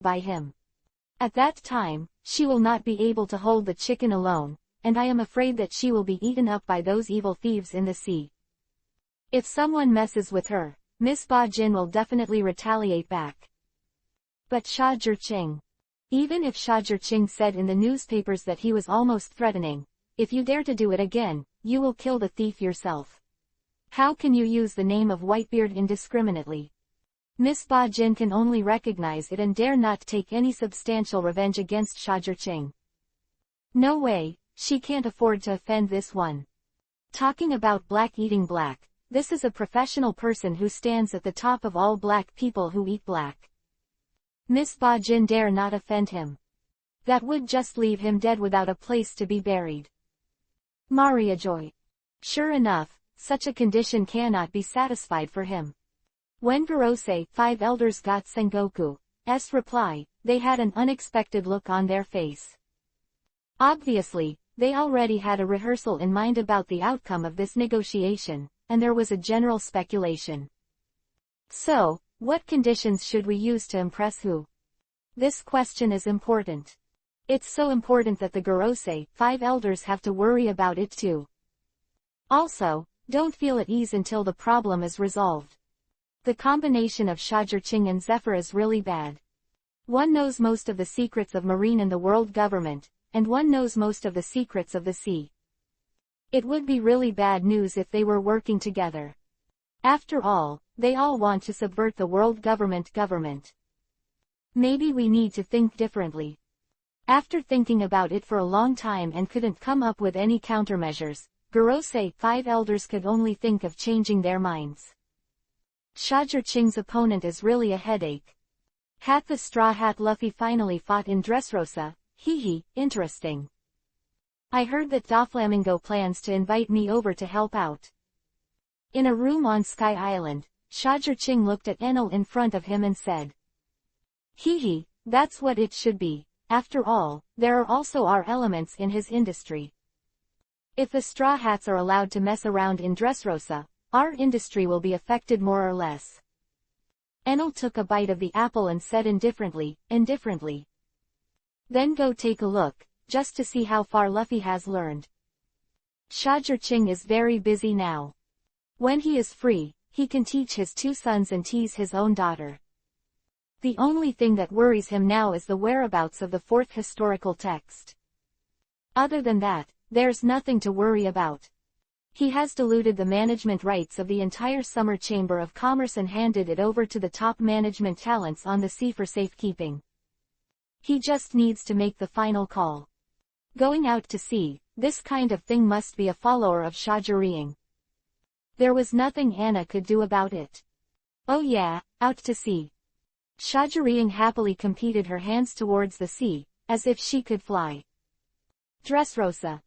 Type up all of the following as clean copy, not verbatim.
by him. At that time, she will not be able to hold the chicken alone, and I am afraid that she will be eaten up by those evil thieves in the sea. If someone messes with her, Miss Ba Jin will definitely retaliate back. But Sha Zhiqing. Even if Sha Zhiqing said in the newspapers that he was almost threatening, if you dare to do it again, you will kill the thief yourself. How can you use the name of Whitebeard indiscriminately? Miss Ba Jin can only recognize it and dare not take any substantial revenge against Sha Zhiqing. No way, she can't afford to offend this one. Talking about black eating black, this is a professional person who stands at the top of all black people who eat black. Miss Ba Jin dare not offend him. That would just leave him dead without a place to be buried. Maria Joy. Sure enough, such a condition cannot be satisfied for him. When Gorosei, 5 elders got Sengoku's reply, they had an unexpected look on their face. Obviously, they already had a rehearsal in mind about the outcome of this negotiation, and there was a general speculation. So, what conditions should we use to impress who? This question is important. It's so important that the Gorosei, 5 elders have to worry about it too. Also, don't feel at ease until the problem is resolved. The combination of Sha Zhiqing and Zephyr is really bad. One knows most of the secrets of marine and the world government, and one knows most of the secrets of the sea. It would be really bad news if they were working together. After all, they all want to subvert the world government. Maybe we need to think differently. After thinking about it for a long time and couldn't come up with any countermeasures, Gorosei, 5 elders could only think of changing their minds. Sha Zhiqing's opponent is really a headache. Had the Straw Hat Luffy finally fought in Dressrosa? Interesting. I heard that Doflamingo plans to invite me over to help out. In a room on Sky Island, Sha Zhiqing looked at Enel in front of him and said, that's what it should be. After all, there are also our elements in his industry. If the Straw Hats are allowed to mess around in Dressrosa, our industry will be affected more or less. Enel took a bite of the apple and said indifferently. Then go take a look, just to see how far Luffy has learned. Sha Zhiqing is very busy now. When he is free, he can teach his 2 sons and tease his own daughter. The only thing that worries him now is the whereabouts of the 4th historical text. Other than that, there's nothing to worry about. He has diluted the management rights of the entire Summer Chamber of Commerce and handed it over to the top management talents on the sea for safekeeping. He just needs to make the final call. Going out to sea, this kind of thing must be a follower of Sha Zhiqing. There was nothing Anna could do about it. Oh yeah, out to sea. Sha Zhiqing happily competed her hands towards the sea, as if she could fly. Dressrosa.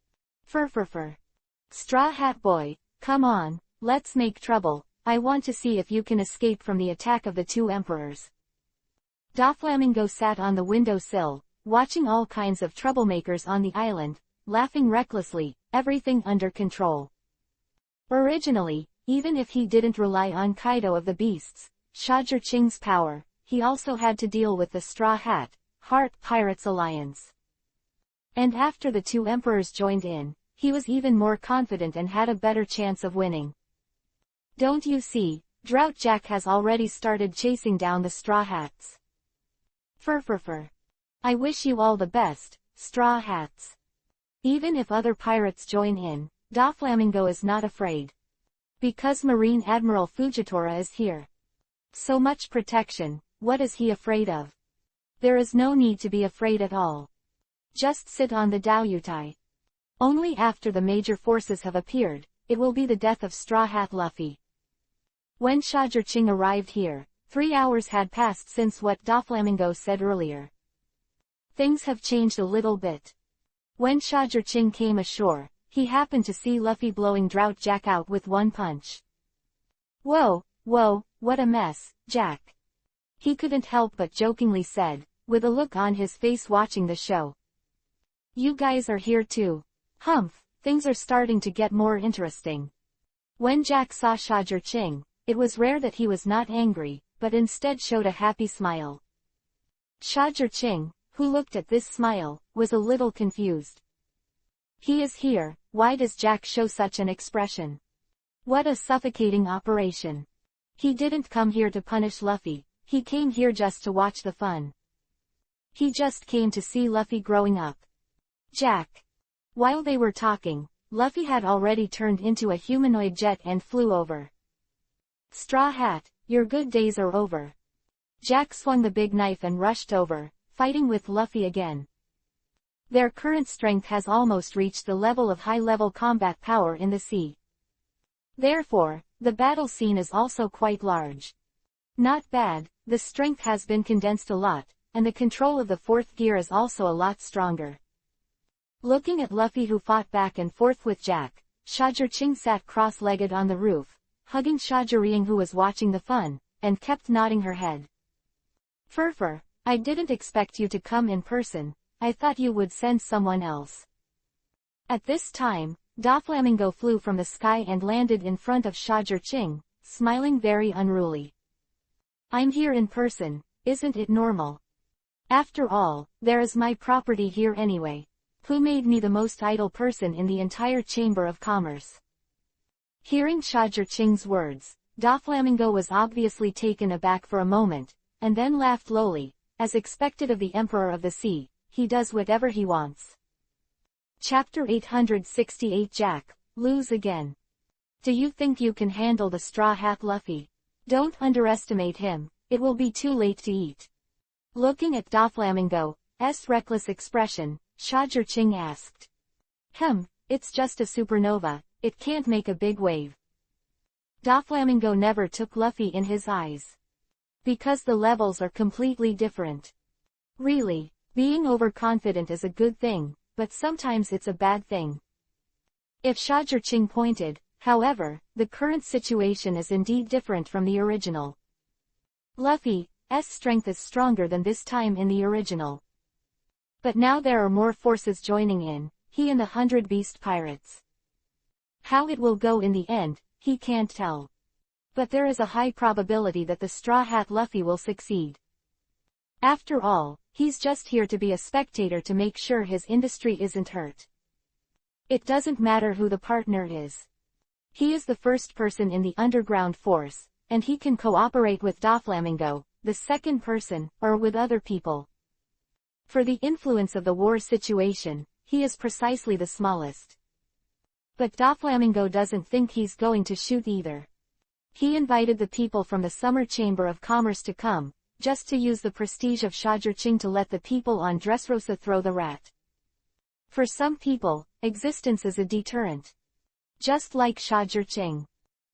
Fur. Straw Hat Boy, come on, let's make trouble. I want to see if you can escape from the attack of the 2 emperors. Doflamingo sat on the windowsill, watching all kinds of troublemakers on the island, laughing recklessly, everything under control. Originally, even if he didn't rely on Kaido of the Beasts, Sha Zhiqing's power, he also had to deal with the Straw Hat, Heart Pirates Alliance. And after the 2 emperors joined in, he was even more confident and had a better chance of winning. Don't you see, Drought Jack has already started chasing down the Straw Hats. Fur. I wish you all the best, Straw Hats. Even if other pirates join in, Doflamingo is not afraid. Because Marine Admiral Fujitora is here. So much protection, what is he afraid of? There is no need to be afraid at all. Just sit on the Daoyutai. Only after the major forces have appeared, it will be the death of Straw Hat Luffy. When Sha Zhiqing arrived here, 3 hours had passed since what Doflamingo said earlier. Things have changed a little bit. When Sha Zhiqing came ashore, he happened to see Luffy blowing Drought Jack out with 1 punch. Whoa, what a mess, Jack. He couldn't help but jokingly said, with a look on his face watching the show. You guys are here too. Humph, things are starting to get more interesting. When Jack saw Sha Zhiqing, it was rare that he was not angry, but instead showed a happy smile. Ching, who looked at this smile, was a little confused. He is here, why does Jack show such an expression? What a suffocating operation. He didn't come here to punish Luffy, he came here just to watch the fun. He just came to see Luffy growing up. Jack. While they were talking, Luffy had already turned into a humanoid jet and flew over. Straw Hat, your good days are over. Jack swung the big knife and rushed over, fighting with Luffy again. Their current strength has almost reached the level of high-level combat power in the sea. Therefore, the battle scene is also quite large. Not bad, the strength has been condensed a lot, and the control of the fourth gear is also a lot stronger. Looking at Luffy, who fought back and forth with Jack, Ching sat cross-legged on the roof, hugging Reading, who was watching the fun, and kept nodding her head. Furfur, I didn't expect you to come in person, I thought you would send someone else. At this time, Doflamingo flew from the sky and landed in front of Ching, smiling very unruly. I'm here in person, isn't it normal? After all, there is my property here anyway. Who made me the most idle person in the entire Chamber of Commerce? Hearing Ching's words, Doflamingo was obviously taken aback for a moment, and then laughed lowly, as expected of the Emperor of the Sea, he does whatever he wants. Chapter 868 Jack, lose again. Do you think you can handle the Straw Hat Luffy? Don't underestimate him, it will be too late to eat. Looking at Doflamingo's reckless expression, Ching asked. It's just a supernova, it can't make a big wave. Doflamingo never took Luffy in his eyes. Because the levels are completely different. Really, being overconfident is a good thing, but sometimes it's a bad thing. If Ching pointed, however, the current situation is indeed different from the original. Luffy's strength is stronger than this time in the original. But now there are more forces joining in, he and the 100 Beast Pirates. How it will go in the end, he can't tell. But there is a high probability that the Straw Hat Luffy will succeed. After all, he's just here to be a spectator to make sure his industry isn't hurt. It doesn't matter who the partner is. He is the first person in the underground force, and he can cooperate with Doflamingo, the second person, or with other people. For the influence of the war situation, he is precisely the smallest. But Doflamingo doesn't think he's going to shoot either. He invited the people from the Summer Chamber of Commerce to come, just to use the prestige of Ching to let the people on Dressrosa throw the rat. For some people, existence is a deterrent. Just like Ching.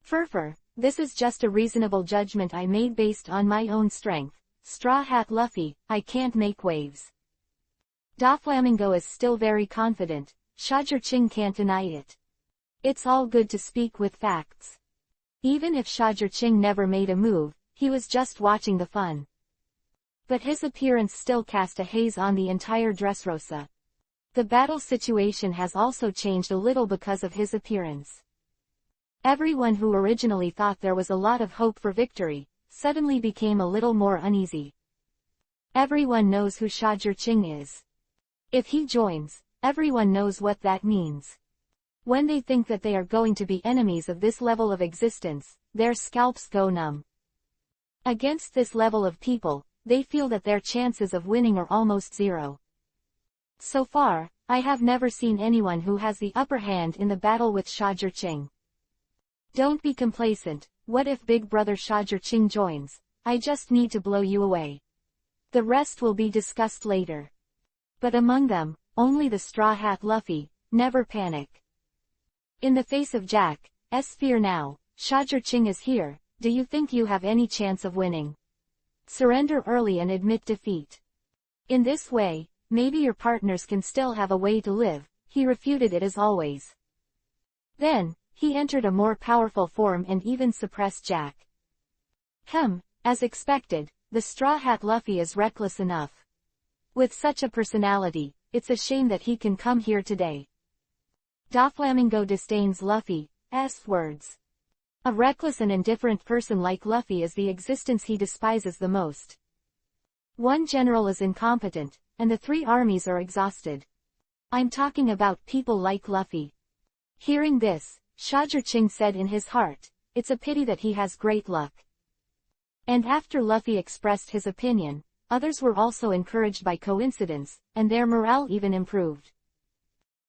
Furfur, this is just a reasonable judgment I made based on my own strength. Straw Hat Luffy, I can't make waves. Doflamingo is still very confident, Ching can't deny it. It's all good to speak with facts. Even if Ching never made a move, he was just watching the fun. But his appearance still cast a haze on the entire Dressrosa. The battle situation has also changed a little because of his appearance. Everyone who originally thought there was a lot of hope for victory, suddenly became a little more uneasy. Everyone knows who Ching is. If he joins, everyone knows what that means. When they think that they are going to be enemies of this level of existence, their scalps go numb. Against this level of people, they feel that their chances of winning are almost zero. So far, I have never seen anyone who has the upper hand in the battle with Ching. Don't be complacent, what if Big Brother Ching joins? I just need to blow you away. The rest will be discussed later. But among them, only the Straw Hat Luffy, never panic. In the face of Jack's fear now, Ching is here, do you think you have any chance of winning? Surrender early and admit defeat. In this way, maybe your partners can still have a way to live, he refuted it as always. Then, he entered a more powerful form and even suppressed Jack. As expected, the Straw Hat Luffy is reckless enough. With such a personality, it's a shame that he can come here today. Doflamingo disdains Luffy's words. A reckless and indifferent person like Luffy is the existence he despises the most. One general is incompetent, and the 3 armies are exhausted. I'm talking about people like Luffy. Hearing this, Shajirching said in his heart, it's a pity that he has great luck. And after Luffy expressed his opinion, others were also encouraged by coincidence, and their morale even improved.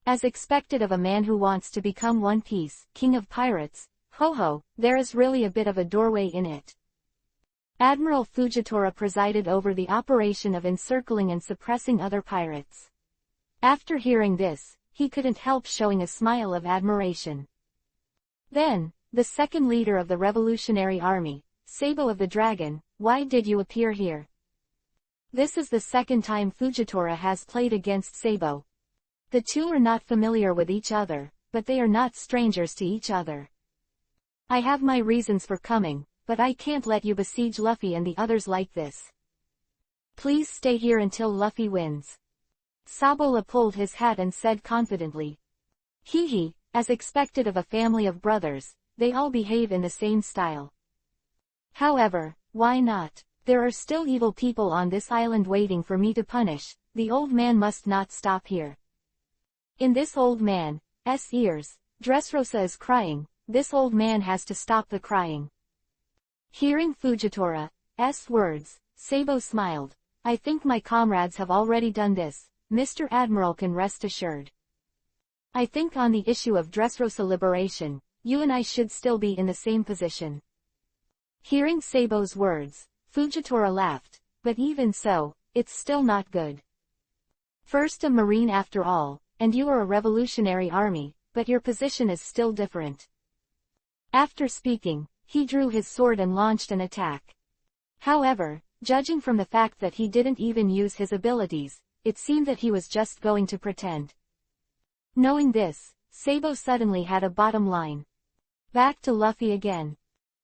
As expected of a man who wants to become One Piece, King of Pirates, ho, there is really a bit of a doorway in it. Admiral Fujitora presided over the operation of encircling and suppressing other pirates. After hearing this, he couldn't help showing a smile of admiration. Then, the second leader of the Revolutionary Army, Sabo of the Dragon, why did you appear here? This is the second time Fujitora has played against Sabo. The two are not familiar with each other, but they are not strangers to each other. I have my reasons for coming, but I can't let you besiege Luffy and the others like this. Please stay here until Luffy wins. Sabola pulled his hat and said confidently. Hee, as expected of a family of brothers, they all behave in the same style. However, why not? There are still evil people on this island waiting for me to punish. The old man must not stop here. In this old man's ears, Dressrosa is crying. This old man has to stop the crying. Hearing Fujitora's words, Sabo smiled. I think my comrades have already done this. Mr. Admiral can rest assured. I think on the issue of Dressrosa liberation, you and I should still be in the same position. Hearing Sabo's words, Fujitora laughed, but even so, it's still not good. First a Marine after all, and you are a revolutionary army, but your position is still different. After speaking, he drew his sword and launched an attack. However, judging from the fact that he didn't even use his abilities, it seemed that he was just going to pretend. Knowing this, Sabo suddenly had a bottom line. Back to Luffy again.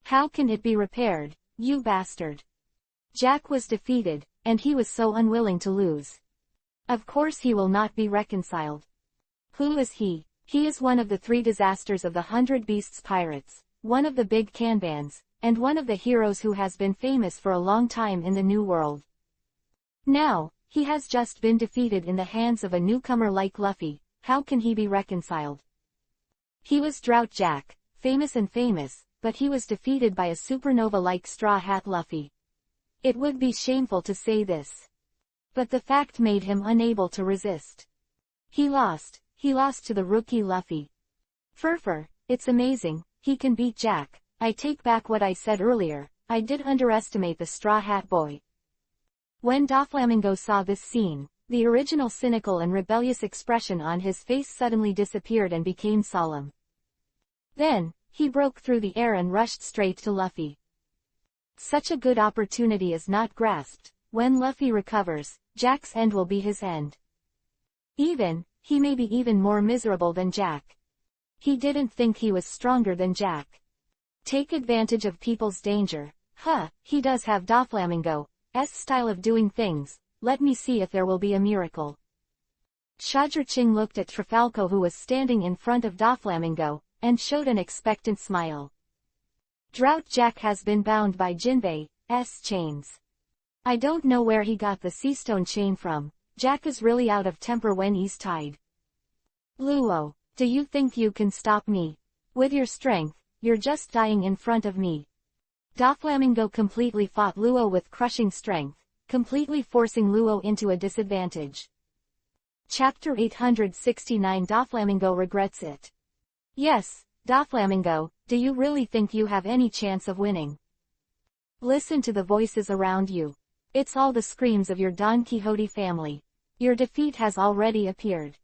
How can it be repaired, you bastard? Jack was defeated, and he was so unwilling to lose. Of course he will not be reconciled. Who is he? He is one of the 3 disasters of the 100 Beasts pirates, one of the big Kanbans, and one of the heroes who has been famous for a long time in the New World. Now, he has just been defeated in the hands of a newcomer like Luffy. How can he be reconciled? He was Drought Jack, famous, but he was defeated by a supernova like Straw Hat Luffy. It would be shameful to say this. But the fact made him unable to resist. He lost to the rookie Luffy. Furfur, it's amazing, he can beat Jack. I take back what I said earlier, I did underestimate the Straw Hat Boy. When Doflamingo saw this scene, the original cynical and rebellious expression on his face suddenly disappeared and became solemn. Then, he broke through the air and rushed straight to Luffy. Such a good opportunity is not grasped. When Luffy recovers, Jack's end will be his end. He may be even more miserable than Jack. He didn't think he was stronger than Jack. Take advantage of people's danger. He does have Doflamingo's style of doing things. Let me see if there will be a miracle. Shajirching looked at Trafalco, who was standing in front of Doflamingo, and showed an expectant smile. Drought Jack has been bound by Jinbei's chains. I don't know where he got the Seastone chain from. Jack is really out of temper when he's tied. Luo, do you think you can stop me? With your strength, you're just dying in front of me. Doflamingo completely fought Luo with crushing strength, completely forcing Luo into a disadvantage. Chapter 869 Doflamingo regrets it. Yes, Doflamingo, do you really think you have any chance of winning? Listen to the voices around you. It's all the screams of your Don Quixote family. Your defeat has already appeared.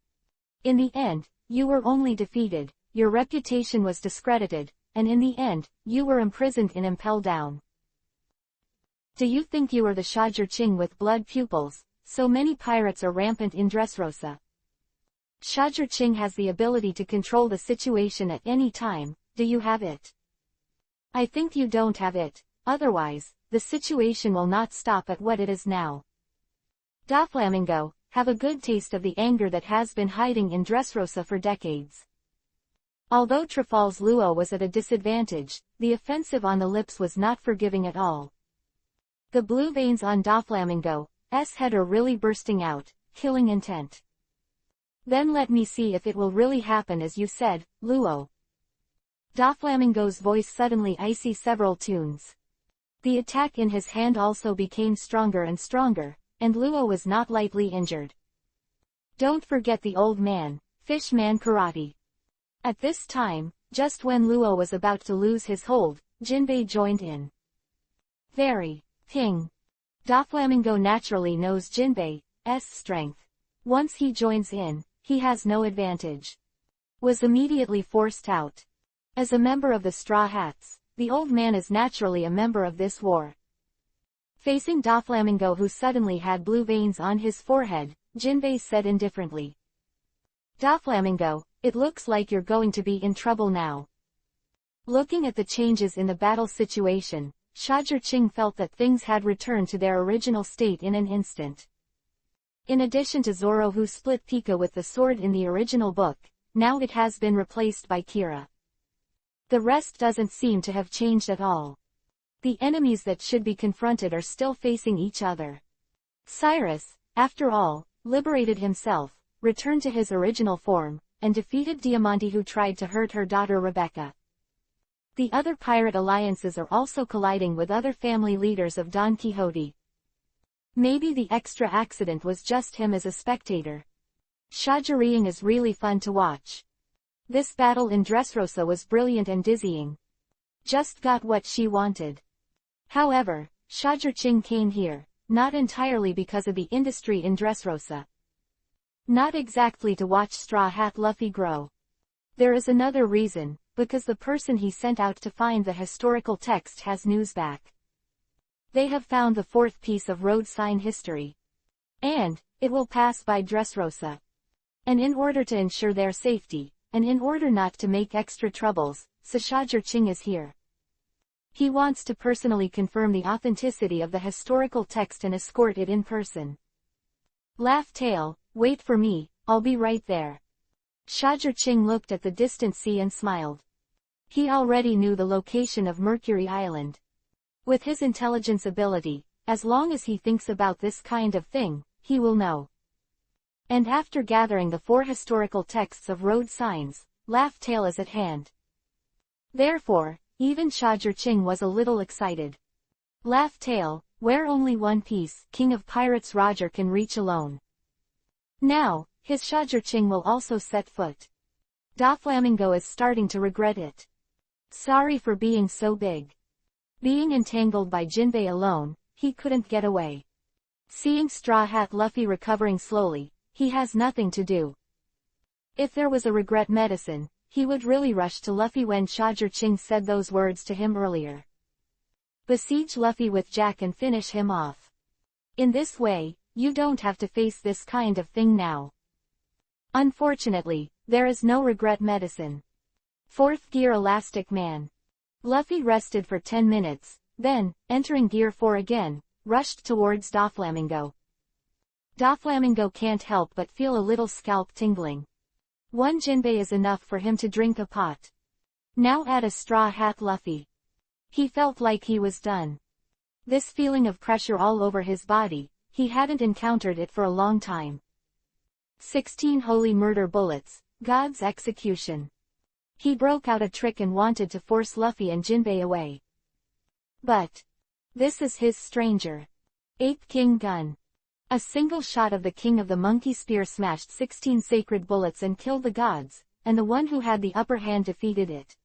In the end, you were only defeated, your reputation was discredited, and in the end, you were imprisoned in Impel Down. Do you think you are the Shajirching with blood pupils? So many pirates are rampant in Dressrosa. Shajirching has the ability to control the situation at any time. Do you have it? I think you don't have it, otherwise, the situation will not stop at what it is now. Doflamingo, have a good taste of the anger that has been hiding in Dressrosa for decades. Although Trafal's Luo was at a disadvantage, the offensive on the lips was not forgiving at all. The blue veins on Doflamingo's head are really bursting out, killing intent. Then let me see if it will really happen as you said, Luo. Doflamingo's voice suddenly icy several tunes. The attack in his hand also became stronger and stronger, and Luo was not lightly injured. Don't forget the old man, fish man karate. At this time, just when Luo was about to lose his hold, Jinbei joined in. Very. Ping. Doflamingo naturally knows Jinbei's strength. Once he joins in, he has no advantage. Was immediately forced out. As a member of the Straw Hats, the old man is naturally a member of this war. Facing Doflamingo, who suddenly had blue veins on his forehead, Jinbei said indifferently. Doflamingo, it looks like you're going to be in trouble now. Looking at the changes in the battle situation, Shajirqing felt that things had returned to their original state in an instant. In addition to Zoro, who split Pika with the sword in the original book, now it has been replaced by Kira. The rest doesn't seem to have changed at all. The enemies that should be confronted are still facing each other. Cyrus, after all, liberated himself, returned to his original form, and defeated Diamante, who tried to hurt her daughter Rebecca. The other pirate alliances are also colliding with other family leaders of Don Quixote. Maybe the extra accident was just him as a spectator. Shajirqing is really fun to watch. This battle in Dressrosa was brilliant and dizzying. Just got what she wanted. However, Shajirqing came here, not entirely because of the industry in Dressrosa. Not exactly to watch Straw Hat Luffy grow. There is another reason, because the person he sent out to find the historical text has news back. They have found the fourth piece of road sign history. And, it will pass by Dressrosa. And in order to ensure their safety, and in order not to make extra troubles, Shajirqing is here. He wants to personally confirm the authenticity of the historical text and escort it in person. Laugh Tail, wait for me, I'll be right there. Shajirqing looked at the distant sea and smiled. He already knew the location of Mercury Island. With his intelligence ability, as long as he thinks about this kind of thing, he will know. And after gathering the 4 historical texts of road signs, Laugh Tail is at hand. Therefore, even Shajirqing was a little excited. Laugh Tail, where only one piece, King of Pirates Roger can reach alone. Now, his Shajirqing will also set foot. Doflamingo is starting to regret it. Sorry for being so big. Being entangled by Jinbei alone, he couldn't get away. Seeing Straw Hat Luffy recovering slowly, he has nothing to do. If there was a regret medicine, he would really rush to Luffy when Shajirqing said those words to him earlier. Besiege Luffy with Jack and finish him off. In this way, you don't have to face this kind of thing now. Unfortunately, there is no regret medicine. 4th Gear Elastic Man. Luffy rested for 10 minutes, then, entering Gear 4 again, rushed towards Doflamingo. Doflamingo can't help but feel a little scalp tingling. 1 Jinbei is enough for him to drink a pot. Now add a Straw Hat Luffy. He felt like he was done. This feeling of pressure all over his body, he hadn't encountered it for a long time. 16 Holy Murder Bullets, God's Execution. He broke out a trick and wanted to force Luffy and Jinbei away. But this is his stranger. Ape King Gun. A single shot of the King of the Monkey Spear smashed 16 sacred bullets and killed the gods, and the one who had the upper hand defeated it.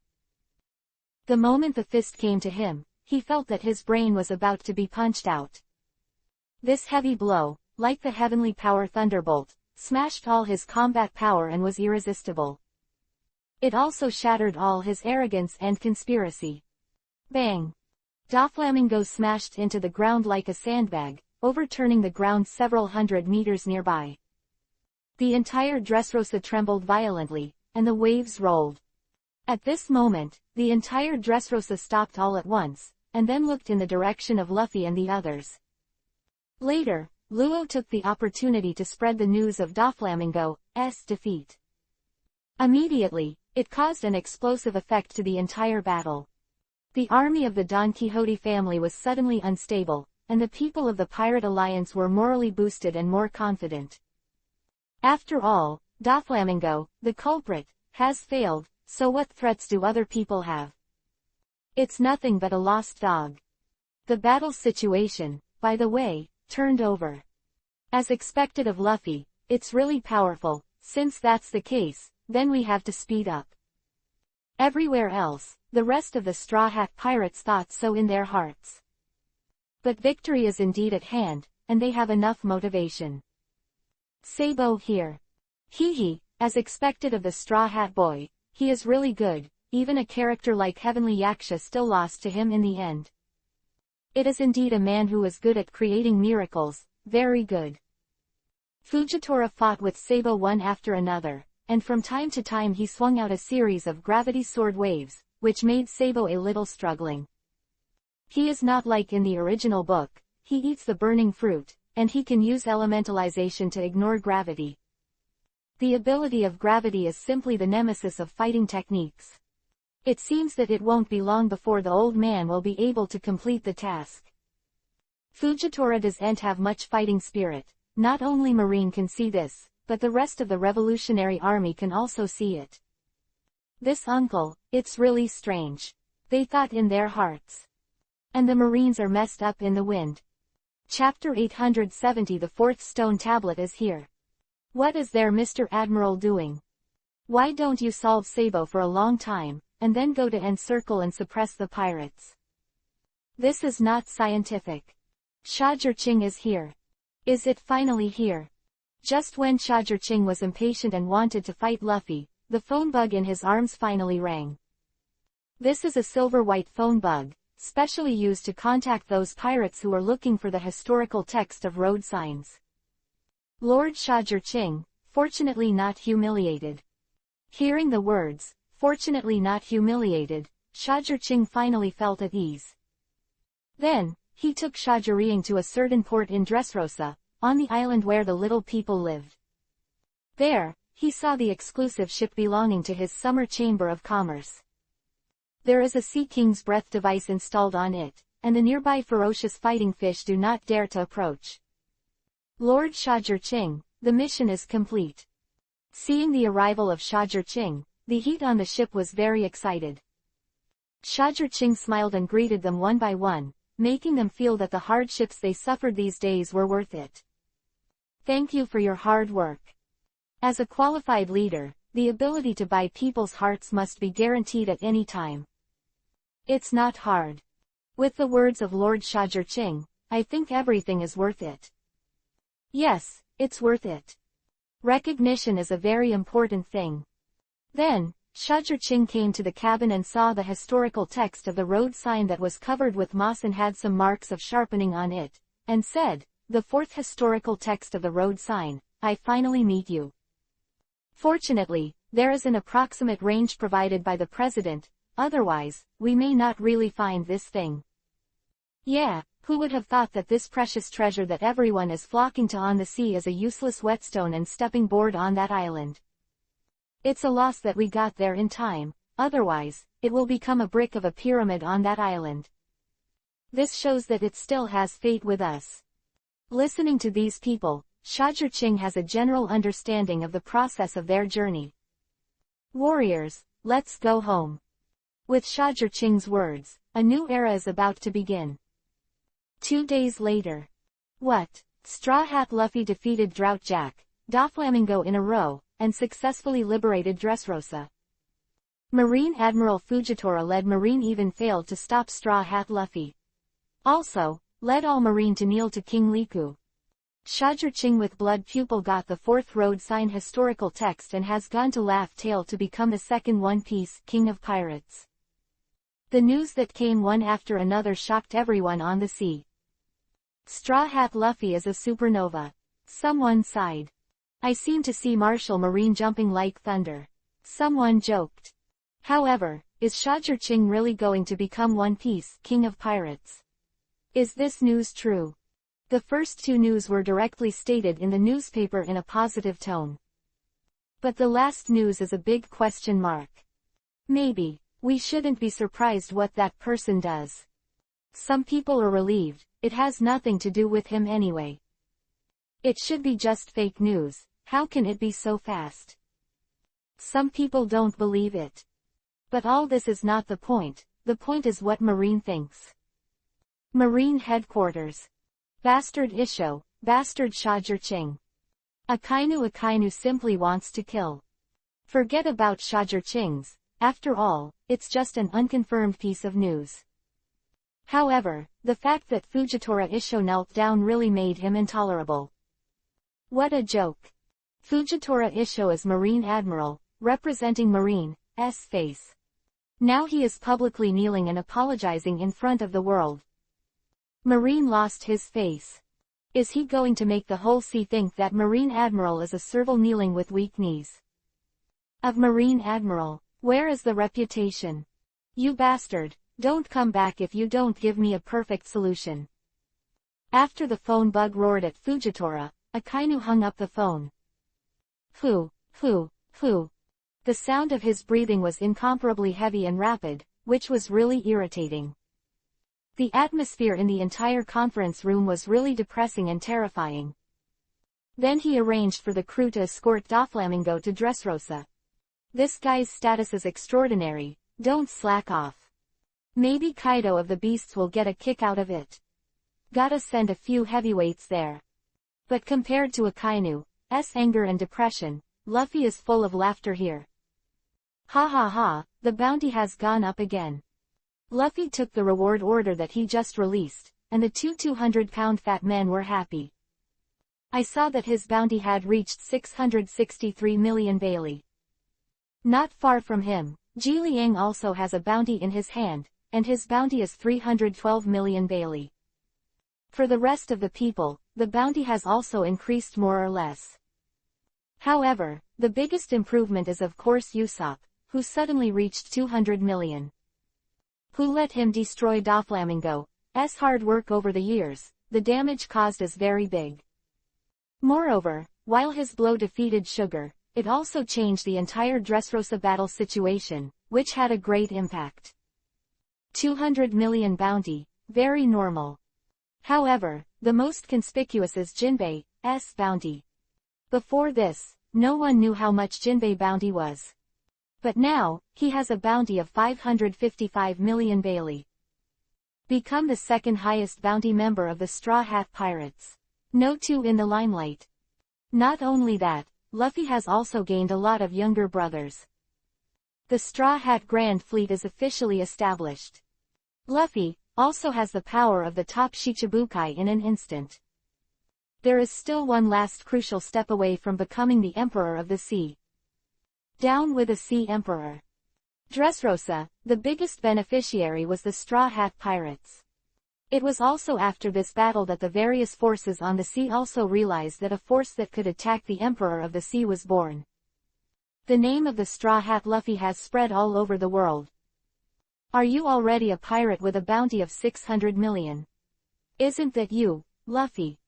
The moment the fist came to him, he felt that his brain was about to be punched out. This heavy blow, like the heavenly power thunderbolt, smashed all his combat power and was irresistible. It also shattered all his arrogance and conspiracy. Bang! Doflamingo smashed into the ground like a sandbag, overturning the ground several hundred meters nearby. The entire Dressrosa trembled violently, and the waves rolled. At this moment, the entire Dressrosa stopped all at once, and then looked in the direction of Luffy and the others. Later, Luo took the opportunity to spread the news of Doflamingo's defeat. Immediately, it caused an explosive effect to the entire battle. The army of the Don Quixote family was suddenly unstable, and the people of the Pirate Alliance were morally boosted and more confident. After all, Doflamingo, the culprit, has failed, so what threats do other people have? It's nothing but a lost dog. The battle situation, by the way, turned over. As expected of Luffy, it's really powerful. Since that's the case, then we have to speed up. Everywhere else, the rest of the Straw Hat Pirates thought so in their hearts. But victory is indeed at hand, and they have enough motivation. Sabo here. Hee, as expected of the Straw Hat Boy, he is really good, even a character like Heavenly Yaksha still lost to him in the end. It is indeed a man who is good at creating miracles, very good. Fujitora fought with Sabo one after another, and from time to time he swung out a series of gravity sword waves, which made Sabo a little struggling. He is not like in the original book, he eats the burning fruit, and he can use elementalization to ignore gravity. The ability of gravity is simply the nemesis of fighting techniques. It seems that it won't be long before the old man will be able to complete the task. Fujitora doesn't have much fighting spirit. Not only Marine can see this, but the rest of the Revolutionary Army can also see it. This uncle, it's really strange. They thought in their hearts. And the Marines are messed up in the wind. Chapter 870. The fourth stone tablet is here. What is there Mr. Admiral doing? Why don't you solve Sabo for a long time, and then go to encircle and suppress the pirates? This is not scientific. Shajirching is here. Is it finally here? Just when Shajirching was impatient and wanted to fight Luffy, the phone bug in his arms finally rang. This is a silver-white phone bug, specially used to contact those pirates who are looking for the historical text of road signs. Lord Shajirching, fortunately not humiliated. Hearing the words, fortunately not humiliated, Shajirching finally felt at ease. Then, he took Shajirching to a certain port in Dressrosa, on the island where the little people lived. There, he saw the exclusive ship belonging to his summer chamber of commerce. There is a Sea King's breath device installed on it, and the nearby ferocious fighting fish do not dare to approach. Lord Shajirching, the mission is complete. Seeing the arrival of Shajirching, the heat on the ship was very excited. Shajirching smiled and greeted them one by one, making them feel that the hardships they suffered these days were worth it. Thank you for your hard work. As a qualified leader, the ability to buy people's hearts must be guaranteed at any time. It's not hard. With the words of Lord Shajirching, I think everything is worth it. Yes, it's worth it. Recognition is a very important thing. Then, Shajirching came to the cabin and saw the historical text of the road sign that was covered with moss and had some marks of sharpening on it, and said, "The fourth historical text of the road sign, I finally meet you." Fortunately, there is an approximate range provided by the president, otherwise, we may not really find this thing. Yeah, who would have thought that this precious treasure that everyone is flocking to on the sea is a useless whetstone and stepping board on that island? It's a loss that we got there in time, otherwise, it will become a brick of a pyramid on that island. This shows that it still has fate with us. Listening to these people, Shajirching has a general understanding of the process of their journey. Warriors, let's go home. With Shajirching's words, a new era is about to begin. 2 days later. What? Straw Hat Luffy defeated Drought Jack, Doflamingo in a row, and successfully liberated Dressrosa. Marine Admiral Fujitora led Marine even failed to stop Straw Hat Luffy. Also, led all Marine to kneel to King Liku. Shajirching with Blood Pupil got the fourth road sign historical text and has gone to Laugh Tale to become the second One Piece King of Pirates. The news that came one after another shocked everyone on the sea. Straw Hat Luffy is a supernova. Someone sighed. I seem to see Martial Marine jumping like thunder. Someone joked. However, is Shajirching really going to become One Piece King of Pirates? Is this news true? The first two news were directly stated in the newspaper in a positive tone. But the last news is a big question mark. Maybe, we shouldn't be surprised what that person does. Some people are relieved, it has nothing to do with him anyway. It should be just fake news. How can it be so fast? Some people don't believe it. But all this is not the point. The point is what Marine thinks. Marine headquarters. Bastard Isho, bastard Shajir-Ching. Akainu simply wants to kill. Forget about Shajir-Ching's. After all, it's just an unconfirmed piece of news. However, the fact that Fujitora Isho knelt down really made him intolerable. What a joke. Fujitora Isho is Marine Admiral, representing Marine's face. Now he is publicly kneeling and apologizing in front of the world. Marine lost his face. Is he going to make the whole sea think that Marine Admiral is a serval kneeling with weak knees? Of Marine Admiral, where is the reputation? You bastard, don't come back if you don't give me a perfect solution. After the phone bug roared at Fujitora, Akainu hung up the phone. Fu. The sound of his breathing was incomparably heavy and rapid, which was really irritating. The atmosphere in the entire conference room was really depressing and terrifying. Then he arranged for the crew to escort Doflamingo to Dressrosa. This guy's status is extraordinary, don't slack off. Maybe Kaido of the Beasts will get a kick out of it. Gotta send a few heavyweights there. But compared to Akainu's anger and depression, Luffy is full of laughter here. Ha, the bounty has gone up again. Luffy took the reward order that he just released, and the two 200-pound fat men were happy. I saw that his bounty had reached 663 million Bailey. Not far from him, Ji Liang also has a bounty in his hand, and his bounty is 312 million Bailey. For the rest of the people, the bounty has also increased more or less. However, the biggest improvement is of course Usopp, who suddenly reached 200 million. Who let him destroy Doflamingo's hard work over the years, the damage caused is very big. Moreover, while his blow defeated Sugar, it also changed the entire Dressrosa battle situation, which had a great impact. 200 million bounty, very normal. However, the most conspicuous is Jinbei's bounty. Before this, no one knew how much Jinbei bounty was. But now, he has a bounty of 555 million Bailey. Become the second highest bounty member of the Straw Hat Pirates. No two in the limelight. Not only that, Luffy has also gained a lot of younger brothers. The Straw Hat Grand Fleet is officially established. Luffy also has the power of the top Shichibukai in an instant. There is still one last crucial step away from becoming the Emperor of the Sea. Down with the Sea Emperor. Dressrosa, the biggest beneficiary was the Straw Hat Pirates. It was also after this battle that the various forces on the sea also realized that a force that could attack the Emperor of the Sea was born. The name of the Straw Hat Luffy has spread all over the world. Are you already a pirate with a bounty of 600 million? Isn't that you, Luffy?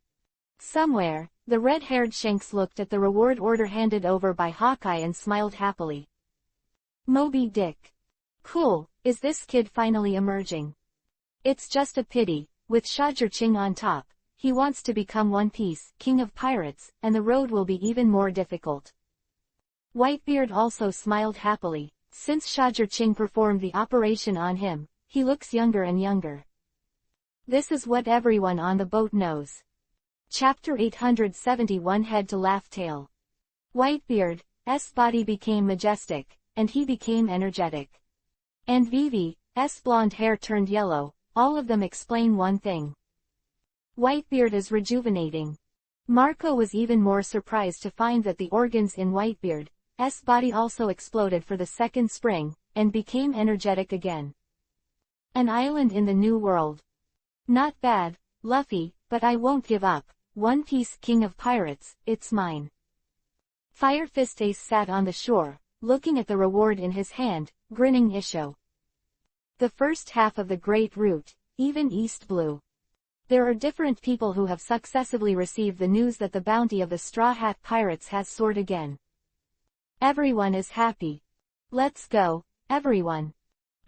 Somewhere, the red-haired Shanks looked at the reward order handed over by Hawkeye and smiled happily. Moby Dick. Cool, is this kid finally emerging? It's just a pity, with Shajir-Ching on top, he wants to become One Piece, King of Pirates, and the road will be even more difficult. Whitebeard also smiled happily. Since Shajir-Ching performed the operation on him, he looks younger and younger. This is what everyone on the boat knows. Chapter 871 Head to Laugh Tale. Whitebeard's body became majestic, and he became energetic. And Vivi's blonde hair turned yellow, all of them explain one thing. Whitebeard is rejuvenating. Marco was even more surprised to find that the organs in Whitebeard's body also exploded for the second spring, and became energetic again. An island in the New World. Not bad, Luffy, but I won't give up. One Piece King of Pirates, it's mine. Fire Fist Ace sat on the shore, looking at the reward in his hand, grinning Isho. The first half of the Great Route, even East Blue. There are different people who have successively received the news that the bounty of the Straw Hat Pirates has soared again. Everyone is happy. Let's go, everyone.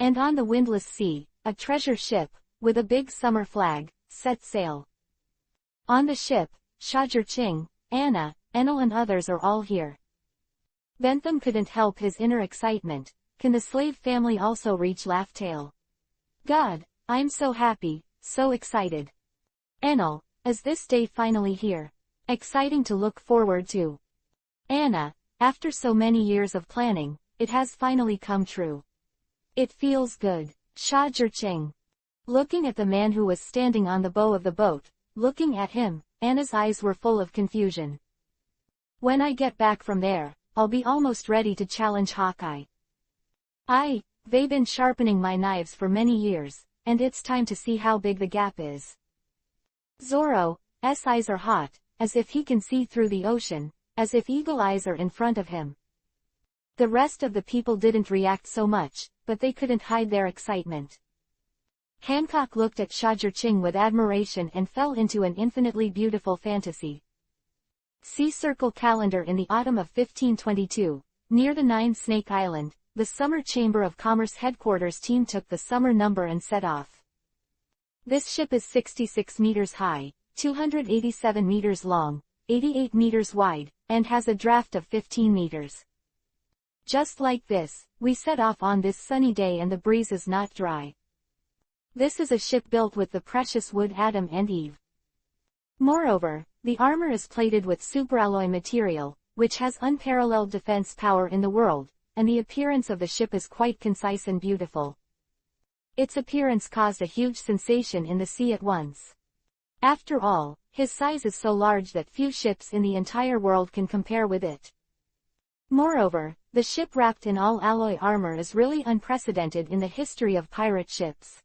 And on the windless sea, a treasure ship, with a big summer flag, set sail. On the ship, Ching, Anna, Enel and others are all here. Bentham couldn't help his inner excitement. Can the slave family also reach Laugh-Tale? God, I'm so happy, so excited. Enel, is this day finally here? Exciting to look forward to. Anna, after so many years of planning, it has finally come true. It feels good. Ching. Looking at the man who was standing on the bow of the boat, looking at him, Anna's eyes were full of confusion. When I get back from there, I'll be almost ready to challenge Hawkeye. They've been sharpening my knives for many years, and it's time to see how big the gap is. Zorro's eyes are hot, as if he can see through the ocean, as if eagle eyes are in front of him. The rest of the people didn't react so much, but they couldn't hide their excitement. Hancock looked at Ching with admiration and fell into an infinitely beautiful fantasy. See Circle Calendar in the autumn of 1522, near the Nine-Snake Island, the Summer Chamber of Commerce headquarters team took the summer number and set off. This ship is 66 meters high, 287 meters long, 88 meters wide, and has a draft of 15 meters. Just like this, we set off on this sunny day and the breeze is not dry. This is a ship built with the precious wood Adam and Eve. Moreover, the armor is plated with superalloy material, which has unparalleled defense power in the world, and the appearance of the ship is quite concise and beautiful. Its appearance caused a huge sensation in the sea at once. After all, his size is so large that few ships in the entire world can compare with it. Moreover, the ship wrapped in all alloy armor is really unprecedented in the history of pirate ships.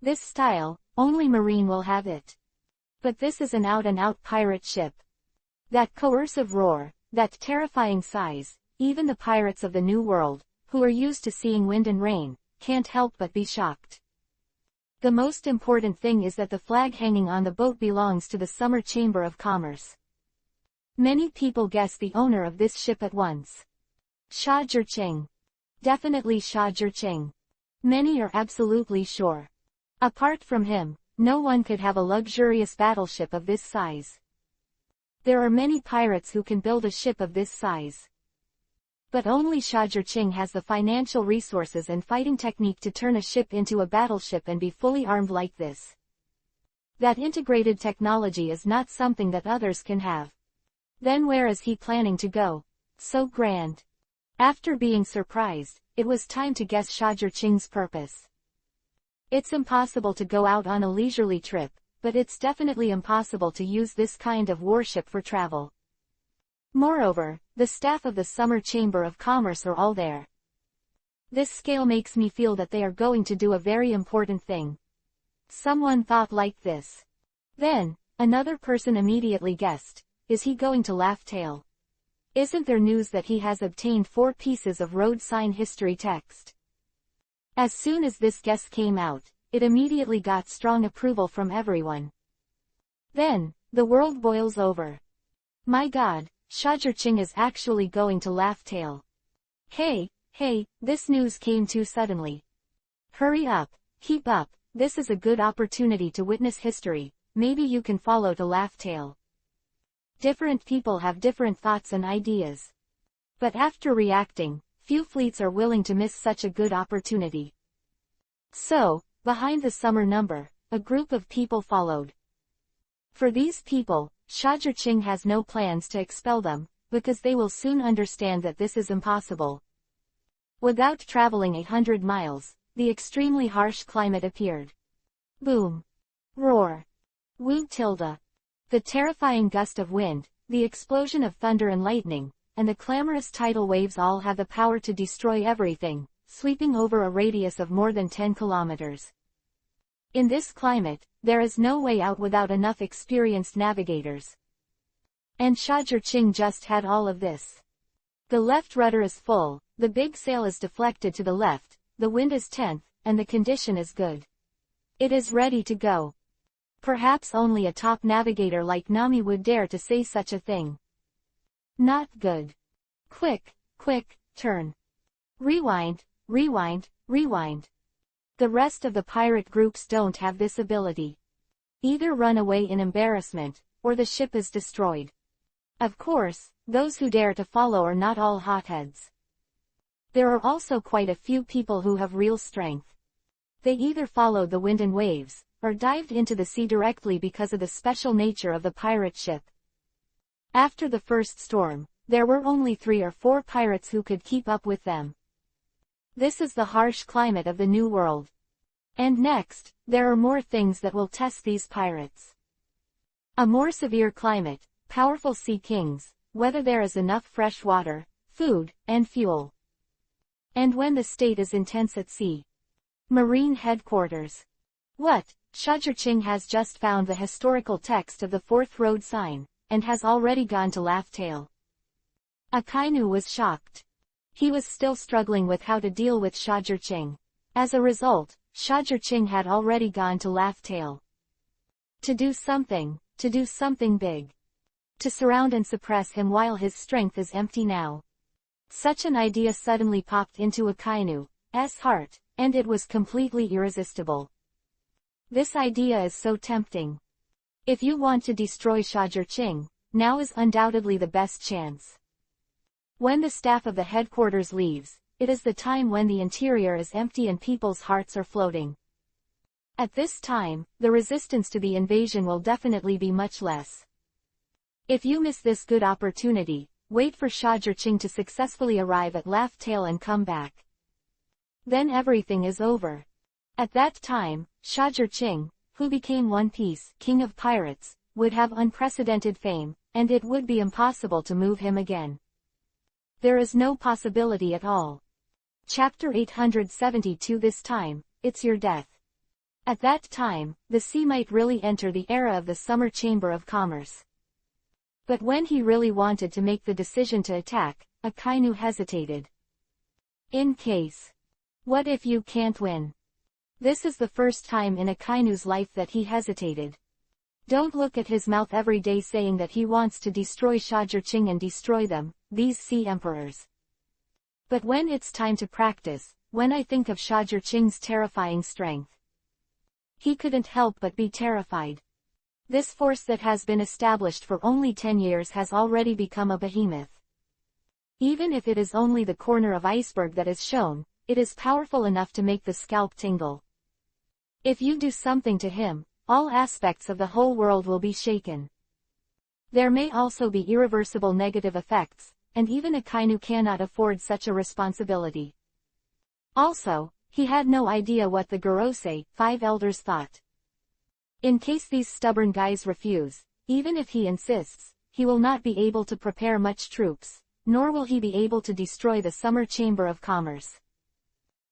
This style, only Marine will have it. But this is an out-and-out pirate ship. That coercive roar, that terrifying size, even the pirates of the New World, who are used to seeing wind and rain, can't help but be shocked. The most important thing is that the flag hanging on the boat belongs to the Summer Chamber of Commerce. Many people guess the owner of this ship at once. Ching. Definitely Ching. Many are absolutely sure. Apart from him, no one could have a luxurious battleship of this size. There are many pirates who can build a ship of this size. But only Ching has the financial resources and fighting technique to turn a ship into a battleship and be fully armed like this. That integrated technology is not something that others can have. Then where is he planning to go? So grand. After being surprised, it was time to guess Ching's purpose. It's impossible to go out on a leisurely trip, but it's definitely impossible to use this kind of warship for travel. Moreover, the staff of the Summer Chamber of Commerce are all there. This scale makes me feel that they are going to do a very important thing. Someone thought like this. Then, another person immediately guessed, is he going to Laugh-Tale? Isn't there news that he has obtained 4 pieces of road sign history text? As soon as this guess came out, it immediately got strong approval from everyone. Then, the world boils over. My God, Ching is actually going to Laugh-Tale. Hey, this news came too suddenly. Hurry up, keep up, this is a good opportunity to witness history, maybe you can follow to Laugh-Tale. Different people have different thoughts and ideas. But after reacting, few fleets are willing to miss such a good opportunity. So, behind the summer number, a group of people followed. For these people, Ching has no plans to expel them, because they will soon understand that this is impossible. Without traveling 100 miles, the extremely harsh climate appeared. Boom. Roar. Woo tilde. The terrifying gust of wind, the explosion of thunder and lightning, and the clamorous tidal waves all have the power to destroy everything, sweeping over a radius of more than 10 kilometers. In this climate, there is no way out without enough experienced navigators. And Ching just had all of this. The left rudder is full, the big sail is deflected to the left, the wind is 10th, and the condition is good. It is ready to go. Perhaps only a top navigator like Nami would dare to say such a thing. Not good. Quick, turn. Rewind. The rest of the pirate groups don't have this ability. Either run away in embarrassment, or the ship is destroyed. Of course, those who dare to follow are not all hotheads. There are also quite a few people who have real strength. They either followed the wind and waves, or dived into the sea directly because of the special nature of the pirate ship. After the first storm, there were only 3 or 4 pirates who could keep up with them. This is the harsh climate of the New World. And next, there are more things that will test these pirates. A more severe climate, powerful sea kings, whether there is enough fresh water, food, and fuel. And when the state is intense at sea. Marine headquarters. What? Shajirching has just found the historical text of the 4th road sign, and has already gone to Laugh Tale. Akainu was shocked. He was still struggling with how to deal with Shajirching. As a result, Shajirching had already gone to Laugh Tale. To do something big. To surround and suppress him while his strength is empty now. Such an idea suddenly popped into Akainu's heart, and it was completely irresistible. This idea is so tempting. If you want to destroy Shajirching, now is undoubtedly the best chance. When the staff of the headquarters leaves, it is the time when the interior is empty and people's hearts are floating. At this time, the resistance to the invasion will definitely be much less. If you miss this good opportunity, wait for Shajirching to successfully arrive at Laugh Tale and come back. Then everything is over. At that time, Shajirching, who became One Piece King of Pirates, would have unprecedented fame, and it would be impossible to move him again. There is no possibility at all. Chapter 872. This time, it's your death. At that time, the sea might really enter the era of the Summer Chamber of Commerce. But when he really wanted to make the decision to attack, Akainu hesitated. In case. What if you can't win? This is the first time in Akainu's life that he hesitated. Don't look at his mouth every day saying that he wants to destroy Shajirching and destroy them, these sea emperors. But when it's time to practice, when I think of Shajirching's terrifying strength, he couldn't help but be terrified. This force that has been established for only 10 years has already become a behemoth. Even if it is only the corner of iceberg that is shown, it is powerful enough to make the scalp tingle. If you do something to him, all aspects of the whole world will be shaken. There may also be irreversible negative effects, and even Akainu cannot afford such a responsibility. Also, he had no idea what the Gorosei, 5 elders thought. In case these stubborn guys refuse, even if he insists, he will not be able to prepare much troops, nor will he be able to destroy the Summer Chamber of Commerce.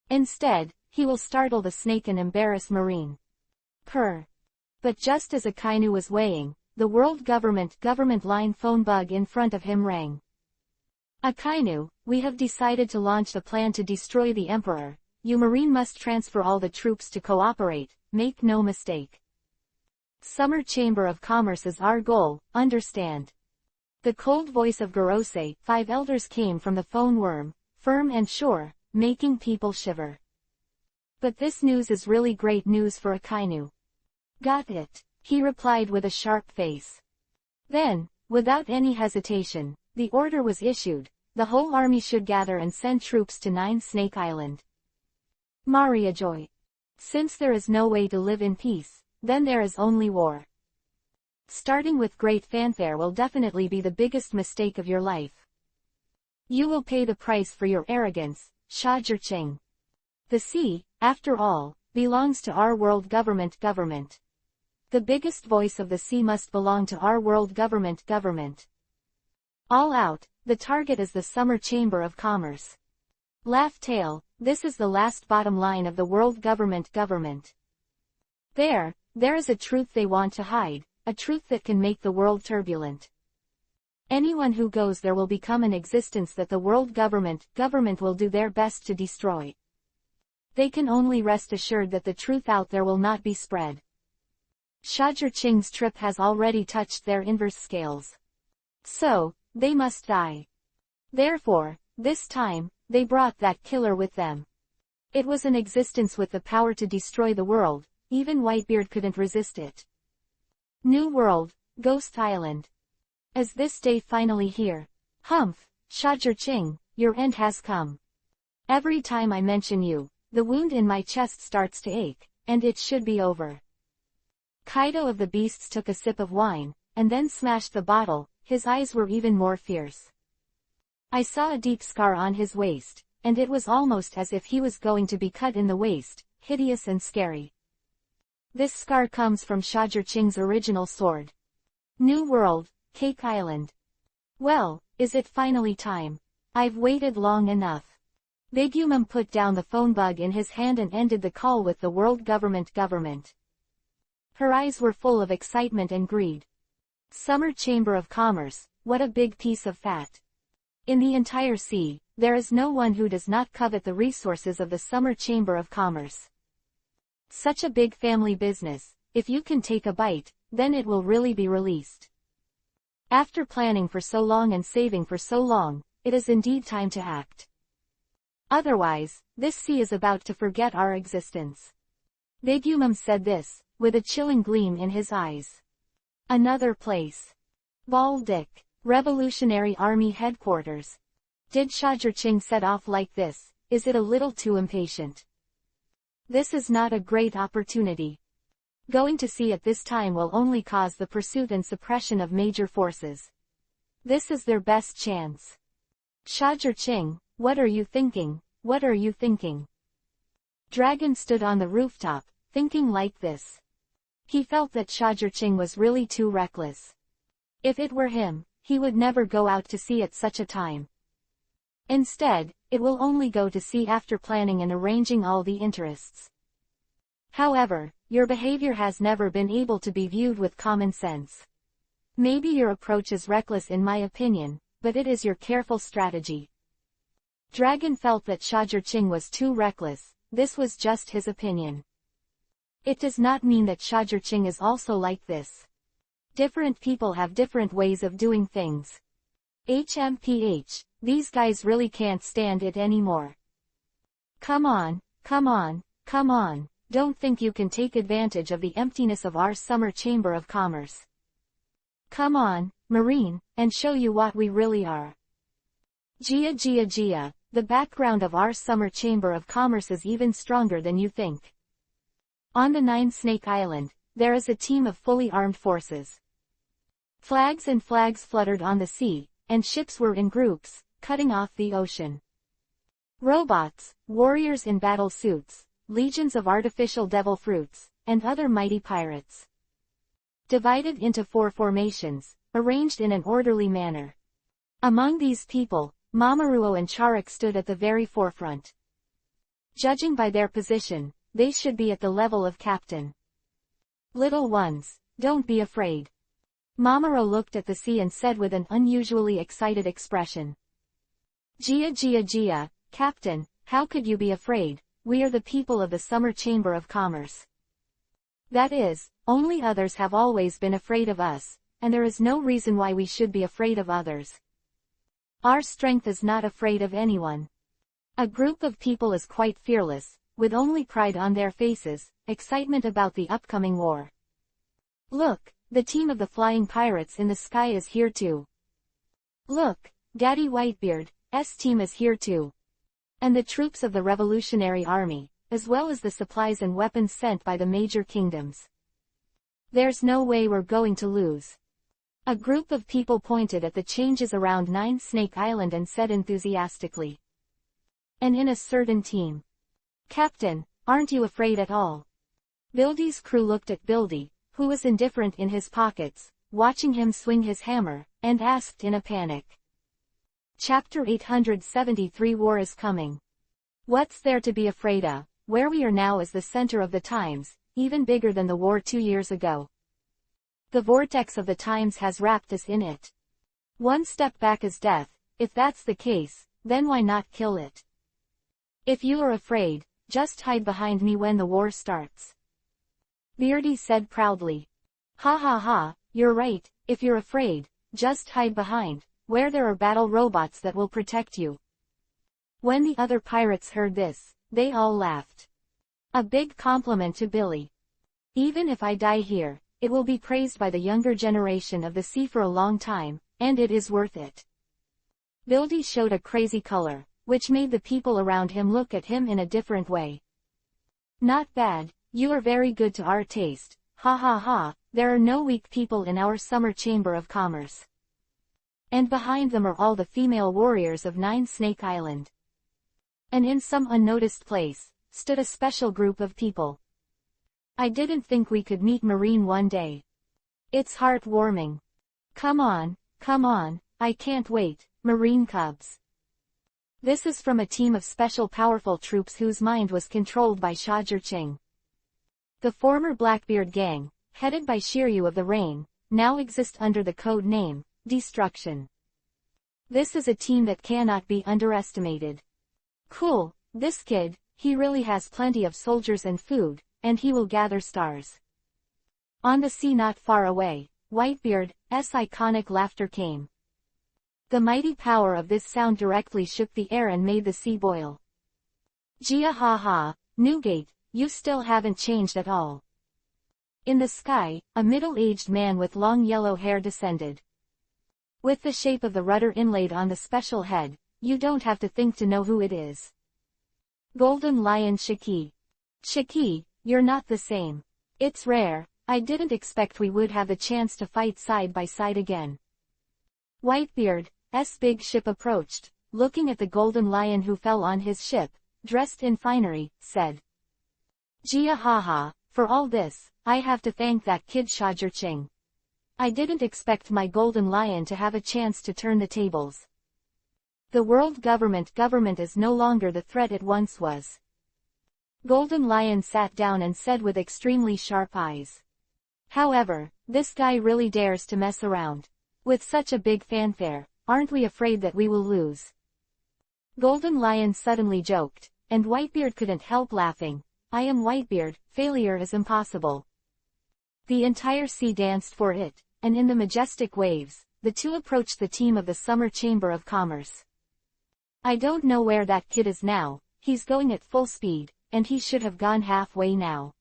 Instead, he will startle the snake and embarrass Marine. Purr. But just as Akainu was weighing, the World Government line phone bug in front of him rang. Akainu, we have decided to launch the plan to destroy the Emperor. You Marine must transfer all the troops to cooperate, make no mistake. Summer Chamber of Commerce is our goal, understand? The cold voice of Gorosei, 5 elders came from the phone worm, firm and sure, making people shiver. But this news is really great news for Akainu. Got it, he replied with a sharp face. Then, without any hesitation, the order was issued. The whole army should gather and send troops to 9 Snake Island. Maria Joy. Since there is no way to live in peace, then there is only war. Starting with great fanfare will definitely be the biggest mistake of your life. You will pay the price for your arrogance, Shajirching. The sea, after all, belongs to our world government. The biggest voice of the sea must belong to our world government. All out, the target is the Summer Chamber of Commerce. Laugh Tale, this is the last bottom line of the world government. There is a truth they want to hide, a truth that can make the world turbulent. Anyone who goes there will become an existence that the world government will do their best to destroy. They can only rest assured that the truth out there will not be spread. Shajirching's trip has already touched their inverse scales. So, they must die. Therefore, this time, they brought that killer with them. It was an existence with the power to destroy the world, even Whitebeard couldn't resist it. New world, Ghost Island. Is this day finally here? Humph, Shajur-Ching, your end has come. Every time I mention you, the wound in my chest starts to ache, and it should be over. Kaido of the Beasts took a sip of wine, and then smashed the bottle. His eyes were even more fierce. I saw a deep scar on his waist, and it was almost as if he was going to be cut in the waist, hideous and scary. This scar comes from Shajur-Ching's original sword. New world, Cake Island. Well, is it finally time? I've waited long enough. Big Umum put down the phone bug in his hand and ended the call with the world government. Her eyes were full of excitement and greed. Summer Chamber of Commerce, what a big piece of fat. In the entire sea, there is no one who does not covet the resources of the Summer Chamber of Commerce. Such a big family business, if you can take a bite, then it will really be released. After planning for so long and saving for so long, it is indeed time to act. Otherwise, this sea is about to forget our existence. Big Umum said this, with a chilling gleam in his eyes. Another place. Baldic, Revolutionary Army Headquarters. Did Shajur-Ching set off like this? Is it a little too impatient? This is not a great opportunity. Going to sea at this time will only cause the pursuit and suppression of major forces. This is their best chance. Shajur-Ching, what are you thinking? What are you thinking? Dragon stood on the rooftop, thinking like this. He felt that Shajur-Ching was really too reckless. If it were him, he would never go out to sea at such a time. Instead, it will only go to sea after planning and arranging all the interests. However, your behavior has never been able to be viewed with common sense. Maybe your approach is reckless in my opinion, but it is your careful strategy. Dragon felt that Shajur-Ching was too reckless. This was just his opinion. It does not mean that Shajur-Ching is also like this. Different people have different ways of doing things. HMPH, these guys really can't stand it anymore. Come on, come on, come on, don't think you can take advantage of the emptiness of our Summer Chamber of Commerce. Come on, Marine, and show you what we really are. Gia, the background of our Summer Chamber of Commerce is even stronger than you think. On the Nine Snake Island, there is a team of fully armed forces. Flags and flags fluttered on the sea, and ships were in groups, cutting off the ocean. Robots, warriors in battle suits, legions of artificial devil fruits, and other mighty pirates. Divided into 4 formations, arranged in an orderly manner. Among these people, Mamoruo and Charik stood at the very forefront. Judging by their position, they should be at the level of captain. Little ones, don't be afraid. Mamoruo looked at the sea and said with an unusually excited expression. Gia, Captain, how could you be afraid? We are the people of the Summer Chamber of Commerce. That is, only others have always been afraid of us, and there is no reason why we should be afraid of others. Our strength is not afraid of anyone. A group of people is quite fearless, with only pride on their faces, excitement about the upcoming war. Look, the team of the flying pirates in the sky is here too. Look, Daddy Whitebeard's team is here too. And the troops of the Revolutionary Army, as well as the supplies and weapons sent by the major kingdoms. There's no way we're going to lose. A group of people pointed at the changes around Nine Snake Island and said enthusiastically. And in a certain team. Captain, aren't you afraid at all? Bildy's crew looked at Bildy, who was indifferent in his pockets, watching him swing his hammer, and asked in a panic. Chapter 873 War is coming. What's there to be afraid of? Where we are now is the center of the times, even bigger than the war 2 years ago. The vortex of the times has wrapped us in it. One step back is death. If that's the case, then why not kill it? If you are afraid, just hide behind me when the war starts. Beardy said proudly. Ha, you're right, if you're afraid, just hide behind, where there are battle robots that will protect you. When the other pirates heard this, they all laughed. A big compliment to Billy. Even if I die here, it will be praised by the younger generation of the sea for a long time, and it is worth it. Bildy showed a crazy color, which made the people around him look at him in a different way. Not bad, you are very good to our taste, ha ha ha, there are no weak people in our summer chamber of commerce. And behind them are all the female warriors of Nine Snake Island. And in some unnoticed place, stood a special group of people. I didn't think we could meet Marine one day. It's heartwarming. Come on, I can't wait, Marine Cubs. This is from a team of special powerful troops whose mind was controlled by Shazher Ching. The former Blackbeard gang, headed by Shiryu of the Rain, now exist under the code name, Destruction. This is a team that cannot be underestimated. Cool, this kid, he really has plenty of soldiers and food, and he will gather stars. On the sea not far away, Whitebeard's iconic laughter came. The mighty power of this sound directly shook the air and made the sea boil. Gia ha ha, Newgate, you still haven't changed at all. In the sky, a middle-aged man with long yellow hair descended. With the shape of the rudder inlaid on the special head, you don't have to think to know who it is. Golden Lion Shiki. Shiki, you're not the same. It's rare, I didn't expect we would have the chance to fight side by side again. Whitebeard's big ship approached, looking at the Golden Lion who fell on his ship, dressed in finery, said. Gia haha, for all this, I have to thank that kid Shazher Ching. I didn't expect my Golden Lion to have a chance to turn the tables. The world government is no longer the threat it once was. Golden Lion sat down and said with extremely sharp eyes. However, this guy really dares to mess around. With such a big fanfare, aren't we afraid that we will lose? Golden Lion suddenly joked, and Whitebeard couldn't help laughing. I am Whitebeard, failure is impossible. The entire sea danced for it, and in the majestic waves, the two approached the team of the Summer Chamber of Commerce. I don't know where that kid is now, he's going at full speed, and he should have gone halfway now.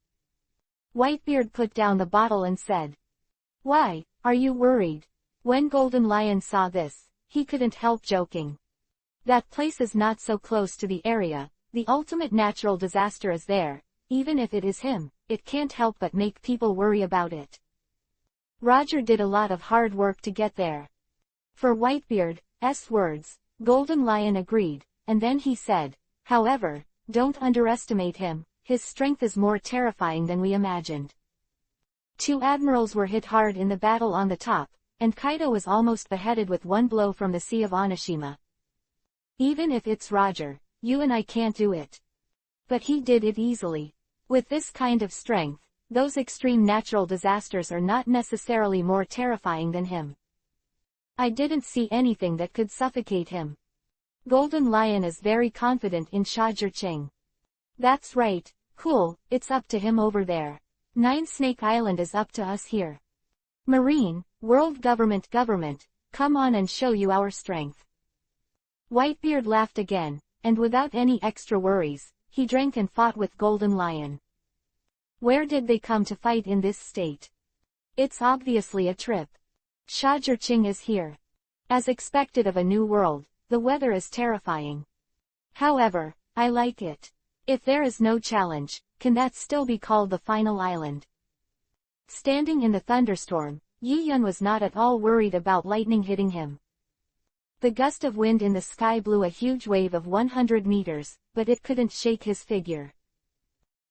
Whitebeard put down the bottle and said. Why, are you worried? When Golden Lion saw this, he couldn't help joking. That place is not so close to the area, the ultimate natural disaster is there, even if it is him, it can't help but make people worry about it. Roger did a lot of hard work to get there. For Whitebeard's words, Golden Lion agreed, and then he said, however, don't underestimate him, his strength is more terrifying than we imagined. Two admirals were hit hard in the battle on the top, and Kaido was almost beheaded with one blow from the Sea of Onishima. Even if it's Roger, you and I can't do it. But he did it easily. With this kind of strength, those extreme natural disasters are not necessarily more terrifying than him. I didn't see anything that could suffocate him. Golden Lion is very confident in Shazher Ching. That's right, cool, it's up to him over there. Nine Snake Island is up to us here. Marine, world government, come on and show you our strength. Whitebeard laughed again, and without any extra worries, he drank and fought with Golden Lion. Where did they come to fight in this state? It's obviously a trip. Shazher Ching is here. As expected of a new world, the weather is terrifying. However, I like it. If there is no challenge, can that still be called the final island? Standing in the thunderstorm, Yi Yun was not at all worried about lightning hitting him. The gust of wind in the sky blew a huge wave of 100 meters, but it couldn't shake his figure.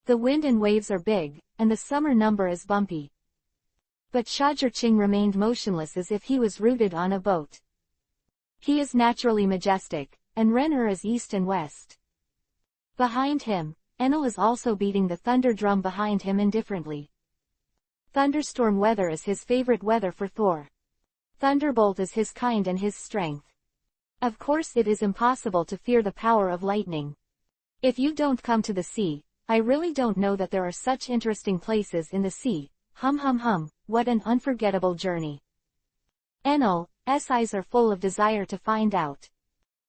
The wind and waves are big, and the summer number is bumpy. But Shazher Ching remained motionless as if he was rooted on a boat. He is naturally majestic, and Renner is east and west. Behind him, Enel is also beating the thunder drum behind him indifferently. Thunderstorm weather is his favorite weather for Thor. Thunderbolt is his kind and his strength. Of course it is impossible to fear the power of lightning. If you don't come to the sea, I really don't know that there are such interesting places in the sea. What an unforgettable journey. Enel's eyes are full of desire to find out.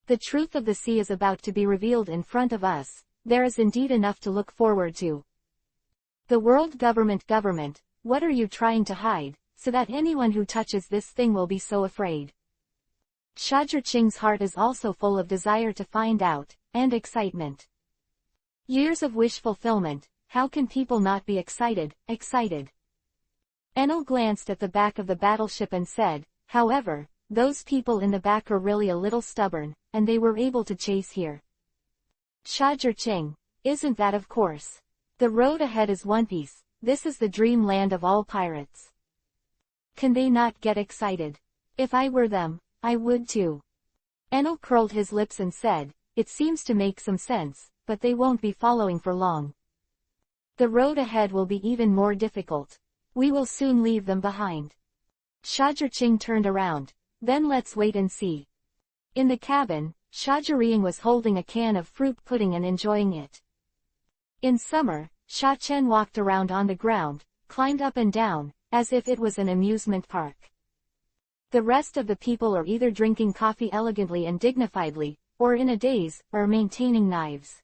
The truth of the sea is about to be revealed in front of us, there is indeed enough to look forward to. The world government, what are you trying to hide, so that anyone who touches this thing will be so afraid? Shajirching's heart is also full of desire to find out, and excitement. Years of wish fulfillment, how can people not be excited? Enel glanced at the back of the battleship and said, however, those people in the back are really a little stubborn, and they were able to chase here. Shajirching, isn't that of course? The road ahead is One Piece, this is the dream land of all pirates. Can they not get excited? If I were them, I would too. Enel curled his lips and said, it seems to make some sense, but they won't be following for long. The road ahead will be even more difficult. We will soon leave them behind. Shajirching turned around, then let's wait and see. In the cabin, Shajirching was holding a can of fruit pudding and enjoying it. In summer, Sha Chen walked around on the ground, climbed up and down, as if it was an amusement park. The rest of the people are either drinking coffee elegantly and dignifiedly, or in a daze, or maintaining knives.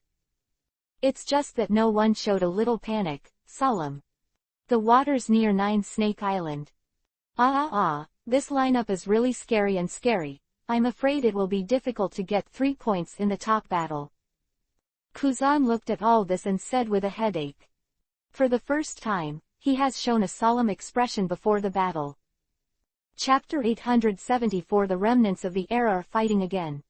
It's just that no one showed a little panic, solemn. The waters near Nine Snake Island. This lineup is really scary and scary. I'm afraid it will be difficult to get 3 points in the top battle. Kuzan looked at all this and said with a headache. For the first time, he has shown a solemn expression before the battle. Chapter 874. The remnants of the era are fighting again.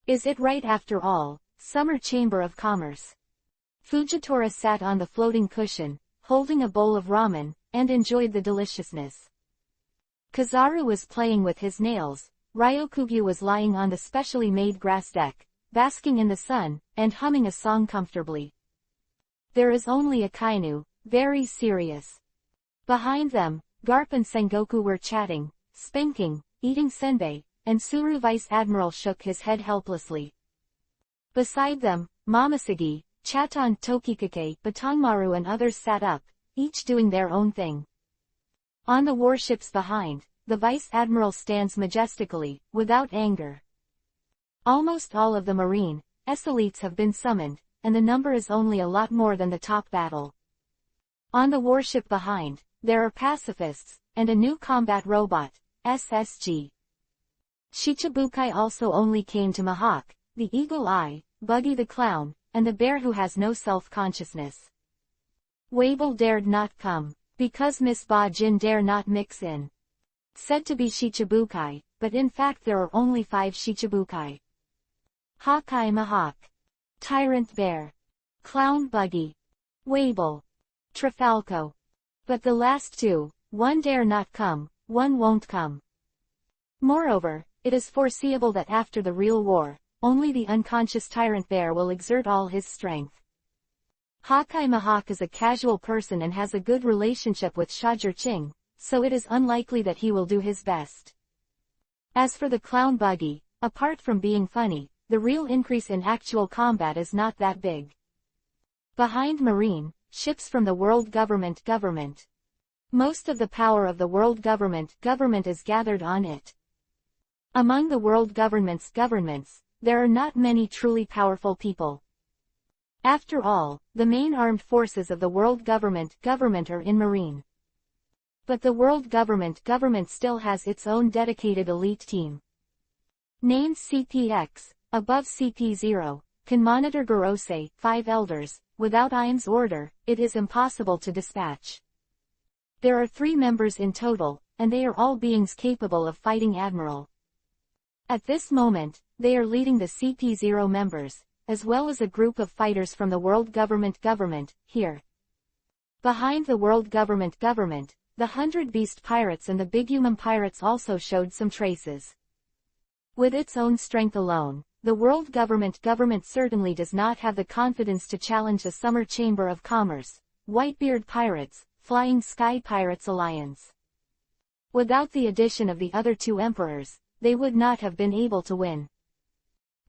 Is it right after all? Summer Chamber of Commerce. Fujitora sat on the floating cushion, holding a bowl of ramen, and enjoyed the deliciousness. Kazaru was playing with his nails, Ryokugyu was lying on the specially made grass deck, basking in the sun, and humming a song comfortably. There is only Akainu, very serious. Behind them, Garp and Sengoku were chatting, spanking, eating senbei, and Suru Vice Admiral shook his head helplessly. Beside them, Momoshiki, Chaton Tokikake, Batongmaru and others sat up, each doing their own thing. On the warships behind, the Vice Admiral stands majestically, without anger. Almost all of the marine elites have been summoned, and the number is only a lot more than the top battle. On the warship behind, there are pacifists, and a new combat robot, SSG. Shichibukai also only came to Mahawk, the Eagle Eye, Buggy the Clown, and the bear who has no self-consciousness. Wable dared not come, because Miss Ba Jin dare not mix in. Said to be Shichibukai, but in fact there are only 5 Shichibukai. Hawkeye Mahawk, Tyrant Bear, Clown Buggy, Wable, Trafalco. But the last 2, one dare not come, one won't come. Moreover, it is foreseeable that after the real war, only the unconscious Tyrant Bear will exert all his strength. Hawkeye Mahawk is a casual person and has a good relationship with Shajirching, so it is unlikely that he will do his best. As for the Clown Buggy, apart from being funny, the real increase in actual combat is not that big. Behind Marine, ships from the world government. Most of the power of the world government is gathered on it. Among the world governments, there are not many truly powerful people. After all, the main armed forces of the world government are in Marine. But the world government still has its own dedicated elite team. Named CPX, above CP0, can monitor Gorosei, 5 elders. Without Im's order, it is impossible to dispatch. There are 3 members in total, and they are all beings capable of fighting Admiral. At this moment, they are leading the CP0 members, as well as a group of fighters from the world government here. Behind the world government, the 100 Beast Pirates and the Bigumum Pirates also showed some traces. With its own strength alone, the world government certainly does not have the confidence to challenge the Summer Chamber of Commerce, Whitebeard Pirates, Flying Sky Pirates Alliance. Without the addition of the other 2 emperors, they would not have been able to win.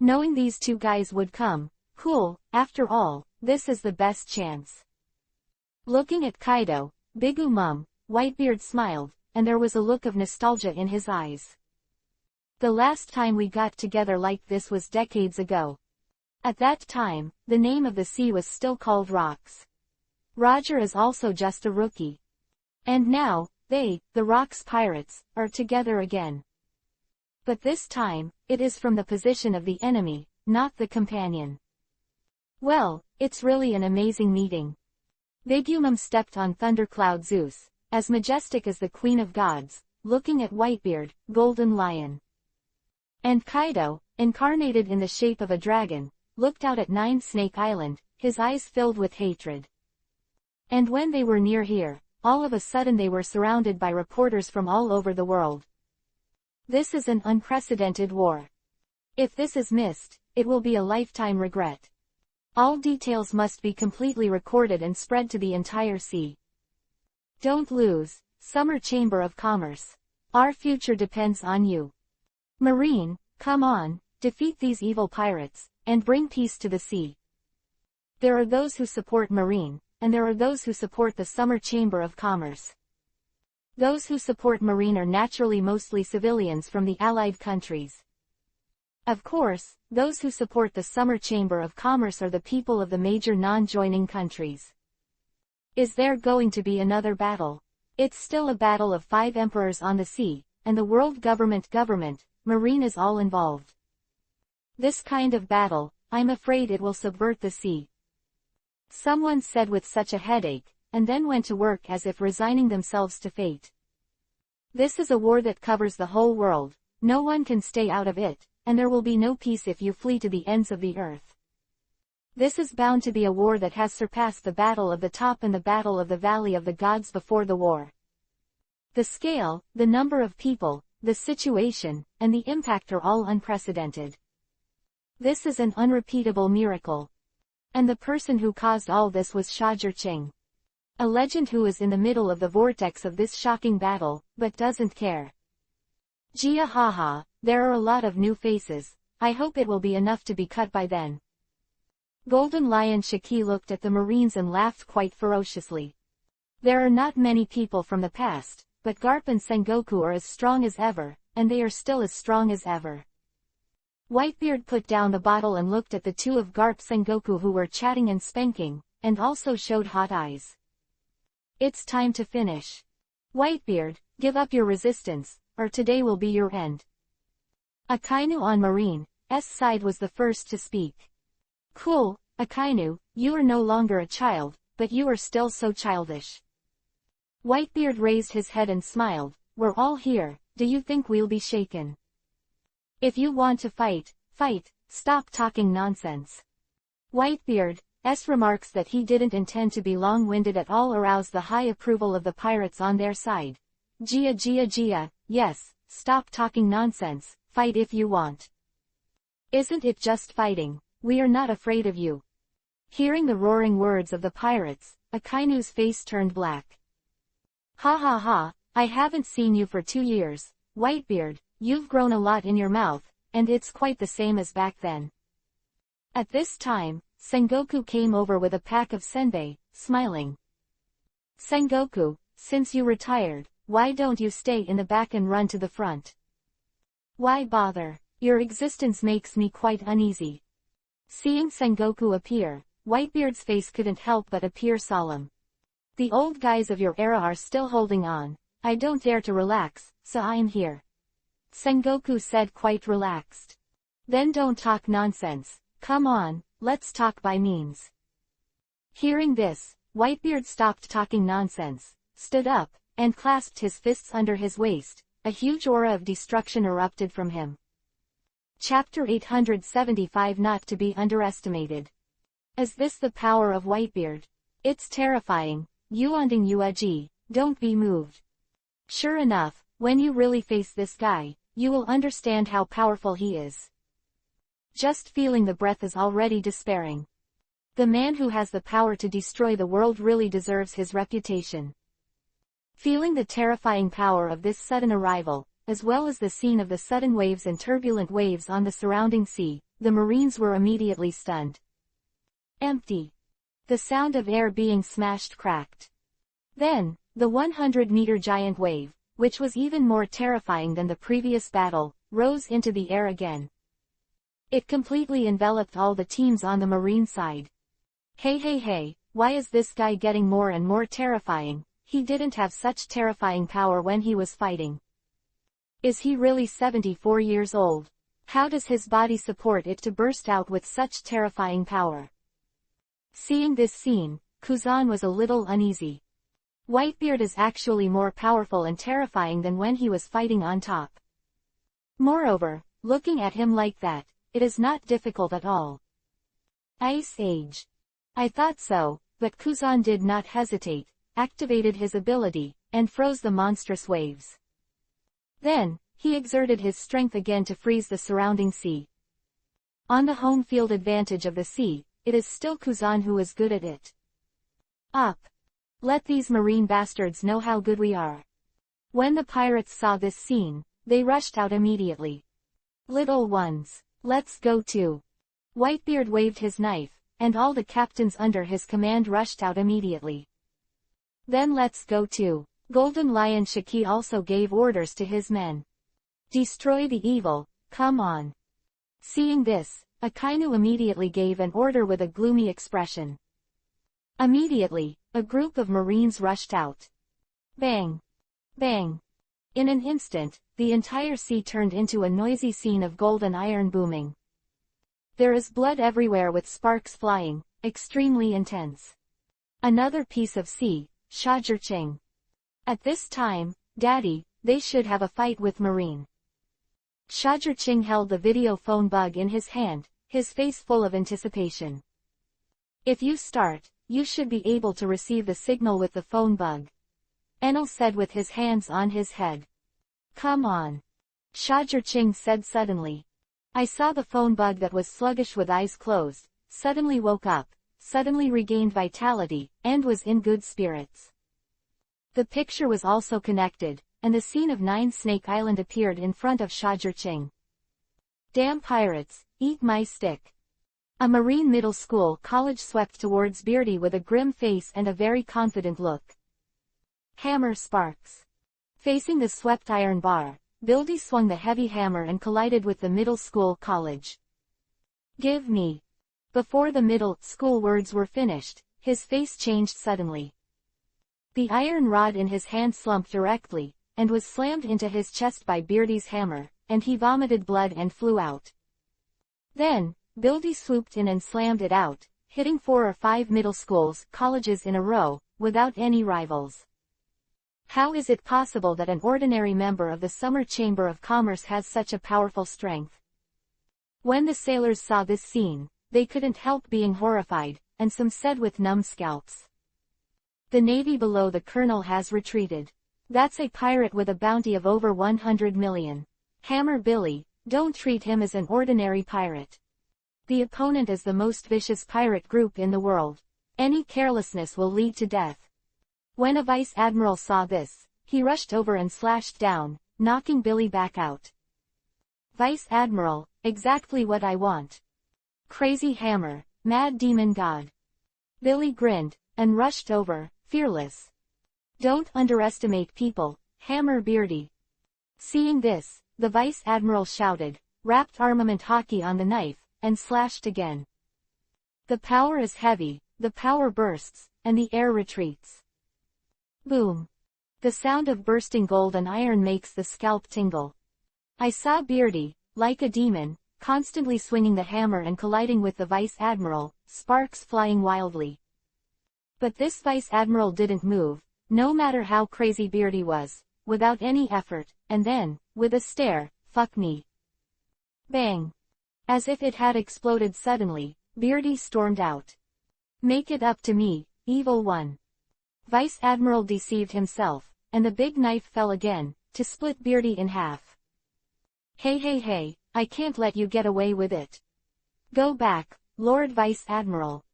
Knowing these 2 guys would come, cool, after all, this is the best chance. Looking at Kaido, Bigumum, Whitebeard smiled, and there was a look of nostalgia in his eyes. The last time we got together like this was decades ago. At that time, the name of the sea was still called Rocks. Roger is also just a rookie. And now, they, the Rocks pirates, are together again. But this time, it is from the position of the enemy, not the companion. Well, it's really an amazing meeting. Big Umum stepped on Thundercloud Zeus, as majestic as the Queen of Gods, looking at Whitebeard, Golden Lion. And Kaido, incarnated in the shape of a dragon, looked out at Nine Snake Island, his eyes filled with hatred. And when they were near here, all of a sudden they were surrounded by reporters from all over the world. This is an unprecedented war. If this is missed, it will be a lifetime regret. All details must be completely recorded and spread to the entire sea. Don't lose, Summer Chamber of Commerce. Our future depends on you. Marine, come on, defeat these evil pirates, and bring peace to the sea. There are those who support Marine, and there are those who support the Summer Chamber of Commerce. Those who support Marine are naturally mostly civilians from the allied countries. Of course, those who support the Summer Chamber of Commerce are the people of the major non-joining countries. Is there going to be another battle? It's still a battle of 5 emperors on the sea, and the world government, Marine is all involved. This kind of battle, I'm afraid it will subvert the sea. Someone said with such a headache, and then went to work as if resigning themselves to fate. This is a war that covers the whole world, no one can stay out of it, and there will be no peace if you flee to the ends of the earth. This is bound to be a war that has surpassed the Battle of the Top and the Battle of the Valley of the Gods before the war. The scale, the number of people, the situation, and the impact are all unprecedented. This is an unrepeatable miracle. And the person who caused all this was Shajir-Ching. A legend who is in the middle of the vortex of this shocking battle, but doesn't care. Gia haha, there are a lot of new faces, I hope it will be enough to be cut by then. Golden Lion Shiki looked at the Marines and laughed quite ferociously. There are not many people from the past, but Garp and Sengoku are as strong as ever, and they are still as strong as ever. Whitebeard put down the bottle and looked at the two of Garp Sengoku who were chatting and spanking, and also showed hot eyes. It's time to finish. Whitebeard, give up your resistance, or today will be your end. Akainu on Marine's side was the first to speak. Cool, Akainu, you are no longer a child, but you are still so childish. Whitebeard raised his head and smiled, we're all here, do you think we'll be shaken? If you want to fight, fight, stop talking nonsense. Whitebeard's remarks that he didn't intend to be long-winded at all aroused the high approval of the pirates on their side. Gia, yes, stop talking nonsense, fight if you want. Isn't it just fighting? We are not afraid of you. Hearing the roaring words of the pirates, Akainu's face turned black. Ha ha ha, I haven't seen you for 2 years, Whitebeard, you've grown a lot in your mouth, and it's quite the same as back then. At this time, Sengoku came over with a pack of senbei, smiling. Sengoku, since you retired, why don't you stay in the back and run to the front? Why bother? Your existence makes me quite uneasy. Seeing Sengoku appear, Whitebeard's face couldn't help but appear solemn. The old guys of your era are still holding on. I don't dare to relax, so I'm here. Sengoku said quite relaxed. Then don't talk nonsense, come on, let's talk by means. Hearing this, Whitebeard stopped talking nonsense, stood up, and clasped his fists under his waist. A huge aura of destruction erupted from him. Chapter 875 Not to be underestimated. Is this the power of Whitebeard? It's terrifying. Yuanding Yuaji, don't be moved. Sure enough, when you really face this guy, you will understand how powerful he is. Just feeling the breath is already despairing. The man who has the power to destroy the world really deserves his reputation. Feeling the terrifying power of this sudden arrival, as well as the scene of the sudden waves and turbulent waves on the surrounding sea, the Marines were immediately stunned. Empty. The sound of air being smashed cracked. Then, the 100-meter giant wave, which was even more terrifying than the previous battle, rose into the air again. It completely enveloped all the teams on the Marine side. Hey, why is this guy getting more and more terrifying? He didn't have such terrifying power when he was fighting. Is he really 74 years old? How does his body support it to burst out with such terrifying power? Seeing this scene, Kuzan was a little uneasy. Whitebeard is actually more powerful and terrifying than when he was fighting on top. Moreover, looking at him like that, it is not difficult at all. Ice Age. I thought so, but Kuzan did not hesitate, activated his ability, and froze the monstrous waves. Then, he exerted his strength again to freeze the surrounding sea. On the home field advantage of the sea, it is still Kuzan who is good at it. Up! Let these marine bastards know how good we are. When the pirates saw this scene, they rushed out immediately. Little ones, let's go too. Whitebeard waved his knife, and all the captains under his command rushed out immediately. Then let's go too. Golden Lion Shiki also gave orders to his men. Destroy the evil, come on. Seeing this, Akainu immediately gave an order with a gloomy expression. Immediately, a group of marines rushed out. Bang! Bang! In an instant, the entire sea turned into a noisy scene of gold and iron booming. There is blood everywhere with sparks flying, extremely intense. Another piece of sea, Shajurching. At this time, Daddy, they should have a fight with Marine. Shajurching held the video phone bug in his hand, his face full of anticipation. If you start, you should be able to receive the signal with the phone bug. Enel said with his hands on his head. Come on. Shajurching said suddenly. I saw the phone bug that was sluggish with eyes closed, suddenly woke up, suddenly regained vitality, and was in good spirits. The picture was also connected, and the scene of Nine Snake Island appeared in front of Shajurching. Damn pirates, eat my stick. A marine middle school college swept towards Beardy with a grim face and a very confident look. Hammer sparks. Facing the swept iron bar, Beardy swung the heavy hammer and collided with the middle school college. Give me. Before the middle school words were finished, his face changed suddenly. The iron rod in his hand slumped directly, and was slammed into his chest by Beardy's hammer, and he vomited blood and flew out. Then, Beardy swooped in and slammed it out, hitting 4 or 5 middle schools, colleges in a row, without any rivals. How is it possible that an ordinary member of the Summer Chamber of Commerce has such a powerful strength? When the sailors saw this scene, they couldn't help being horrified, and some said with numb scalps. The navy below the colonel has retreated. That's a pirate with a bounty of over 100 million. Hammer Billy, don't treat him as an ordinary pirate. The opponent is the most vicious pirate group in the world. Any carelessness will lead to death. When a vice admiral saw this, he rushed over and slashed down, knocking Billy back out. Vice Admiral, exactly what I want. Crazy hammer, mad demon god. Billy grinned, and rushed over, fearless. Don't underestimate people, Hammer Beardy. Seeing this, the Vice Admiral shouted, wrapped armament hockey on the knife, and slashed again. The power is heavy, the power bursts, and the air retreats. Boom. The sound of bursting gold and iron makes the scalp tingle. I saw Beardy, like a demon, constantly swinging the hammer and colliding with the Vice Admiral, sparks flying wildly. But this Vice Admiral didn't move, no matter how crazy Beardy was, without any effort, and then, with a stare, fuck me. Bang. As if it had exploded suddenly, Beardy stormed out. Make it up to me, evil one. Vice Admiral deceived himself, and the big knife fell again, to split Beardy in half. Hey, I can't let you get away with it. Go back, Lord Vice Admiral.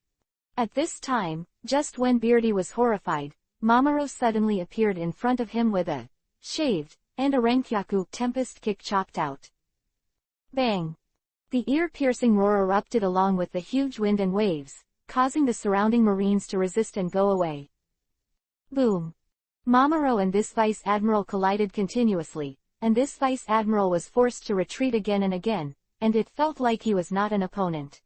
At this time, just when Beardy was horrified, Mamoru suddenly appeared in front of him with a shaved, and a Renkyaku tempest kick chopped out. Bang! The ear-piercing roar erupted along with the huge wind and waves, causing the surrounding marines to resist and go away. Boom! Mamoru and this Vice Admiral collided continuously, and this Vice Admiral was forced to retreat again and again, and it felt like he was not an opponent.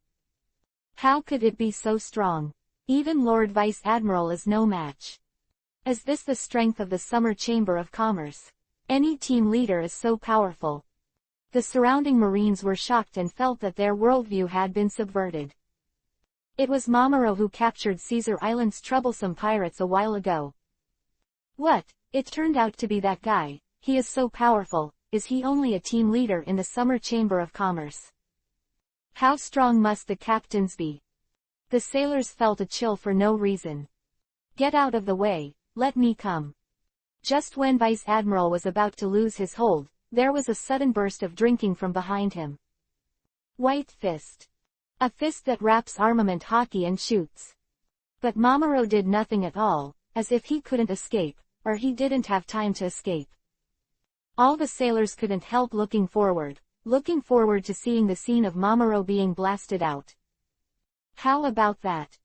How could it be so strong? Even Lord Vice Admiral is no match. Is this the strength of the Summer Chamber of Commerce? Any team leader is so powerful. The surrounding Marines were shocked and felt that their worldview had been subverted. It was Mamoru who captured Caesar Island's troublesome pirates a while ago. What? It turned out to be that guy. He is so powerful. Is he only a team leader in the Summer Chamber of Commerce? How strong must the captains be? The sailors felt a chill for no reason. Get out of the way, let me come. Just when Vice Admiral was about to lose his hold, there was a sudden burst of drinking from behind him. White fist. A fist that wraps armament hockey and shoots. But Mamoru did nothing at all, as if he couldn't escape, or he didn't have time to escape. All the sailors couldn't help looking forward to seeing the scene of Mamoru being blasted out. How about that?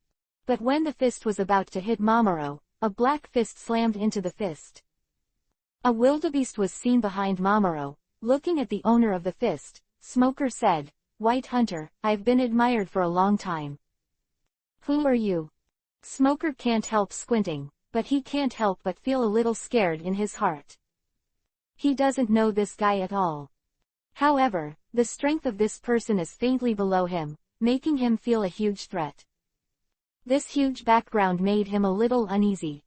But when the fist was about to hit Mamoru, a black fist slammed into the fist. A wildebeest was seen behind Mamoru, looking at the owner of the fist. Smoker said, "White Hunter, I've been admired for a long time." "Who are you?" Smoker can't help squinting, but he can't help but feel a little scared in his heart. He doesn't know this guy at all. However, the strength of this person is faintly below him, making him feel a huge threat. This huge background made him a little uneasy.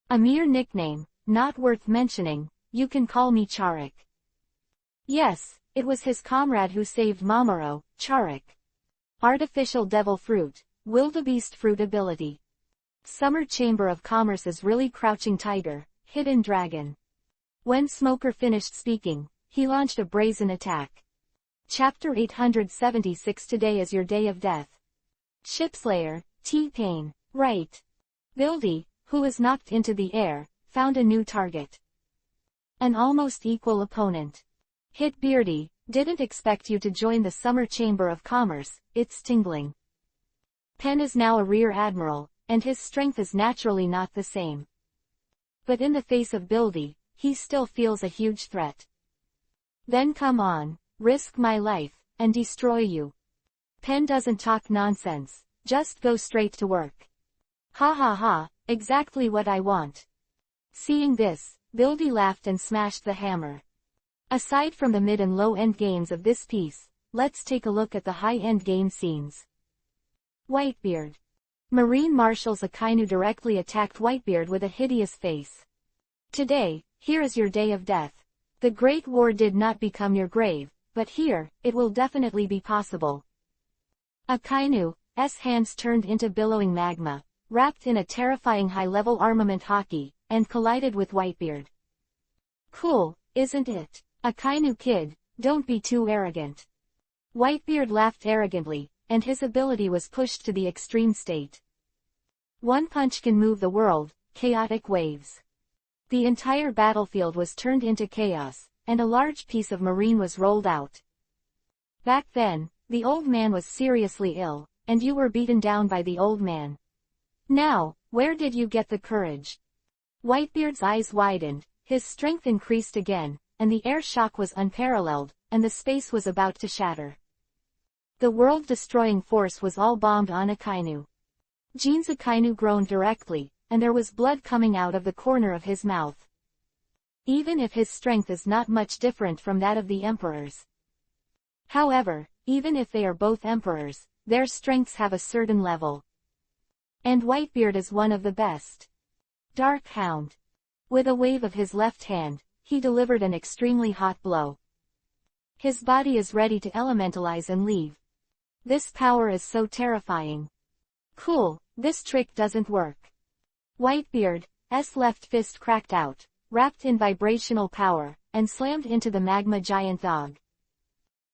A mere nickname, not worth mentioning. You can call me Charik. Yes, it was his comrade who saved Mamoru, Charik. Artificial devil fruit, wildebeest fruit ability. Summer Chamber of Commerce is really crouching tiger, hidden dragon. When Smoker finished speaking, he launched a brazen attack. Chapter 876. Today is your day of death. Shipslayer, T-Pain, right. Bildy, who was knocked into the air, found a new target. An almost equal opponent. Hit Beardy, didn't expect you to join the Summer Chamber of Commerce, it's tingling. Pen is now a rear admiral, and his strength is naturally not the same. But in the face of Bildy, he still feels a huge threat. Then come on, risk my life, and destroy you. Pen doesn't talk nonsense, just go straight to work. Ha ha ha, exactly what I want. Seeing this, Bildy laughed and smashed the hammer. Aside from the mid and low-end games of this piece, let's take a look at the high-end game scenes. Whitebeard. Marine Marshals Akainu directly attacked Whitebeard with a hideous face. Today, here is your day of death. The Great War did not become your grave, but here, it will definitely be possible. Akainu's hands turned into billowing magma, wrapped in a terrifying high-level armament hockey, and collided with Whitebeard. Cool, isn't it? Akainu kid, don't be too arrogant. Whitebeard laughed arrogantly, and his ability was pushed to the extreme state. One punch can move the world, chaotic waves. The entire battlefield was turned into chaos, and a large piece of marine was rolled out. Back then, the old man was seriously ill, and you were beaten down by the old man. Now, where did you get the courage? Whitebeard's eyes widened, his strength increased again, and the air shock was unparalleled, and the space was about to shatter. The world-destroying force was all bombed on Akainu. Gene's Akainu groaned directly, and there was blood coming out of the corner of his mouth. Even if his strength is not much different from that of the Emperor's. However, even if they are both Emperors, their strengths have a certain level. And Whitebeard is one of the best. Dark Hound. With a wave of his left hand, he delivered an extremely hot blow. His body is ready to elementalize and leave. This power is so terrifying. Cool, this trick doesn't work. Whitebeard's left fist cracked out, wrapped in vibrational power, and slammed into the magma giant dog.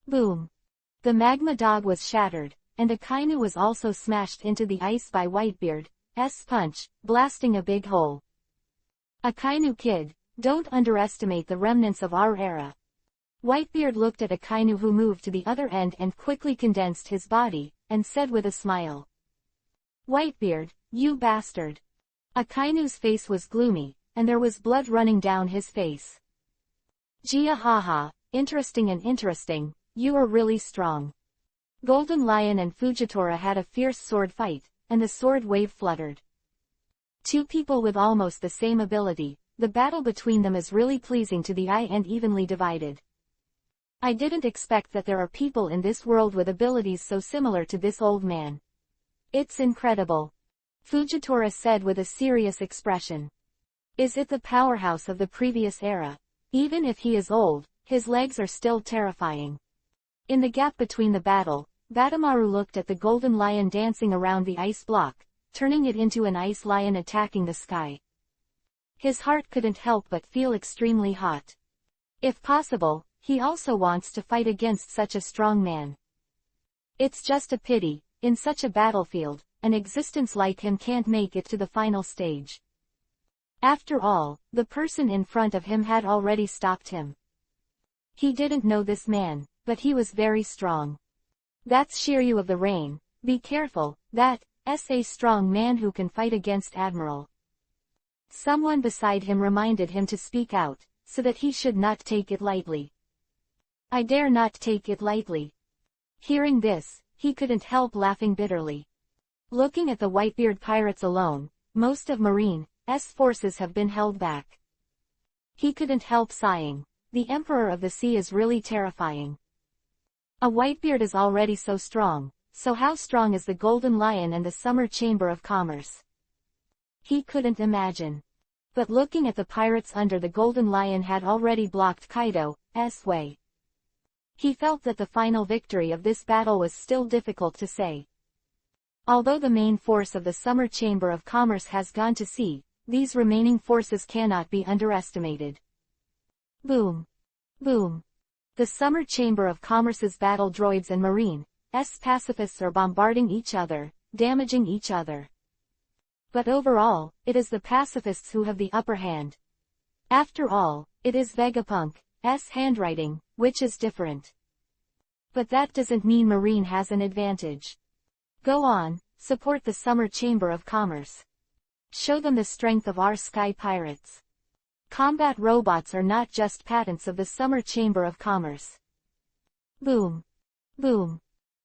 Boom. The magma dog was shattered, and Akainu was also smashed into the ice by Whitebeard's punch, blasting a big hole. Akainu kid, don't underestimate the remnants of our era. Whitebeard looked at Akainu, who moved to the other end and quickly condensed his body, and said with a smile. Whitebeard, you bastard. Akainu's face was gloomy, and there was blood running down his face. Gia haha, interesting, you are really strong. Golden Lion and Fujitora had a fierce sword fight, and the sword wave fluttered. Two people with almost the same ability, the battle between them is really pleasing to the eye and evenly divided. I didn't expect that there are people in this world with abilities so similar to this old man. It's incredible. Fujitora said with a serious expression. Is it the powerhouse of the previous era? Even if he is old, his legs are still terrifying. In the gap between the battle, Batamaru looked at the golden lion dancing around the ice block, turning it into an ice lion attacking the sky. His heart couldn't help but feel extremely hot. If possible, he also wants to fight against such a strong man. It's just a pity, in such a battlefield, an existence like him can't make it to the final stage. After all, the person in front of him had already stopped him. He didn't know this man, but he was very strong. That's Shiryu of the Rain, be careful, that's a strong man who can fight against Admiral. Someone beside him reminded him to speak out, so that he should not take it lightly. I dare not take it lightly. Hearing this, he couldn't help laughing bitterly. Looking at the Whitebeard pirates alone, most of Marine's forces have been held back. He couldn't help sighing. The Emperor of the Sea is really terrifying. A Whitebeard is already so strong, so how strong is the Golden Lion and the Summer Chamber of Commerce? He couldn't imagine. But looking at the pirates under the Golden Lion had already blocked Kaido's way. He felt that the final victory of this battle was still difficult to say. Although the main force of the Summer Chamber of Commerce has gone to sea, these remaining forces cannot be underestimated. Boom. Boom. The Summer Chamber of Commerce's battle droids and Marine's pacifists are bombarding each other, damaging each other. But overall, it is the pacifists who have the upper hand. After all, it is Vegapunk's handwriting, which is different. But that doesn't mean Marine has an advantage. Go on, support the Summer Chamber of Commerce. Show them the strength of our sky pirates. Combat robots are not just patents of the Summer Chamber of Commerce. Boom. Boom.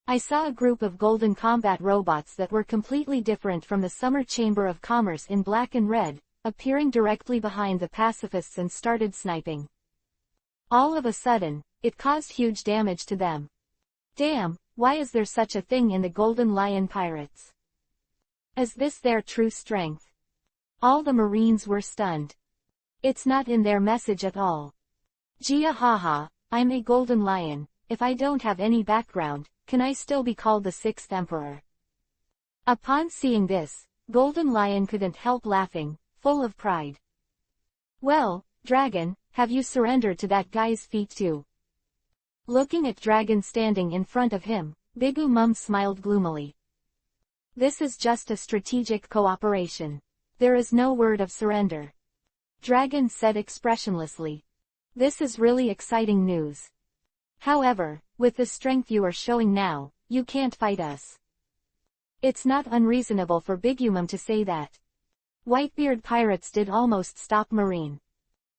I saw a group of golden combat robots that were completely different from the Summer Chamber of Commerce in black and red, appearing directly behind the pacifists and started sniping. All of a sudden, it caused huge damage to them. Damn, why is there such a thing in the Golden Lion pirates? Is this their true strength? All the Marines were stunned. It's not in their message at all. Jia haha, I'm a Golden Lion, if I don't have any background, can I still be called the Sixth Emperor? Upon seeing this, Golden Lion couldn't help laughing, full of pride. Well, Dragon, have you surrendered to that guy's feet too? Looking at Dragon standing in front of him, Bigu Mum smiled gloomily. This is just a strategic cooperation. There is no word of surrender. Dragon said expressionlessly. This is really exciting news. However, with the strength you are showing now, you can't fight us. It's not unreasonable for Bigumum to say that. Whitebeard pirates did almost stop Marine.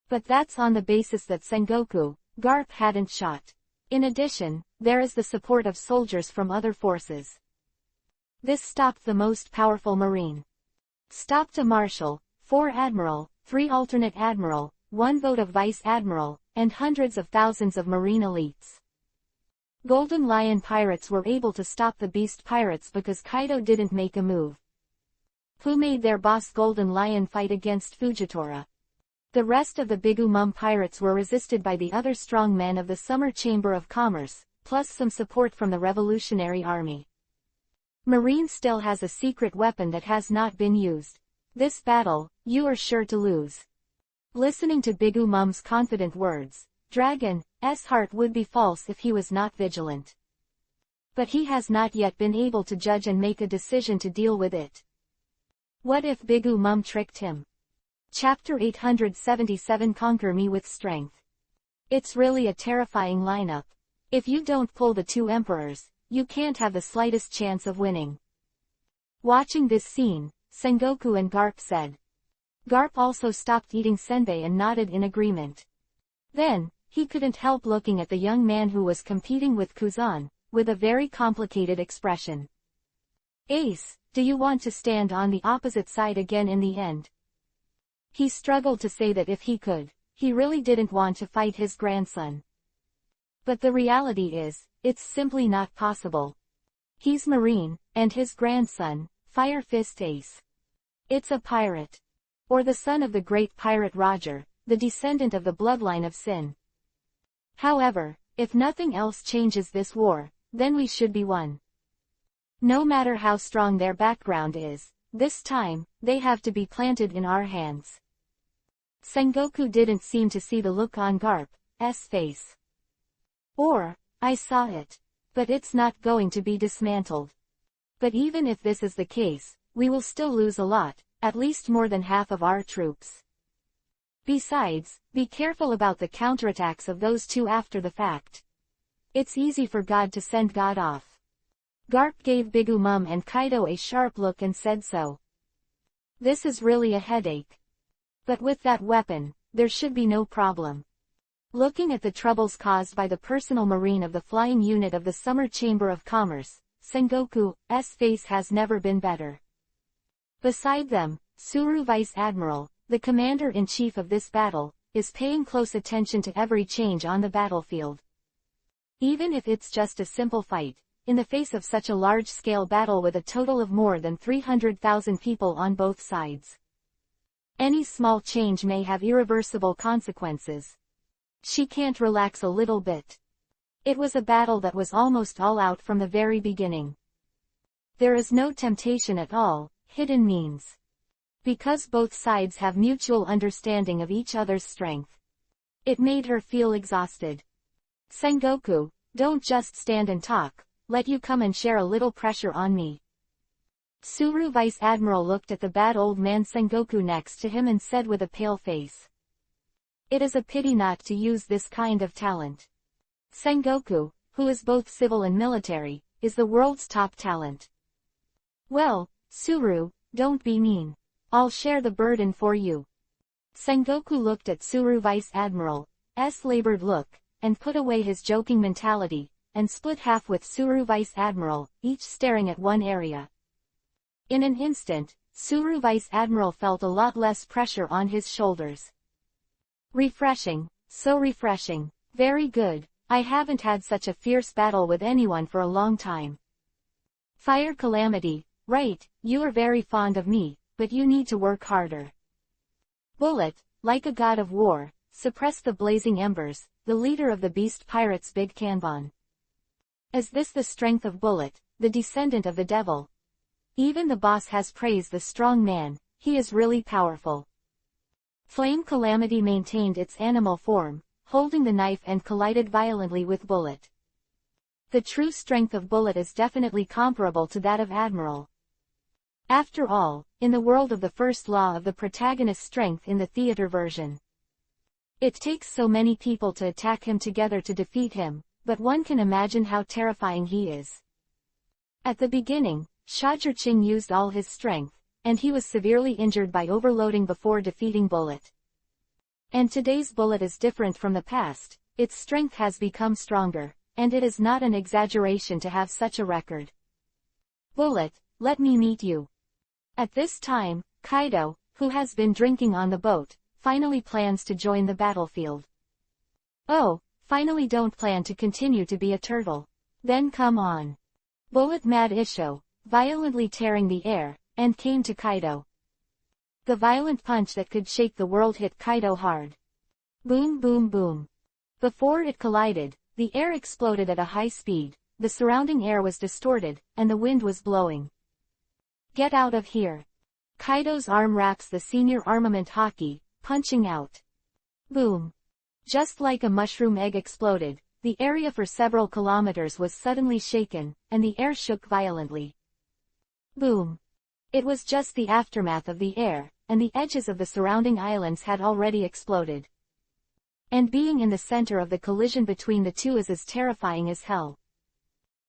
But that's on the basis that Sengoku, Garp hadn't shot. In addition, there is the support of soldiers from other forces. This stopped the most powerful Marine. Stopped a Marshal, 4 Admiral, 3 alternate Admiral, 1 vote of Vice Admiral, and hundreds of thousands of Marine elites. Golden Lion pirates were able to stop the Beast pirates because Kaido didn't make a move. Who made their boss Golden Lion fight against Fujitora? The rest of the Bigumum pirates were resisted by the other strong men of the Summer Chamber of Commerce, plus some support from the Revolutionary Army. Marine still has a secret weapon that has not been used. This battle, you are sure to lose. Listening to Bigumum's confident words, Dragon's heart would be false if he was not vigilant. But he has not yet been able to judge and make a decision to deal with it. What if Bigumum tricked him? Chapter 877 Conquer Me with Strength. It's really a terrifying lineup. If you don't pull the 2 emperors, you can't have the slightest chance of winning. Watching this scene, Sengoku and Garp said. Garp also stopped eating senbei and nodded in agreement. Then, he couldn't help looking at the young man who was competing with Kuzan, with a very complicated expression. Ace, do you want to stand on the opposite side again in the end? He struggled to say that if he could, he really didn't want to fight his grandson. But the reality is, it's simply not possible. He's Marine, and his grandson, Fire Fist Ace. It's a pirate. Or the son of the great pirate Roger, the descendant of the bloodline of Sin. However, if nothing else changes this war, then we should be won. No matter how strong their background is, this time, they have to be planted in our hands. Sengoku didn't seem to see the look on Garp's face. Or, I saw it. But it's not going to be dismantled. But even if this is the case, we will still lose a lot, at least more than half of our troops. Besides, be careful about the counterattacks of those two after the fact. It's easy for God to send God off. Garp gave Bigumum and Kaido a sharp look and said so. This is really a headache. But with that weapon, there should be no problem. Looking at the troubles caused by the personal marine of the flying unit of the Summer Chamber of Commerce, Sengoku's face has never been better. Beside them, Suru Vice Admiral, the commander-in-chief of this battle, is paying close attention to every change on the battlefield. Even if it's just a simple fight, in the face of such a large-scale battle with a total of more than 300,000 people on both sides. Any small change may have irreversible consequences. She can't relax a little bit. It was a battle that was almost all out from the very beginning. There is no temptation at all, hidden means. Because both sides have mutual understanding of each other's strength. It made her feel exhausted. Sengoku, don't just stand and talk, let you come and share a little pressure on me. Suru Vice Admiral looked at the bad old man Sengoku next to him and said with a pale face. It is a pity not to use this kind of talent. Sengoku, who is both civil and military, is the world's top talent. Well, Suru, don't be mean. I'll share the burden for you. Sengoku looked at Suru Vice Admiral's labored look, and put away his joking mentality, and split half with Suru Vice Admiral, each staring at one area. In an instant, Suru Vice Admiral felt a lot less pressure on his shoulders. Refreshing, so refreshing, very good, I haven't had such a fierce battle with anyone for a long time. Fire Calamity, right, you are very fond of me, but you need to work harder. Bullet, like a god of war, suppressed the blazing embers, the leader of the beast pirates Big Kanban. Is this the strength of Bullet, the descendant of the devil? Even the boss has praised the strong man, he is really powerful. Flame Calamity maintained its animal form, holding the knife and collided violently with Bullet. The true strength of Bullet is definitely comparable to that of Admiral. After all, in the world of the first law of the protagonist's strength in the theater version. It takes so many people to attack him together to defeat him, but one can imagine how terrifying he is. At the beginning, Shajirching used all his strength, and he was severely injured by overloading before defeating Bullet. And today's Bullet is different from the past, its strength has become stronger, and it is not an exaggeration to have such a record. Bullet, let me meet you. At this time, Kaido, who has been drinking on the boat, finally plans to join the battlefield. Oh, finally don't plan to continue to be a turtle. Then come on. Bullet Mad Isho, violently tearing the air, and came to Kaido. The violent punch that could shake the world hit Kaido hard. Boom boom boom. Before it collided, the air exploded at a high speed, the surrounding air was distorted, and the wind was blowing. Get out of here. Kaido's arm wraps the senior armament hockey, punching out. Boom. Just like a mushroom egg exploded, the area for several kilometers was suddenly shaken, and the air shook violently. Boom. It was just the aftermath of the air, and the edges of the surrounding islands had already exploded. And being in the center of the collision between the two is as terrifying as hell.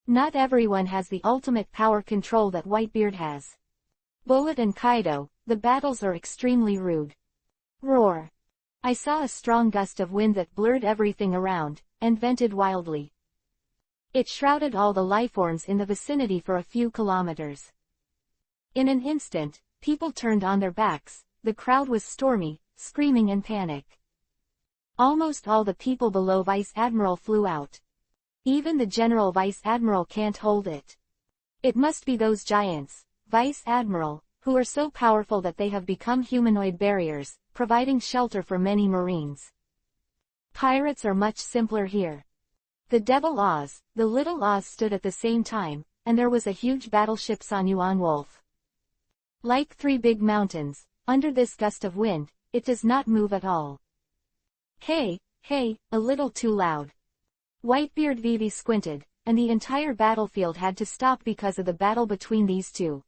Not everyone has the ultimate power control that Whitebeard has. Bullet and Kaido, the battles are extremely rude. Roar. I saw a strong gust of wind that blurred everything around, and vented wildly. It shrouded all the lifeforms in the vicinity for a few kilometers. In an instant, people turned on their backs, the crowd was stormy, screaming in panic. Almost all the people below Vice Admiral flew out. Even the General Vice Admiral can't hold it. It must be those giants, Vice Admiral, who are so powerful that they have become humanoid barriers, providing shelter for many Marines. Pirates are much simpler here. The Devil Oz, the Little Oz stood at the same time, and there was a huge battleship San Yuan Wolf. Like three big mountains, under this gust of wind, it does not move at all. Hey, a little too loud. Whitebeard Vivi squinted, and the entire battlefield had to stop because of the battle between these two.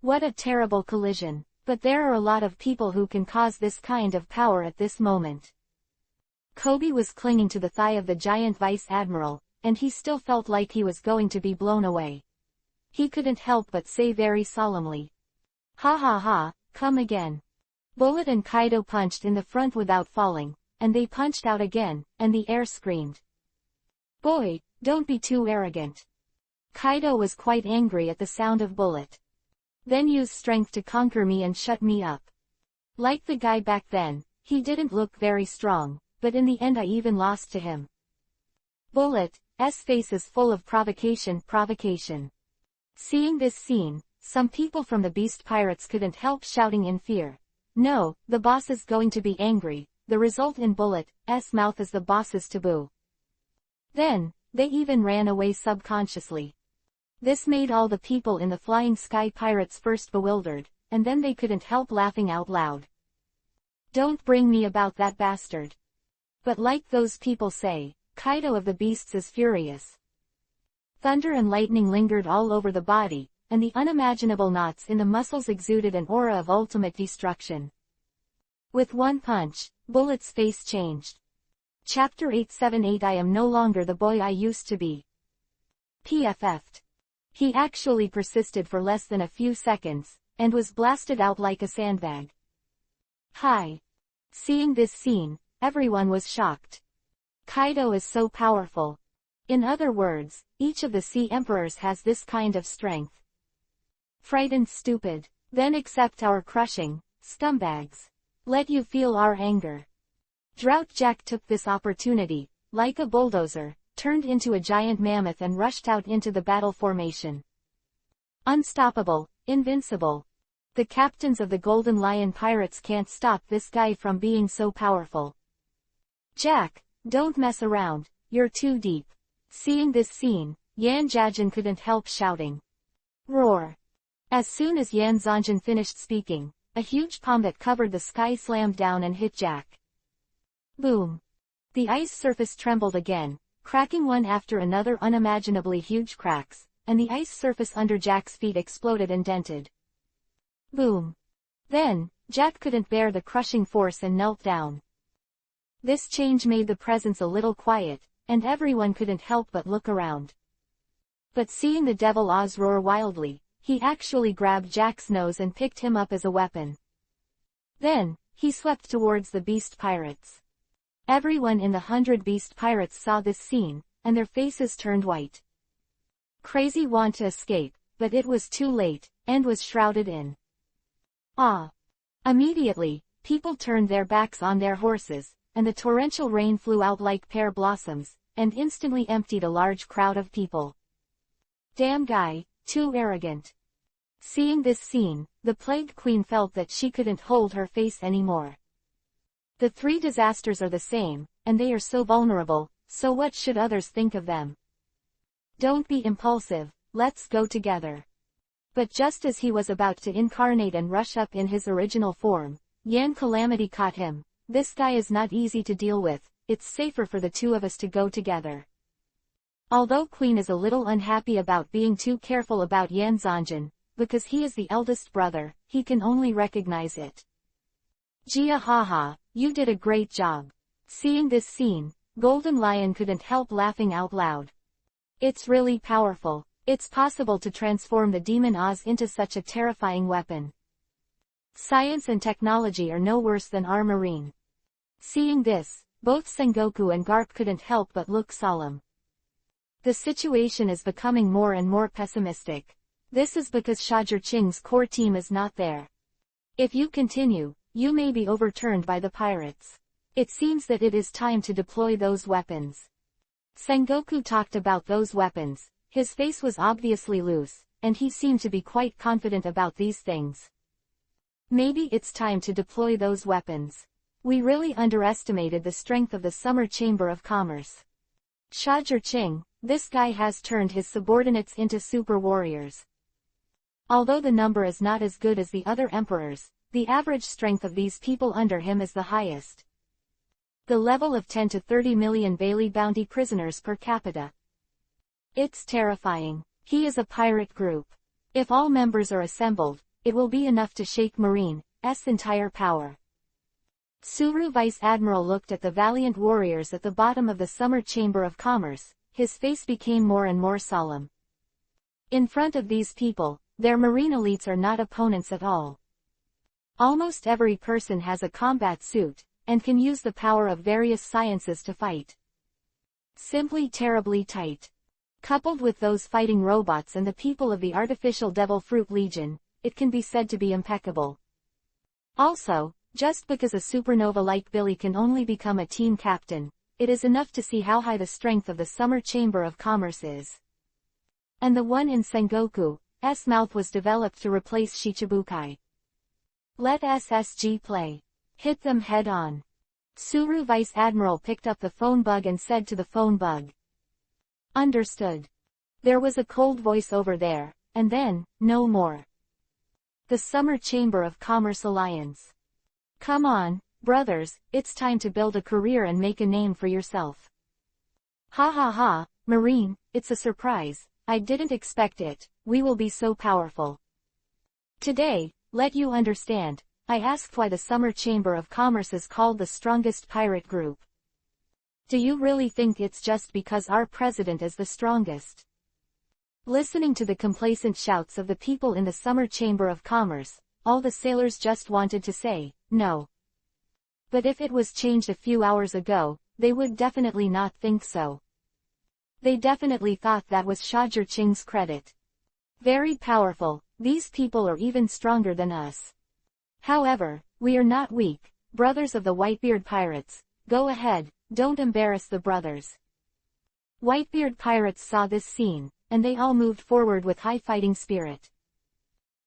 What a terrible collision, but there are a lot of people who can cause this kind of power at this moment. Kobe was clinging to the thigh of the giant Vice Admiral, and he still felt like he was going to be blown away. He couldn't help but say very solemnly, "Ha ha ha, come again." Bullet and Kaido punched in the front without falling, and they punched out again, and the air screamed. "Boy, don't be too arrogant." Kaido was quite angry at the sound of Bullet. "Then use strength to conquer me and shut me up." Like the guy back then, he didn't look very strong, but in the end I even lost to him. Bullet's face is full of provocation. Seeing this scene, some people from the Beast Pirates couldn't help shouting in fear. No, the boss is going to be angry. The result in Bullet's mouth is the boss's taboo. Then, they even ran away subconsciously. This made all the people in the Flying Sky Pirates first bewildered, and then they couldn't help laughing out loud. "Don't bring me about that bastard." But like those people say, Kaido of the Beasts is furious. Thunder and lightning lingered all over the body, and the unimaginable knots in the muscles exuded an aura of ultimate destruction. With one punch, Bullet's face changed. Chapter 878 I am no longer the boy I used to be. PFF'd. He actually persisted for less than a few seconds, and was blasted out like a sandbag. Hi. Seeing this scene, everyone was shocked. Kaido is so powerful. In other words, each of the Sea Emperors has this kind of strength. Frightened stupid. Then accept our crushing, scumbags. Let you feel our anger. Drought Jack took this opportunity, like a bulldozer, turned into a giant mammoth and rushed out into the battle formation. Unstoppable, invincible. The captains of the Golden Lion Pirates can't stop this guy from being so powerful. Jack, don't mess around, you're too deep. Seeing this scene, Yan Jajin couldn't help shouting. Roar. As soon as Yan Zanjin finished speaking, a huge palm that covered the sky slammed down and hit Jack. Boom. The ice surface trembled again, cracking one after another unimaginably huge cracks, and the ice surface under Jack's feet exploded and dented. Boom. Then, Jack couldn't bear the crushing force and knelt down. This change made the presence a little quiet, and everyone couldn't help but look around. But seeing the Devil Oz roar wildly, he actually grabbed Jack's nose and picked him up as a weapon. Then, he swept towards the Beast Pirates. Everyone in the 100 Beast Pirates saw this scene, and their faces turned white. Crazy want to escape, but it was too late, and was shrouded in awe. Immediately, people turned their backs on their horses, and the torrential rain flew out like pear blossoms, and instantly emptied a large crowd of people. Damn guy, too arrogant. Seeing this scene, the Plague Queen felt that she couldn't hold her face anymore. The three disasters are the same, and they are so vulnerable, so what should others think of them? Don't be impulsive, let's go together. But just as he was about to incarnate and rush up in his original form, Yan Calamity caught him. This guy is not easy to deal with, it's safer for the two of us to go together. Although Queen is a little unhappy about being too careful about Yan Zanjin, because he is the eldest brother, he can only recognize it. Jia haha, you did a great job. Seeing this scene, Golden Lion couldn't help laughing out loud. It's really powerful. It's possible to transform the Demon Oz into such a terrifying weapon. Science and technology are no worse than our marine. Seeing this, both Sengoku and Garp couldn't help but look solemn. The situation is becoming more and more pessimistic. This is because Shajur Ching's core team is not there. If you continue, you may be overturned by the pirates. It seems that it is time to deploy those weapons. Sengoku talked about those weapons. His face was obviously loose, and he seemed to be quite confident about these things. Maybe it's time to deploy those weapons. We really underestimated the strength of the Summer Chamber of Commerce. Shajur Ching, this guy has turned his subordinates into super warriors. Although the number is not as good as the other emperors, the average strength of these people under him is the highest. The level of 10 to 30 million Bailey bounty prisoners per capita. It's terrifying. He is a pirate group. If all members are assembled, it will be enough to shake Marine's entire power. Suru Vice Admiral looked at the valiant warriors at the bottom of the Summer Chamber of Commerce. His face became more and more solemn. In front of these people, their marine elites are not opponents at all. Almost every person has a combat suit, and can use the power of various sciences to fight. Simply terribly tight. Coupled with those fighting robots and the people of the artificial Devil Fruit Legion, it can be said to be impeccable. Also, just because a supernova like Billy can only become a team captain, it is enough to see how high the strength of the Summer Chamber of Commerce is. And the one in Sengoku's mouth was developed to replace Shichibukai. Let SSG play. Hit them head on. Suru Vice Admiral picked up the phone bug and said to the phone bug. Understood. There was a cold voice over there, and then, no more. The Summer Chamber of Commerce Alliance. Come on, brothers, it's time to build a career and make a name for yourself. Ha ha ha, Marine, it's a surprise, I didn't expect it, we will be so powerful. Today, let you understand, I asked why the Summer Chamber of Commerce is called the strongest pirate group. Do you really think it's just because our president is the strongest? Listening to the complacent shouts of the people in the Summer Chamber of Commerce, all the sailors just wanted to say, no. But if it was changed a few hours ago, they would definitely not think so. They definitely thought that was Shajur Ching's credit. Very powerful, these people are even stronger than us. However, we are not weak, brothers of the Whitebeard pirates, go ahead, don't embarrass the brothers. Whitebeard pirates saw this scene, and they all moved forward with high fighting spirit.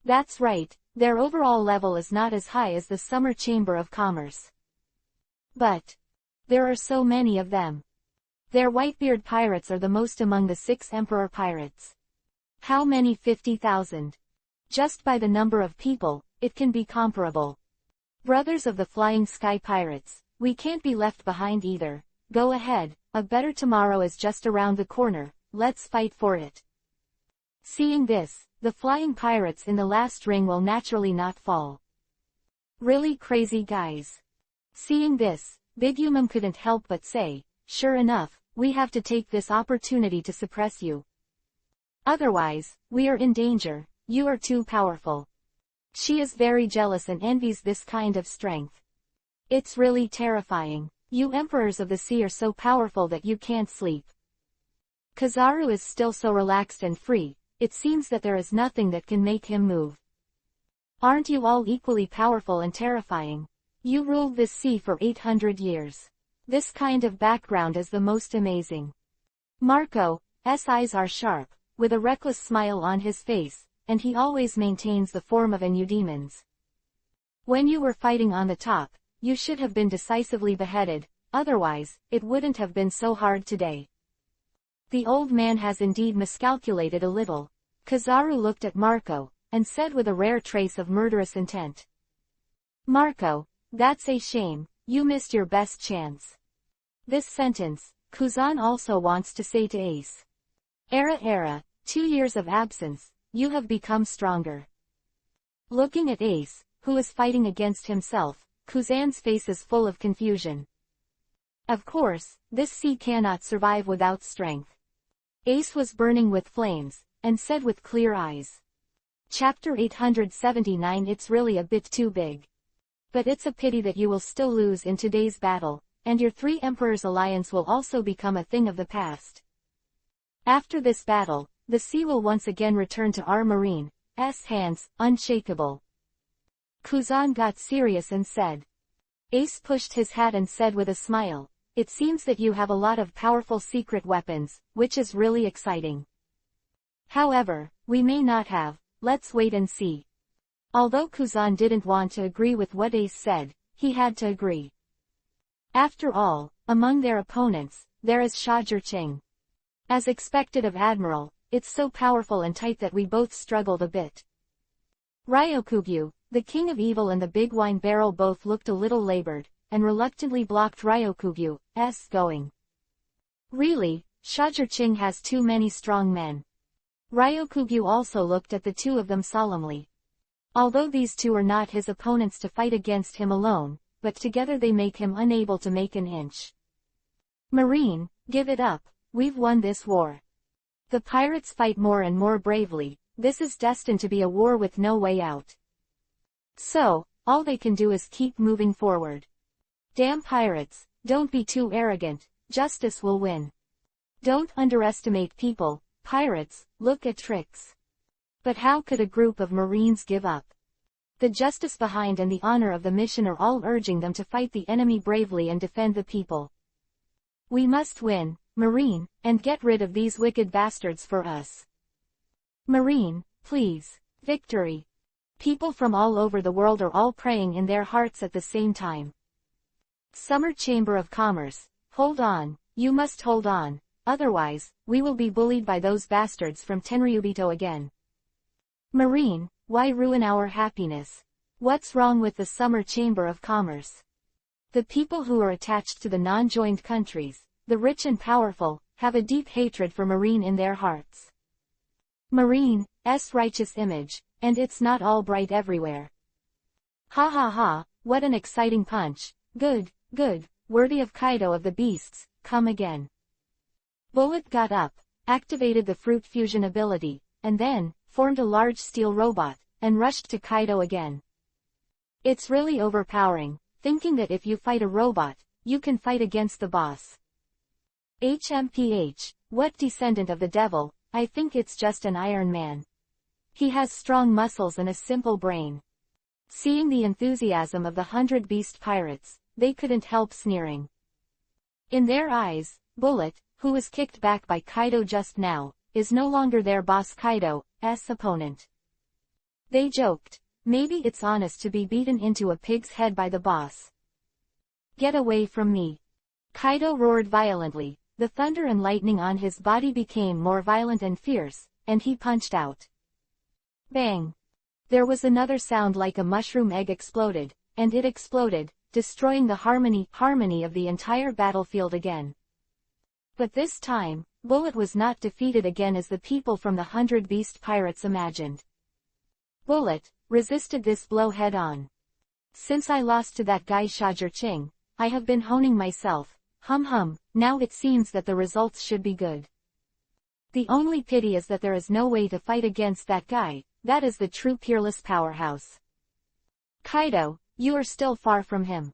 That's right, their overall level is not as high as the Summer Chamber of Commerce. But there are so many of them. Their Whitebeard pirates are the most among the 6 Emperor pirates. How many? 50,000. Just by the number of people, it can be comparable. Brothers of the Flying Sky Pirates, we can't be left behind either. Go ahead, a better tomorrow is just around the corner, let's fight for it. Seeing this, the flying pirates in the last ring will naturally not fall. Really crazy guys. Seeing this, Big Umum couldn't help but say, sure enough, we have to take this opportunity to suppress you. Otherwise, we are in danger, you are too powerful. She is very jealous and envies this kind of strength. It's really terrifying. You emperors of the sea are so powerful that you can't sleep. Kizaru is still so relaxed and free, it seems that there is nothing that can make him move. Aren't you all equally powerful and terrifying? You ruled this sea for 800 years. This kind of background is the most amazing. Marco's eyes are sharp, with a reckless smile on his face, and he always maintains the form of an eudemons. When you were fighting on the top, you should have been decisively beheaded, otherwise, it wouldn't have been so hard today. The old man has indeed miscalculated a little. Kizaru looked at Marco, and said with a rare trace of murderous intent. Marco, that's a shame, you missed your best chance. This sentence, Kuzan also wants to say to Ace. Era, 2 years of absence, you have become stronger. Looking at Ace, who is fighting against himself, Kuzan's face is full of confusion. Of course, this sea cannot survive without strength. Ace was burning with flames, and said with clear eyes. Chapter 879. It's really a bit too big. But it's a pity that you will still lose in today's battle, and your 3 Emperors alliance will also become a thing of the past. After this battle, the sea will once again return to our marine's hands, unshakable. Kuzan got serious and said. Ace pushed his hat and said with a smile, it seems that you have a lot of powerful secret weapons, which is really exciting. However, we may not have, let's wait and see. Although Kuzan didn't want to agree with what Ace said, he had to agree. After all, among their opponents, there is Shajir. As expected of Admiral, it's so powerful and tight that we both struggled a bit. Ryokugyu, the king of evil and the big wine barrel both looked a little labored, and reluctantly blocked Ryokugyu's going. Really, Shajir has too many strong men. Ryokugyu also looked at the two of them solemnly. Although these two are not his opponents to fight against him alone, but together they make him unable to make an inch. Marine, give it up, we've won this war. The pirates fight more and more bravely, this is destined to be a war with no way out. So, all they can do is keep moving forward. Damn pirates, don't be too arrogant, justice will win. Don't underestimate people, pirates, look at tricks. But how could a group of Marines give up? The justice behind and the honor of the mission are all urging them to fight the enemy bravely and defend the people. We must win, Marine, and get rid of these wicked bastards for us. Marine, please, victory. People from all over the world are all praying in their hearts at the same time. Summer Chamber of Commerce, hold on, you must hold on, otherwise, we will be bullied by those bastards from Tenryubito again. Marine, why ruin our happiness? What's wrong with the Summer Chamber of Commerce? The people who are attached to the non-joined countries, the rich and powerful, have a deep hatred for Marine in their hearts. Marine's righteous image, and it's not all bright everywhere. Ha ha ha, what an exciting punch, good, good, worthy of Kaido of the Beasts, come again. Bullet got up, activated the fruit fusion ability, and then, formed a large steel robot, and rushed to Kaido again. It's really overpowering, thinking that if you fight a robot, you can fight against the boss. HMPH, what descendant of the devil, I think it's just an Iron Man. He has strong muscles and a simple brain. Seeing the enthusiasm of the 100 Beast Pirates, they couldn't help sneering. In their eyes, Bullet, who was kicked back by Kaido just now, is no longer their boss Kaido's opponent. They joked, maybe it's honest to be beaten into a pig's head by the boss. Get away from me. Kaido roared violently, the thunder and lightning on his body became more violent and fierce, and he punched out. Bang! There was another sound like a mushroom egg exploded, and it exploded, destroying the harmony of the entire battlefield again. But this time, Bullet was not defeated again as the people from the 100 Beast Pirates imagined. Bullet resisted this blow head-on. Since I lost to that guy Shajir, I have been honing myself, now it seems that the results should be good. The only pity is that there is no way to fight against that guy, that is the true peerless powerhouse. Kaido, you are still far from him.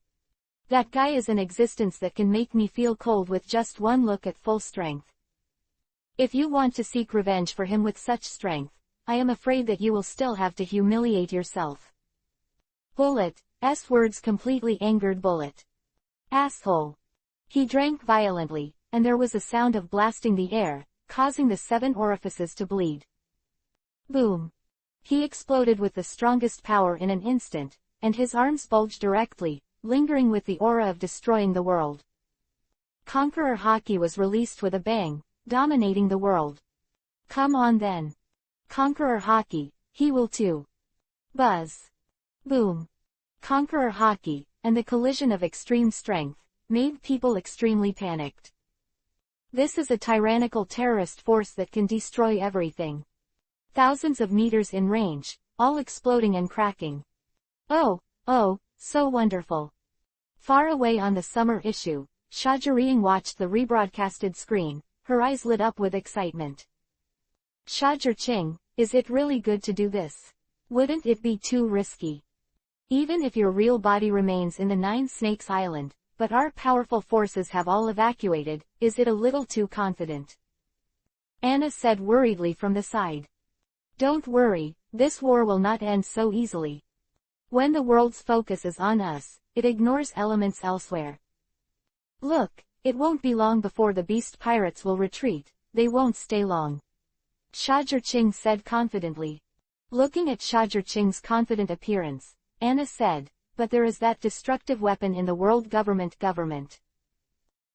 That guy is an existence that can make me feel cold with just one look at full strength. If you want to seek revenge for him with such strength, I am afraid that you will still have to humiliate yourself. Bullet's words completely angered Bullet. Asshole. He drank violently, and there was a sound of blasting the air, causing the 7 orifices to bleed. Boom. He exploded with the strongest power in an instant, and his arms bulged directly, lingering with the aura of destroying the world. Conqueror Haki was released with a bang, dominating the world. Come on then. Conqueror Haki, he will too. Buzz. Boom. Conqueror Haki, and the collision of extreme strength, made people extremely panicked. This is a tyrannical terrorist force that can destroy everything. Thousands of meters in range, all exploding and cracking. Oh, so wonderful. Far away on the summer issue, Shajir watched the rebroadcasted screen, her eyes lit up with excitement. Shajir, is it really good to do this? Wouldn't it be too risky? Even if your real body remains in the 9 Snakes Island, but our powerful forces have all evacuated, is it a little too confident? Anna said worriedly from the side. Don't worry, this war will not end so easily. When the world's focus is on us, it ignores elements elsewhere. Look, it won't be long before the beast pirates will retreat, they won't stay long. Shajurching said confidently. Looking at Shajurching's confident appearance, Anna said, but there is that destructive weapon in the world government.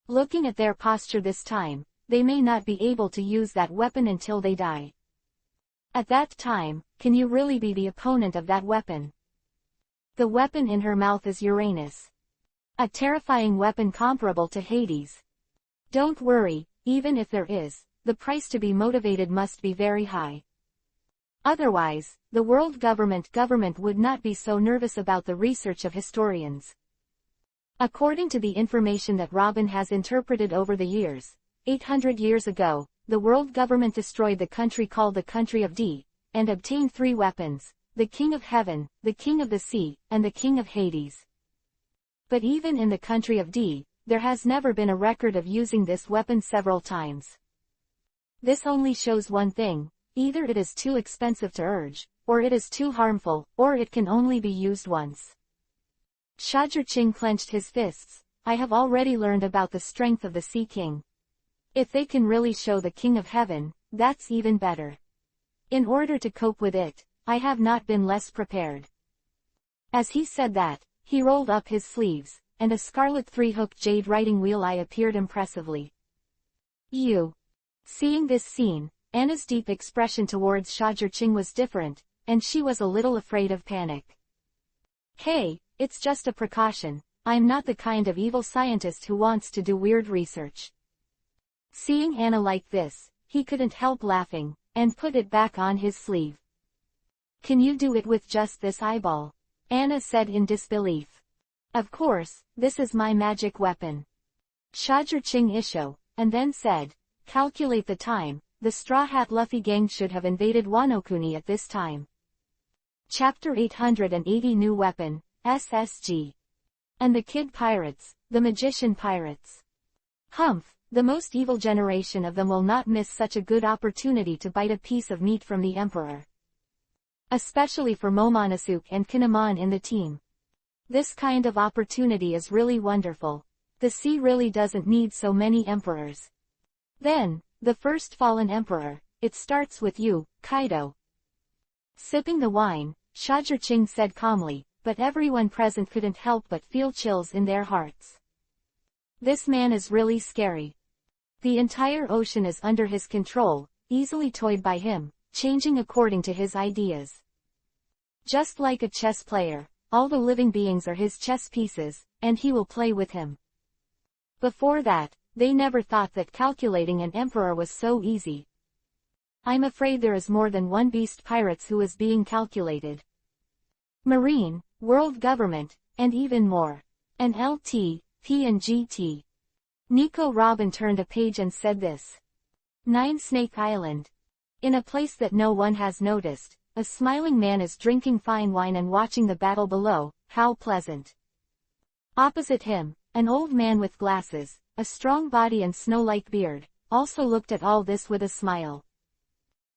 Looking at their posture this time, they may not be able to use that weapon until they die. At that time, can you really be the opponent of that weapon? The weapon in her mouth is Uranus. A terrifying weapon comparable to Hades. Don't worry, even if there is, the price to be motivated must be very high. Otherwise, the world government would not be so nervous about the research of historians. According to the information that Robin has interpreted over the years, 800 years ago, the world government destroyed the country called the Country of D, and obtained 3 weapons, the King of Heaven, the King of the Sea, and the King of Hades. But even in the Country of D, there has never been a record of using this weapon several times. This only shows one thing, either it is too expensive to urge, or it is too harmful, or it can only be used once. Shajurching clenched his fists. I have already learned about the strength of the Sea King. If they can really show the King of Heaven, that's even better. In order to cope with it, I have not been less prepared. As he said that, he rolled up his sleeves, and a scarlet 3-hook jade writing wheel eye appeared impressively. Seeing this scene, Anna's deep expression towards Shajurching was different, and she was a little afraid of panic. Hey, it's just a precaution, I'm not the kind of evil scientist who wants to do weird research. Seeing Anna like this, he couldn't help laughing, and put it back on his sleeve. Can you do it with just this eyeball? Anna said in disbelief. Of course, this is my magic weapon. Shajurching isho, and then said, calculate the time, the Straw Hat Luffy gang should have invaded Wano-kuni at this time. Chapter 880 New Weapon, SSG. And the Kid Pirates, the Magician Pirates. Humph, the most evil generation of them will not miss such a good opportunity to bite a piece of meat from the Emperor. Especially for Momonosuke and Kinemon in the team. This kind of opportunity is really wonderful. The sea really doesn't need so many emperors. Then, the first fallen emperor, it starts with you, Kaido. Sipping the wine, Shajurching said calmly, but everyone present couldn't help but feel chills in their hearts. This man is really scary. The entire ocean is under his control, easily toyed by him, changing according to his ideas. Just like a chess player, all the living beings are his chess pieces, and he will play with him. Before that, they never thought that calculating an emperor was so easy. I'm afraid there is more than one beast pirates who is being calculated. Marine, world government, and even more. An LT, P and GT. Nico Robin turned a page and said this. 9 Snake Island. In a place that no one has noticed, a smiling man is drinking fine wine and watching the battle below. How pleasant. Opposite him, an old man with glasses, a strong body and snow-like beard, also looked at all this with a smile.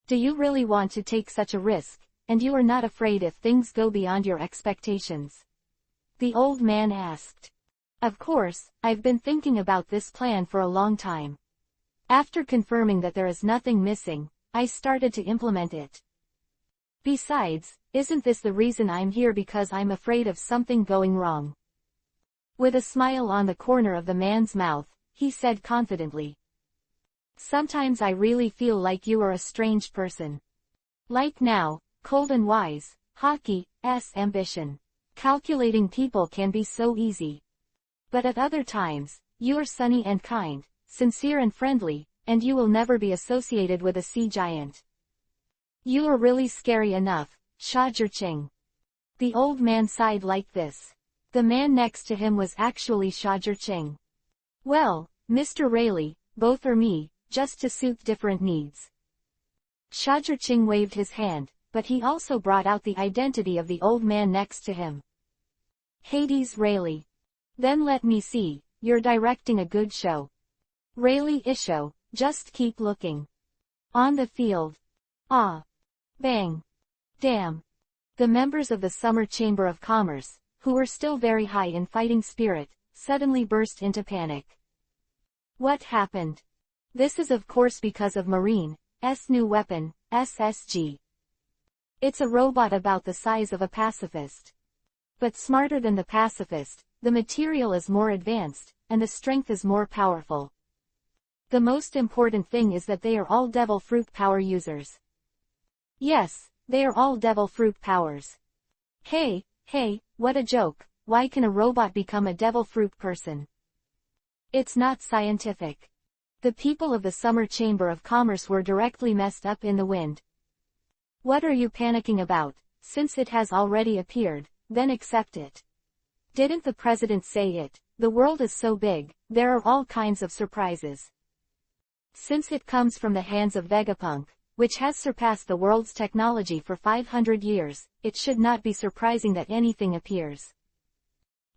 Do you really want to take such a risk, and you are not afraid if things go beyond your expectations? The old man asked. Of course, I've been thinking about this plan for a long time. After confirming that there is nothing missing, I started to implement it. Besides, isn't this the reason I'm here, because I'm afraid of something going wrong? With a smile on the corner of the man's mouth, he said confidently. Sometimes I really feel like you are a strange person. Like now, cold and wise, Hockey's ambition. Calculating people can be so easy. But at other times, you are sunny and kind, sincere and friendly, and you will never be associated with a sea giant. You are really scary enough, Shajurching. The old man sighed like this. The man next to him was actually Shajurching. Well, Mr. Rayleigh, both are me, just to suit different needs. Shajurching waved his hand, but he also brought out the identity of the old man next to him. Hades Rayleigh. Then let me see, you're directing a good show. Rayleigh Isho, just keep looking. On the field. Ah. Bang. Damn. The members of the Summer Chamber of Commerce, who were still very high in fighting spirit, suddenly burst into panic. What happened? This is of course because of Marine's new weapon, SSG. It's a robot about the size of a pacifist. But smarter than the pacifist, the material is more advanced, and the strength is more powerful. The most important thing is that they are all devil fruit power users. Yes, they are all devil fruit powers. Hey, what a joke, why can a robot become a devil fruit person? It's not scientific. The people of the Summer Chamber of Commerce were directly messed up in the wind. What are you panicking about? Since it has already appeared, then accept it. Didn't the president say it? The world is so big, there are all kinds of surprises. Since it comes from the hands of Vegapunk, which has surpassed the world's technology for 500 years, it should not be surprising that anything appears.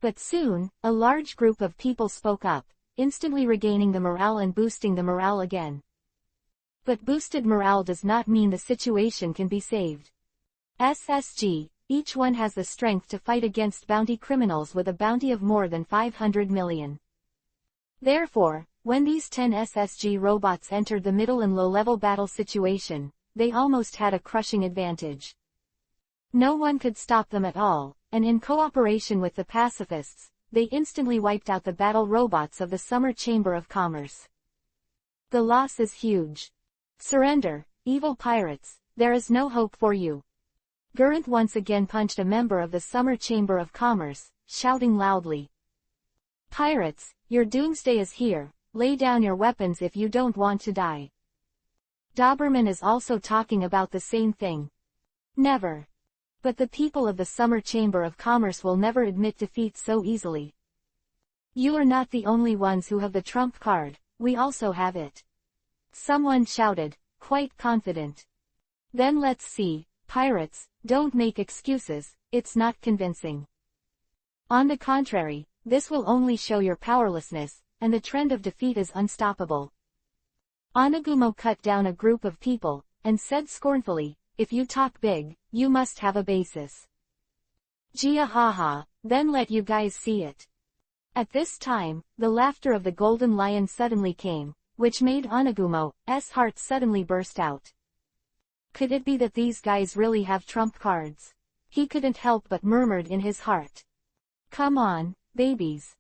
But soon, a large group of people spoke up, instantly regaining the morale and boosting the morale again. But boosted morale does not mean the situation can be saved. SSG, each one has the strength to fight against bounty criminals with a bounty of more than 500 million. Therefore, when these 10 SSG robots entered the middle and low-level battle situation, they almost had a crushing advantage. No one could stop them at all, and in cooperation with the pacifists, they instantly wiped out the battle robots of the Summer Chamber of Commerce. The loss is huge. Surrender, evil pirates, there is no hope for you. Gurranth once again punched a member of the Summer Chamber of Commerce, shouting loudly. Pirates, your doomsday is here, lay down your weapons if you don't want to die. Doberman is also talking about the same thing. Never. But the people of the Summer Chamber of Commerce will never admit defeat so easily. You are not the only ones who have the trump card, we also have it. Someone shouted, quite confident. Then let's see, pirates, don't make excuses, it's not convincing. On the contrary, this will only show your powerlessness, and the trend of defeat is unstoppable. Anagumo cut down a group of people, and said scornfully, if you talk big, you must have a basis. Gia haha, then let you guys see it. At this time, the laughter of the golden lion suddenly came, which made Anagumo's heart suddenly burst out. Could it be that these guys really have trump cards? He couldn't help but murmured in his heart. Come on, babies.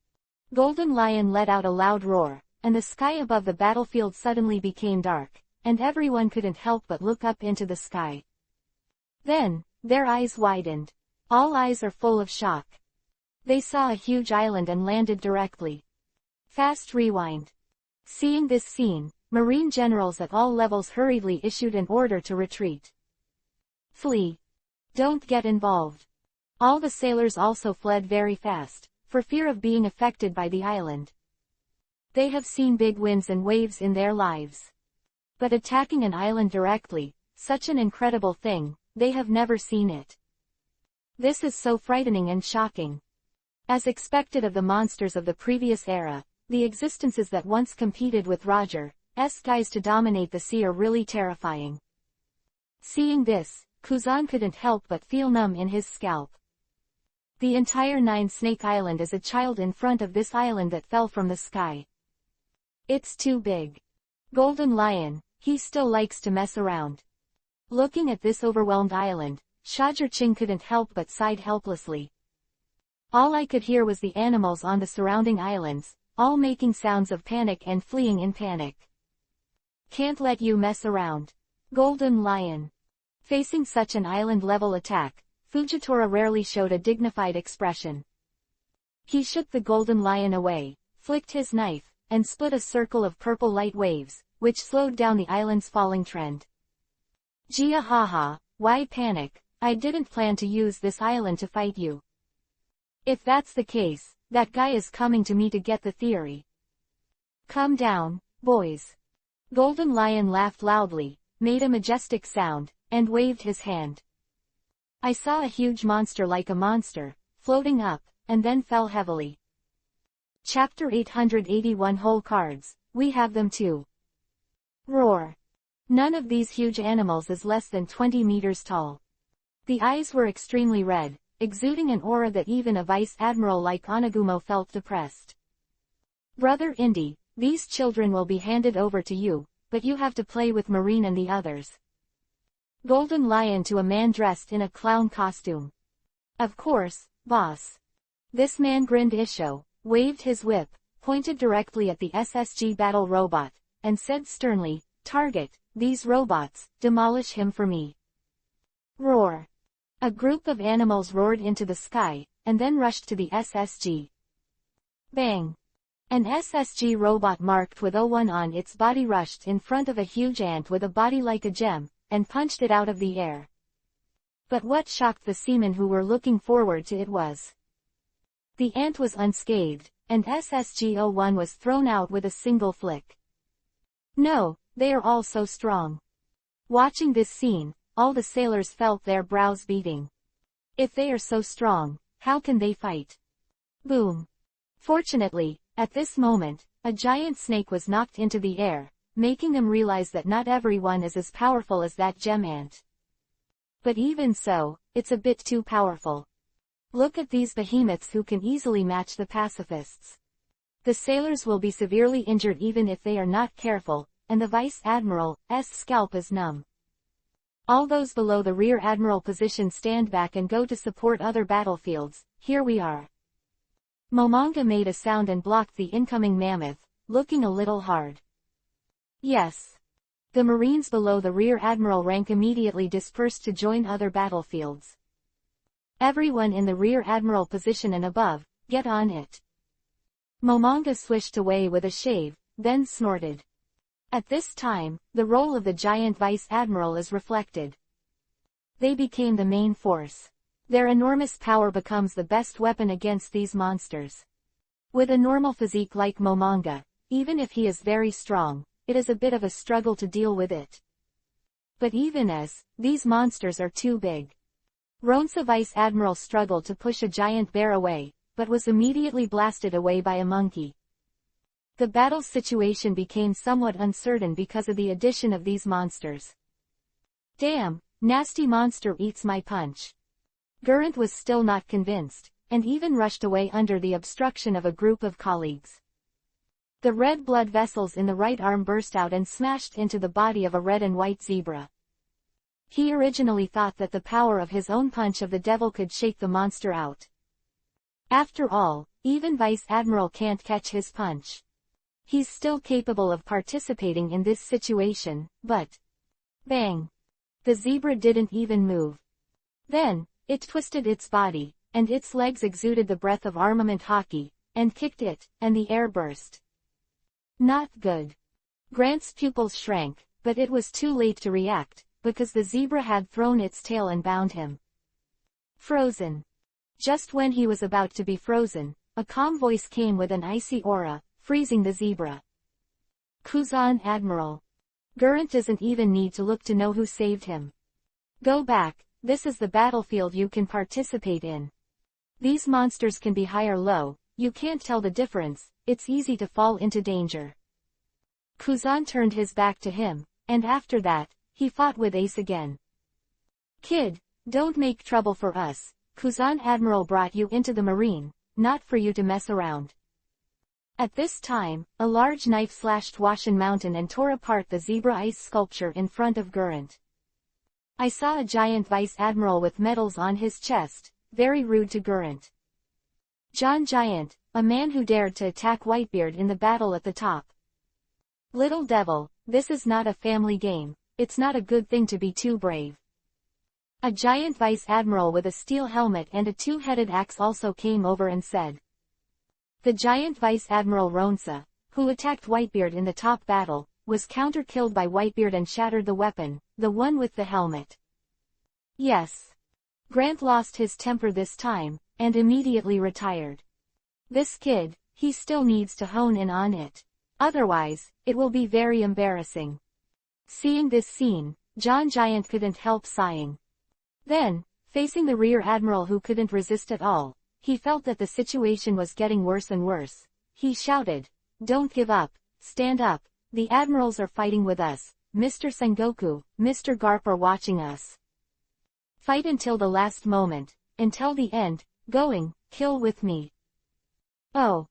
Golden Lion let out a loud roar, and the sky above the battlefield suddenly became dark, and everyone couldn't help but look up into the sky. Then, their eyes widened. All eyes are full of shock. They saw a huge island and landed directly. Fast rewind. Seeing this scene, Marine generals at all levels hurriedly issued an order to retreat. Flee. Don't get involved. All the sailors also fled very fast, for fear of being affected by the island. They have seen big winds and waves in their lives. But attacking an island directly, such an incredible thing, they have never seen it. This is so frightening and shocking. As expected of the monsters of the previous era, the existences that once competed with Roger's guys to dominate the sea are really terrifying. Seeing this, Kuzan couldn't help but feel numb in his scalp. The entire Nine Snake Island is a child in front of this island that fell from the sky. It's too big. Golden Lion, he still likes to mess around. Looking at this overwhelmed island, Shajarching couldn't help but sighed helplessly. All I could hear was the animals on the surrounding islands, all making sounds of panic and fleeing in panic. Can't let you mess around. Golden Lion. Facing such an island-level attack, Fujitora rarely showed a dignified expression. He shook the Golden Lion away, flicked his knife, and split a circle of purple light waves, which slowed down the island's falling trend. Gia haha, why panic? I didn't plan to use this island to fight you. If that's the case, that guy is coming to me to get the theory. Calm down, boys. Golden Lion laughed loudly, made a majestic sound, and waved his hand. I saw a huge monster like a monster, floating up, and then fell heavily. Chapter 881 Whole cards, we have them too. Roar. None of these huge animals is less than 20 meters tall. The eyes were extremely red, exuding an aura that even a vice admiral like Onagumo felt depressed. Brother Indy, these children will be handed over to you, but you have to play with Marine and the others. Golden Lion to a man dressed in a clown costume. Of course, boss. This man grinned Isho, waved his whip, pointed directly at the SSG battle robot, and said sternly, "Target, these robots, demolish him for me." Roar. A group of animals roared into the sky, and then rushed to the SSG. Bang. An SSG robot marked with O1 on its body rushed in front of a huge ant with a body like a gem, and punched it out of the air. But what shocked the seamen who were looking forward to it was the ant was unscathed, and SSG-01 was thrown out with a single flick. No, they are all so strong. Watching this scene, all the sailors felt their brows beating. If they are so strong, how can they fight? Boom. Fortunately, at this moment, a giant snake was knocked into the air, making them realize that not everyone is as powerful as that gem ant. But even so, it's a bit too powerful. Look at these behemoths who can easily match the pacifists. The sailors will be severely injured even if they are not careful, and the Vice Admiral's scalp is numb. All those below the Rear Admiral position stand back and go to support other battlefields. Here we are. Momonga made a sound and blocked the incoming mammoth, looking a little hard. Yes. The Marines below the Rear Admiral rank immediately dispersed to join other battlefields. Everyone in the Rear Admiral position and above, get on it. Momonga swished away with a shave, then snorted. At this time, the role of the giant Vice Admiral is reflected. They became the main force. Their enormous power becomes the best weapon against these monsters. With a normal physique like Momonga, even if he is very strong, it is a bit of a struggle to deal with it. But even as, these monsters are too big. Ronsa Vice Admiral struggled to push a giant bear away, but was immediately blasted away by a monkey. The battle situation became somewhat uncertain because of the addition of these monsters. Damn, nasty monster eats my punch. Gurrent was still not convinced, and even rushed away under the obstruction of a group of colleagues. The red blood vessels in the right arm burst out and smashed into the body of a red and white zebra. He originally thought that the power of his own punch of the devil could shake the monster out. After all, even Vice Admiral can't catch his punch. He's still capable of participating in this situation, but... Bang! The zebra didn't even move. Then, it twisted its body, and its legs exuded the breath of armament hockey, and kicked it, and the air burst. Not good. Grant's pupils shrank, but it was too late to react, because the zebra had thrown its tail and bound him. Frozen. Just when he was about to be frozen, a calm voice came with an icy aura, freezing the zebra. Kuzan Admiral. Gurrent doesn't even need to look to know who saved him. Go back, this is the battlefield you can participate in. These monsters can be high or low, you can't tell the difference, it's easy to fall into danger. Kuzan turned his back to him, and after that, he fought with Ace again. Kid, don't make trouble for us, Kuzan Admiral brought you into the marine, not for you to mess around. At this time, a large knife slashed Washin Mountain and tore apart the zebra ice sculpture in front of Gurrent. I saw a giant Vice Admiral with medals on his chest, very rude to Gurrent. John Giant, a man who dared to attack Whitebeard in the battle at the top. Little devil, this is not a family game, it's not a good thing to be too brave. A giant Vice Admiral with a steel helmet and a two-headed axe also came over and said. The giant Vice Admiral Ronsa, who attacked Whitebeard in the top battle, was counter-killed by Whitebeard and shattered the weapon, the one with the helmet. Yes. Grant lost his temper this time, and immediately retired. This kid, he still needs to hone in on it. Otherwise, it will be very embarrassing. Seeing this scene, John Giant couldn't help sighing. Then, facing the Rear Admiral who couldn't resist at all, he felt that the situation was getting worse and worse. He shouted, "Don't give up, stand up, the admirals are fighting with us, Mr. Sengoku, Mr. Garp are watching us. Fight until the last moment, until the end, going, kill with me. Oh.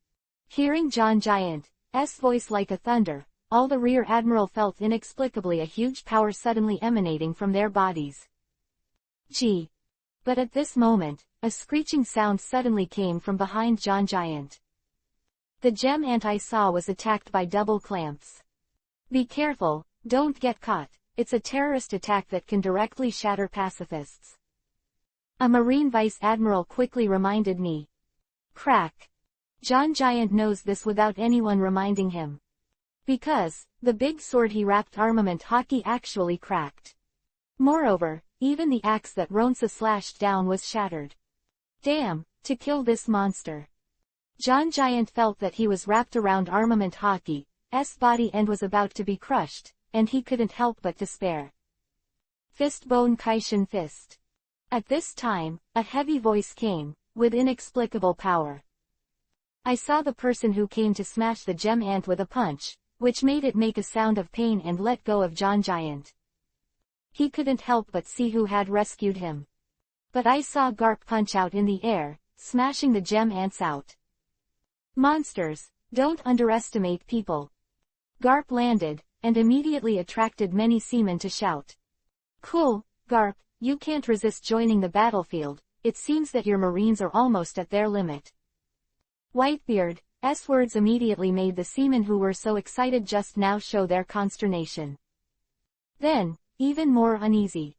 Hearing John Giant's voice like a thunder, all the Rear Admiral felt inexplicably a huge power suddenly emanating from their bodies. Gee. But at this moment, a screeching sound suddenly came from behind John Giant. The gem ant I saw was attacked by double clamps. Be careful, don't get caught, it's a terrorist attack that can directly shatter pacifists. A Marine Vice Admiral quickly reminded me. Crack. John Giant knows this without anyone reminding him. Because, the big sword he wrapped armament hockey actually cracked. Moreover, even the axe that Ronsa slashed down was shattered. Damn, to kill this monster. John Giant felt that he was wrapped around armament hockey's body and was about to be crushed, and he couldn't help but despair. Fist bone Kaishin fist. At this time, a heavy voice came, with inexplicable power. I saw the person who came to smash the gem ant with a punch, which made it make a sound of pain and let go of John Giant. He couldn't help but see who had rescued him. But I saw Garp punch out in the air, smashing the gem ants out. Monsters, don't underestimate people. Garp landed, and immediately attracted many seamen to shout. Cool, Garp, you can't resist joining the battlefield, it seems that your Marines are almost at their limit. Whitebeard's words immediately made the seamen who were so excited just now show their consternation. Then, even more uneasy.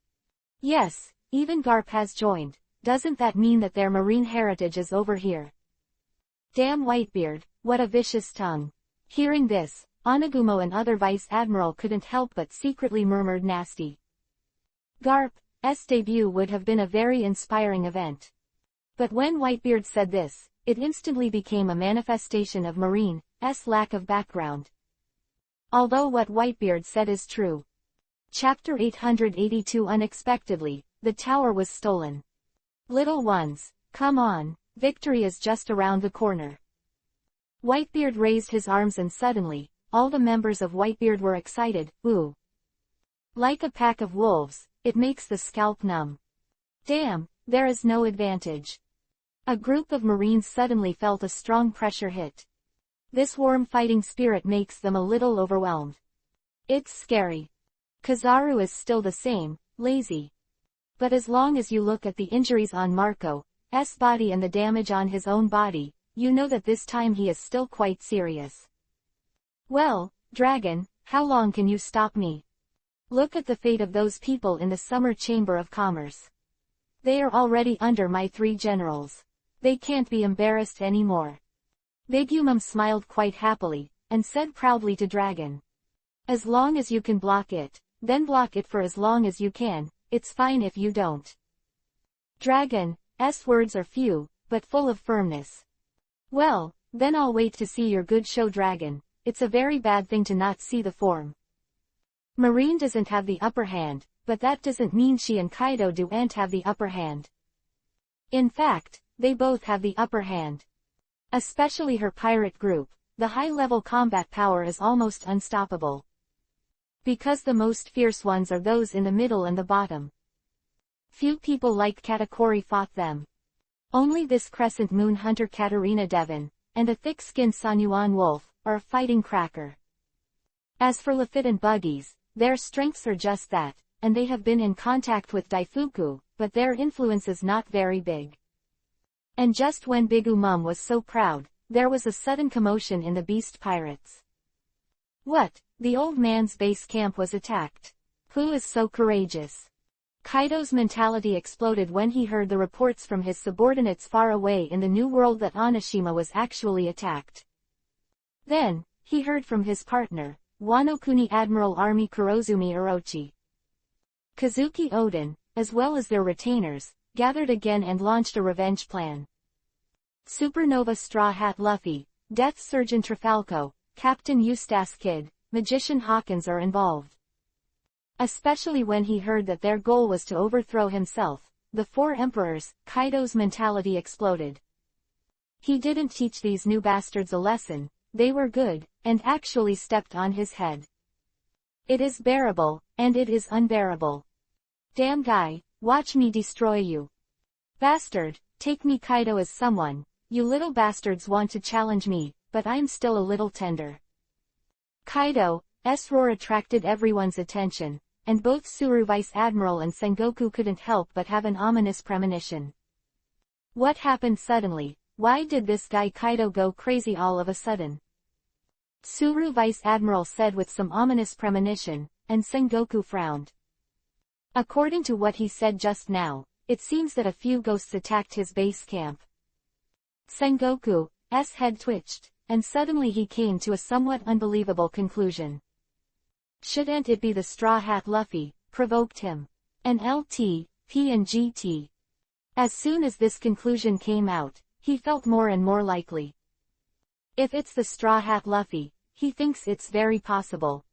Yes, even Garp has joined, doesn't that mean that their marine heritage is over here? Damn Whitebeard, what a vicious tongue. Hearing this, Onagumo and other Vice Admiral couldn't help but secretly murmured nasty. Garp's debut would have been a very inspiring event. But when Whitebeard said this, it instantly became a manifestation of Marine's lack of background. Although what Whitebeard said is true. Chapter 882 Unexpectedly, the tower was stolen. Little ones, come on, victory is just around the corner. Whitebeard raised his arms and suddenly, all the members of Whitebeard were excited, ooh. Like a pack of wolves, it makes the scalp numb. Damn, there is no advantage. A group of Marines suddenly felt a strong pressure hit. This warm fighting spirit makes them a little overwhelmed. It's scary. Kizaru is still the same, lazy. But as long as you look at the injuries on Marco's body and the damage on his own body, you know that this time he is still quite serious. Well, Dragon, how long can you stop me? Look at the fate of those people in the Summer Chamber of Commerce. They are already under my 3 generals. They can't be embarrassed anymore. Bigumum smiled quite happily, and said proudly to Dragon. As long as you can block it, then block it for as long as you can, it's fine if you don't. Dragon's words are few, but full of firmness. Well, then I'll wait to see your good show Dragon, it's a very bad thing to not see the form. Marine doesn't have the upper hand, but that doesn't mean she and Kaido don't have the upper hand. In fact, they both have the upper hand. Especially her pirate group, the high-level combat power is almost unstoppable. Because the most fierce ones are those in the middle and the bottom. Few people like Katakuri fought them. Only this crescent moon hunter Katarina Devon, and a thick-skinned Sanyuan wolf, are a fighting cracker. As for Lafitte and Buggies, their strengths are just that, and they have been in contact with Daifuku, but their influence is not very big. And just when Bigumum was so proud, there was a sudden commotion in the Beast Pirates. What? The old man's base camp was attacked. Who is so courageous? Kaido's mentality exploded when he heard the reports from his subordinates far away in the New World that Onishima was actually attacked. Then, he heard from his partner, Wano-kuni Admiral Army Kurozumi Orochi. Kazuki Oden, as well as their retainers, gathered again and launched a revenge plan. Supernova Straw Hat Luffy, Death Surgeon Trafalco, Captain Eustace Kid, Magician Hawkins are involved. Especially when he heard that their goal was to overthrow himself, the 4 emperors, Kaido's mentality exploded. He didn't teach these new bastards a lesson, they were good, and actually stepped on his head. It is bearable, and it is unbearable. Damn guy, watch me destroy you. Bastard, take me Kaido as someone. You little bastards want to challenge me, but I'm still a little tender. Kaido's roar attracted everyone's attention, and both Suru Vice Admiral and Sengoku couldn't help but have an ominous premonition. What happened suddenly? Why did this guy Kaido go crazy all of a sudden? Suru Vice Admiral said with some ominous premonition, and Sengoku frowned. According to what he said just now, it seems that a few ghosts attacked his base camp. Sengoku's head twitched, and suddenly he came to a somewhat unbelievable conclusion. Shouldn't it be the Straw Hat Luffy, provoked him? An LT, P and GT. As soon as this conclusion came out, he felt more and more likely. If it's the Straw Hat Luffy, he thinks it's very possible.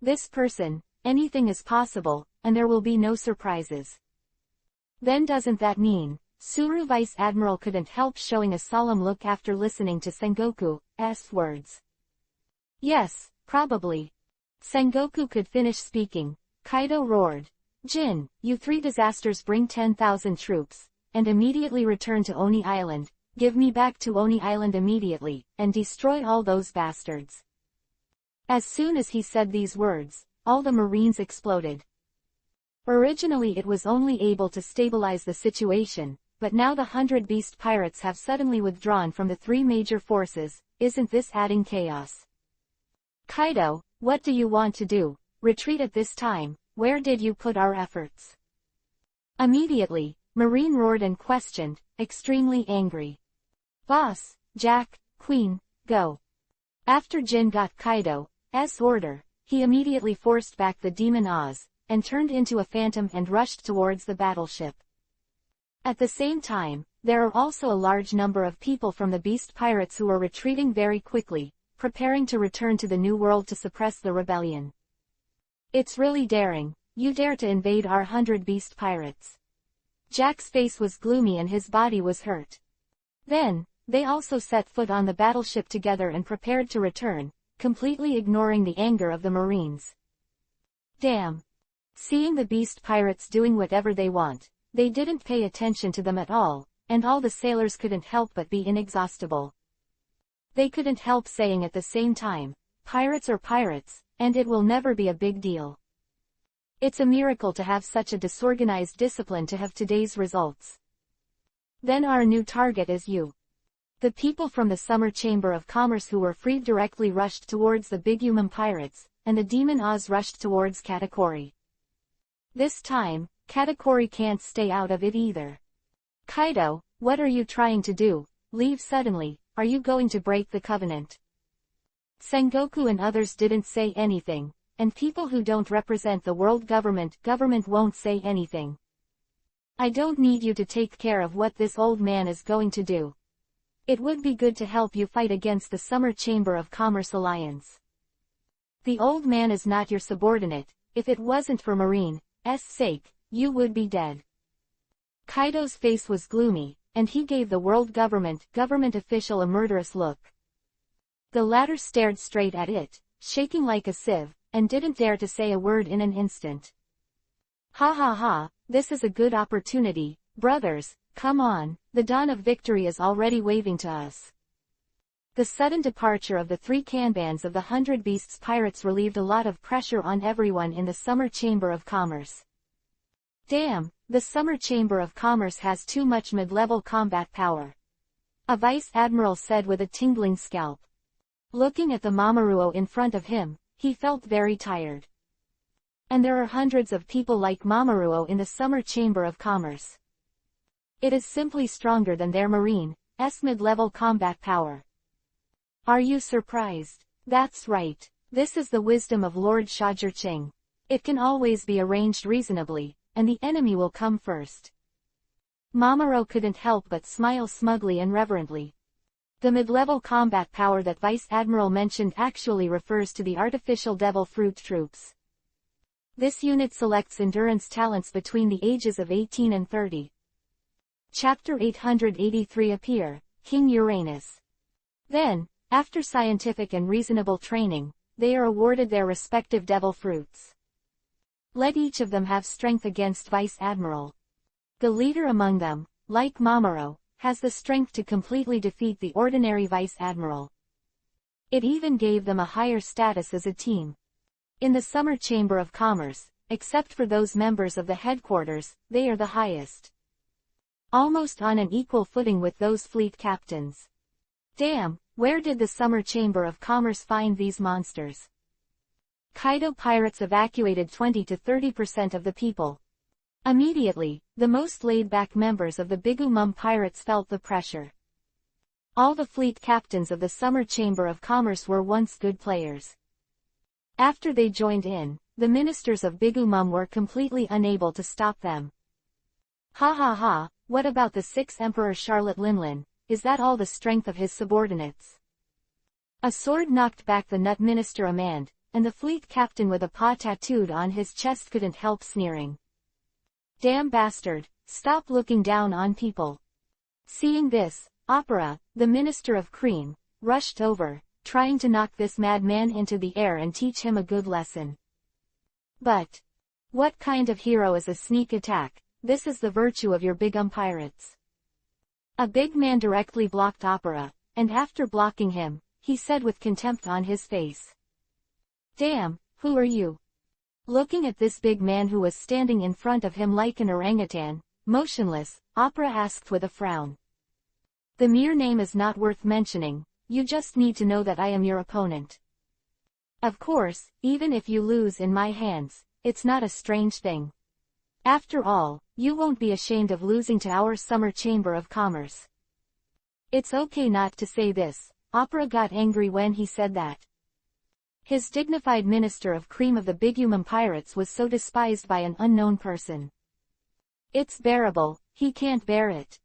This person, anything is possible, and there will be no surprises. Then doesn't that mean, Suru Vice Admiral couldn't help showing a solemn look after listening to Sengoku's words. Yes, probably. Sengoku could finish speaking. Kaido roared. Jin, you 3 disasters bring 10,000 troops, and immediately return to Oni Island. Give me back to Oni Island immediately, and destroy all those bastards. As soon as he said these words, all the Marines exploded. Originally it was only able to stabilize the situation, but now the 100 beast pirates have suddenly withdrawn from the 3 major forces. Isn't this adding chaos? Kaido, what do you want to do? Retreat at this time? Where did you put our efforts? Immediately, Marine roared and questioned, extremely angry. Boss, Jack, Queen, go. After Jin got Kaido's order, he immediately forced back the demon Oz, and turned into a phantom and rushed towards the battleship. At the same time, there are also a large number of people from the beast pirates who are retreating very quickly, preparing to return to the New World to suppress the rebellion. It's really daring. You dare to invade our 100 beast pirates. Jack's face was gloomy and his body was hurt. Then, they also set foot on the battleship together and prepared to return, completely ignoring the anger of the Marines. Damn. Seeing the beast pirates doing whatever they want, they didn't pay attention to them at all, and all the sailors couldn't help but be inexhaustible. They couldn't help saying at the same time, pirates are pirates, and it will never be a big deal. It's a miracle to have such a disorganized discipline to have today's results. Then our new target is you. The people from the Summer Chamber of Commerce who were freed directly rushed towards the Big Human pirates, and the Demon Oz rushed towards Katakuri. This time, Katakuri can't stay out of it either. Kaido, what are you trying to do? Leave suddenly, are you going to break the covenant? Sengoku and others didn't say anything, and people who don't represent the world government won't say anything. I don't need you to take care of what this old man is going to do. It would be good to help you fight against the Summer Chamber of Commerce Alliance. The old man is not your subordinate. If it wasn't for Marine's sake, you would be dead. Kaido's face was gloomy, and he gave the world government official a murderous look. The latter stared straight at it, shaking like a sieve, and didn't dare to say a word in an instant. Ha ha ha, this is a good opportunity, brothers, come on, the dawn of victory is already waving to us. The sudden departure of the 3 Kanbans of the 100 Beasts pirates relieved a lot of pressure on everyone in the Summer Chamber of Commerce. Damn, the Summer Chamber of Commerce has too much mid-level combat power. A vice admiral said with a tingling scalp. Looking at the Mamoruo in front of him, he felt very tired. And there are hundreds of people like Mamoruo in the Summer Chamber of Commerce. It is simply stronger than their Marine's mid-level combat power. Are you surprised? That's right. This is the wisdom of Lord Shajirching. It can always be arranged reasonably, and the enemy will come first. Mamoruo couldn't help but smile smugly and reverently. The mid-level combat power that Vice Admiral mentioned actually refers to the artificial Devil Fruit troops. This unit selects endurance talents between the ages of 18 and 30. Chapter 883 appear, King Uranus. Then, after scientific and reasonable training, they are awarded their respective devil fruits. Let each of them have strength against Vice Admiral. The leader among them, like Mamoru, has the strength to completely defeat the ordinary Vice Admiral. It even gave them a higher status as a team. In the Summer Chamber of Commerce, except for those members of the headquarters, they are the highest. Almost on an equal footing with those fleet captains. Damn, where did the Summer Chamber of Commerce find these monsters? Kaido pirates evacuated 20 to 30% of the people. Immediately, the most laid-back members of the Bigumum pirates felt the pressure. All the fleet captains of the Summer Chamber of Commerce were once good players. After they joined in, the ministers of Bigumum were completely unable to stop them. Ha ha ha, what about the 6th Emperor Charlotte Linlin, is that all the strength of his subordinates? A sword knocked back the nut minister Amand, and the fleet captain with a paw tattooed on his chest couldn't help sneering. Damn bastard, stop looking down on people. Seeing this, Opera, the minister of Cream, rushed over, trying to knock this madman into the air and teach him a good lesson. But what kind of hero is a sneak attack? This is the virtue of your Bigum pirates. A big man directly blocked Opera, and after blocking him, he said with contempt on his face. Damn, who are you? Looking at this big man who was standing in front of him like an orangutan, motionless, Opera asked with a frown. The mere name is not worth mentioning, you just need to know that I am your opponent. Of course, even if you lose in my hands, it's not a strange thing. After all, you won't be ashamed of losing to our Summer Chamber of Commerce. It's okay not to say this, Opera got angry when he said that. His dignified minister of Cream of the Bigumum pirates was so despised by an unknown person. It's bearable, he can't bear it.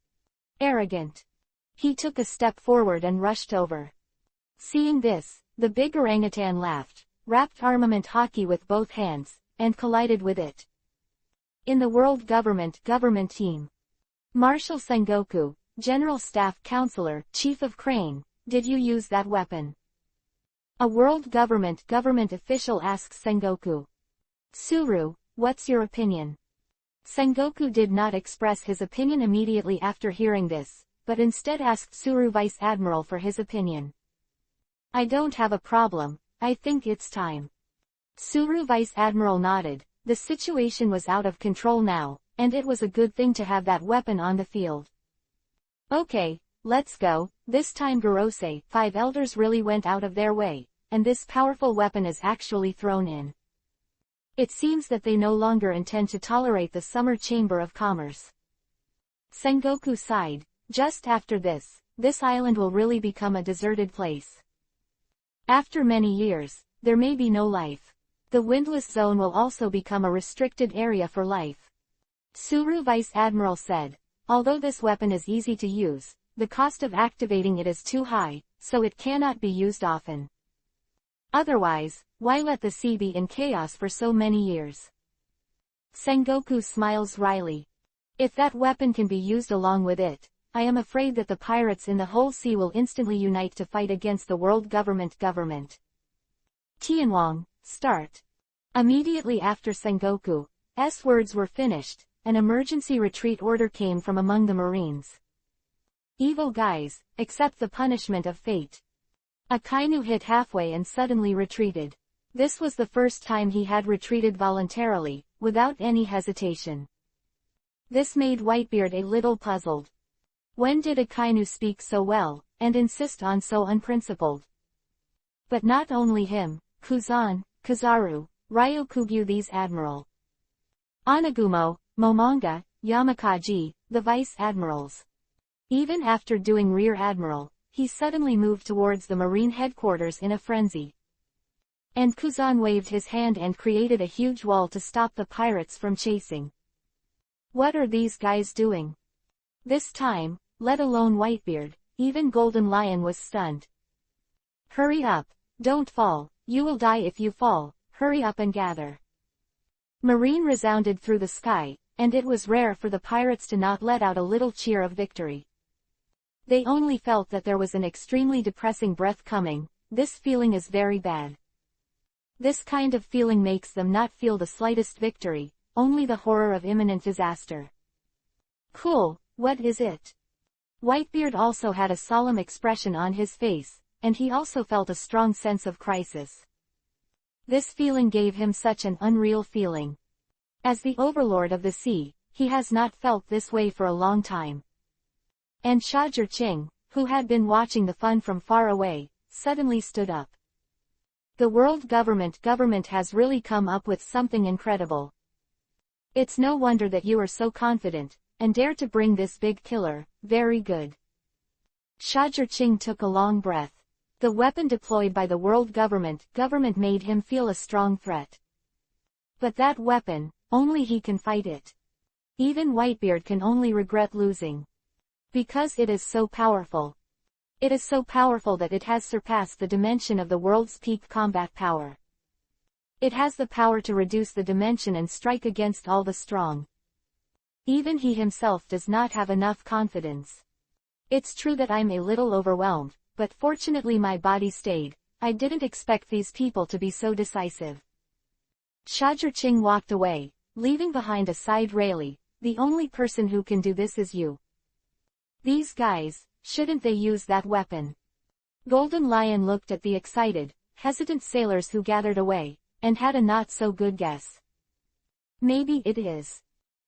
Arrogant. He took a step forward and rushed over. Seeing this, the big orangutan laughed, wrapped armament hockey with both hands, and collided with it. In the World Government Team. Marshal Sengoku, General Staff Counselor, Chief of Crane, did you use that weapon? A World Government official asks Sengoku. Tsuru, what's your opinion? Sengoku did not express his opinion immediately after hearing this, but instead asked Tsuru Vice Admiral for his opinion. I don't have a problem, I think it's time. Tsuru Vice Admiral nodded. The situation was out of control now, and it was a good thing to have that weapon on the field. Okay, let's go. This time Gorosei, 5 elders really went out of their way, and this powerful weapon is actually thrown in. It seems that they no longer intend to tolerate the Summer Chamber of Commerce. Sengoku sighed. Just after this island will really become a deserted place. After many years, there may be no life. The windless zone will also become a restricted area for life. Tsuru Vice Admiral said, although this weapon is easy to use, the cost of activating it is too high, so it cannot be used often. Otherwise, why let the sea be in chaos for so many years? Sengoku smiles wryly. If that weapon can be used along with it, I am afraid that the pirates in the whole sea will instantly unite to fight against the World Government. Tianwang, start. Immediately after Sengoku's words were finished, an emergency retreat order came from among the Marines. Evil guys, accept the punishment of fate. Akainu hit halfway and suddenly retreated. This was the first time he had retreated voluntarily, without any hesitation. This made Whitebeard a little puzzled. When did Akainu speak so well, and insist on so unprincipled? But not only him, Kuzan, Kizaru, Ryokugyu these admiral. Anagumo, Momonga, Yamakaji, the vice admirals. Even after doing rear admiral, he suddenly moved towards the marine headquarters in a frenzy. And Kuzan waved his hand and created a huge wall to stop the pirates from chasing. What are these guys doing? This time, let alone Whitebeard, even Golden Lion was stunned. Hurry up, don't fall, you will die if you fall, hurry up and gather. Marine resounded through the sky, and it was rare for the pirates to not let out a little cheer of victory. They only felt that there was an extremely depressing breath coming. This feeling is very bad. This kind of feeling makes them not feel the slightest victory, only the horror of imminent disaster. Cool, what is it? Whitebeard also had a solemn expression on his face, and he also felt a strong sense of crisis. This feeling gave him such an unreal feeling. As the overlord of the sea, he has not felt this way for a long time. And Shazher Ching, who had been watching the fun from far away, suddenly stood up. The world government has really come up with something incredible. It's no wonder that you are so confident, and dare to bring this big killer. Very good. Shazher Ching took a long breath. The weapon deployed by the world government made him feel a strong threat. But that weapon, only he can fight it. Even Whitebeard can only regret losing. Because it is so powerful. It is so powerful that it has surpassed the dimension of the world's peak combat power. It has the power to reduce the dimension and strike against all the strong. Even he himself does not have enough confidence. It's true that I'm a little overwhelmed, but fortunately my body stayed. I didn't expect these people to be so decisive. Shazher Ching walked away, leaving behind a side railing. The only person who can do this is you. These guys, shouldn't they use that weapon? Golden Lion looked at the excited, hesitant sailors who gathered away, and had a not-so-good guess. Maybe it is.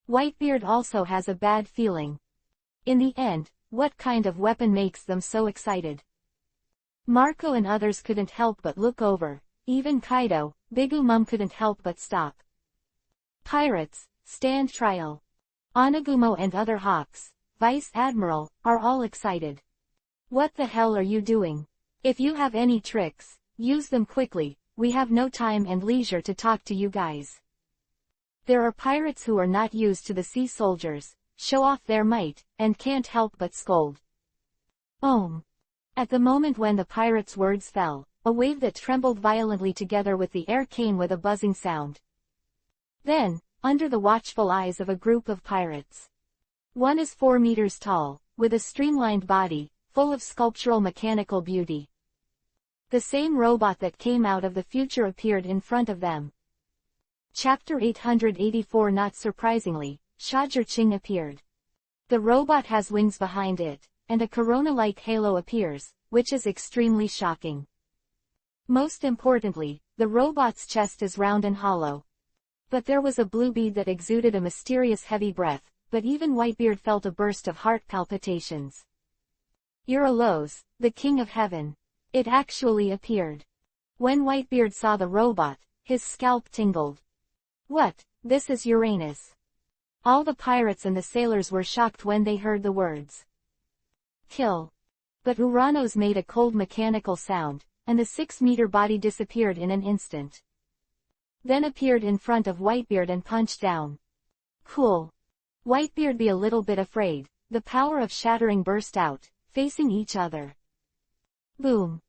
Whitebeard also has a bad feeling. In the end, what kind of weapon makes them so excited? Marco and others couldn't help but look over, even Kaido, Bigu Mum couldn't help but stop. Pirates, stand trial. Onagumo and other hawks, Vice Admiral, are all excited. What the hell are you doing? If you have any tricks, use them quickly, we have no time and leisure to talk to you guys. There are pirates who are not used to the sea soldiers, show off their might, and can't help but scold. At the moment when the pirates' words fell, a wave that trembled violently together with the air came with a buzzing sound. Then, under the watchful eyes of a group of pirates. One is 4 meters tall, with a streamlined body, full of sculptural mechanical beauty. The same robot that came out of the future appeared in front of them. Chapter 884. Not surprisingly, Shazher Ching appeared. The robot has wings behind it, and a corona-like halo appears, which is extremely shocking. Most importantly, the robot's chest is round and hollow. But there was a blue bead that exuded a mysterious heavy breath, but even Whitebeard felt a burst of heart palpitations. Eurylos, the King of Heaven. It actually appeared. When Whitebeard saw the robot, his scalp tingled. What, this is Uranus. All the pirates and the sailors were shocked when they heard the words. Kill. But Uranus made a cold mechanical sound, and the 6-meter body disappeared in an instant. Then appeared in front of Whitebeard and punched down. Cool. Whitebeard be a little bit afraid, the power of shattering burst out, facing each other. Boom.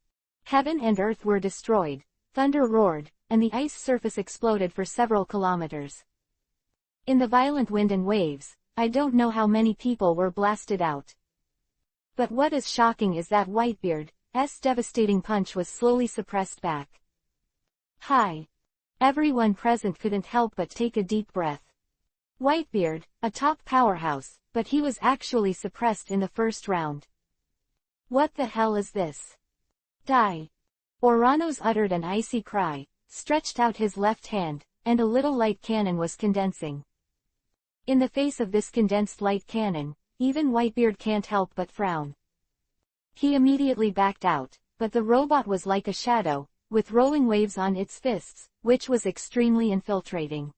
Heaven and earth were destroyed, thunder roared, and the ice surface exploded for several kilometers. In the violent wind and waves, I don't know how many people were blasted out. But what is shocking is that Whitebeard's devastating punch was slowly suppressed back. Hi. Everyone present couldn't help but take a deep breath. Whitebeard, a top powerhouse, but he was actually suppressed in the first round. What the hell is this? Die. Uranus uttered an icy cry, stretched out his left hand, and a little light cannon was condensing. In the face of this condensed light cannon, even Whitebeard can't help but frown. He immediately backed out, but the robot was like a shadow, with rolling waves on its fists, which was extremely infiltrating.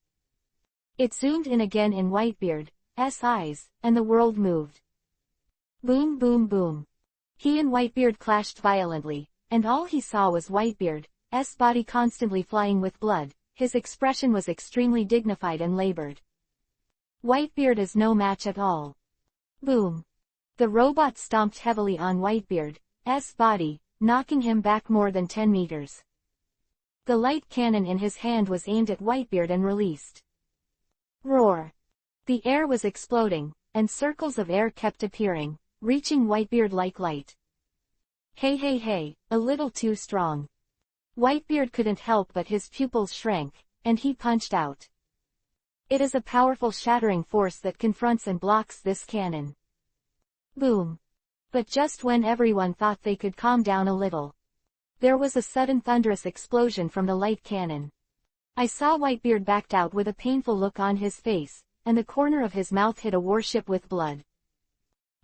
It zoomed in again in Whitebeard's eyes, and the world moved. Boom boom boom. He and Whitebeard clashed violently, and all he saw was Whitebeard's body constantly flying with blood. His expression was extremely dignified and labored. Whitebeard is no match at all. Boom. The robot stomped heavily on Whitebeard's body, knocking him back more than 10 meters. The light cannon in his hand was aimed at Whitebeard and released. Roar. The air was exploding, and circles of air kept appearing, reaching Whitebeard like light. Hey hey hey, a little too strong. Whitebeard couldn't help but his pupils shrank, and he punched out. It is a powerful shattering force that confronts and blocks this cannon. Boom. But just when everyone thought they could calm down a little, there was a sudden thunderous explosion from the light cannon. I saw Whitebeard backed out with a painful look on his face, and the corner of his mouth hit a warship with blood.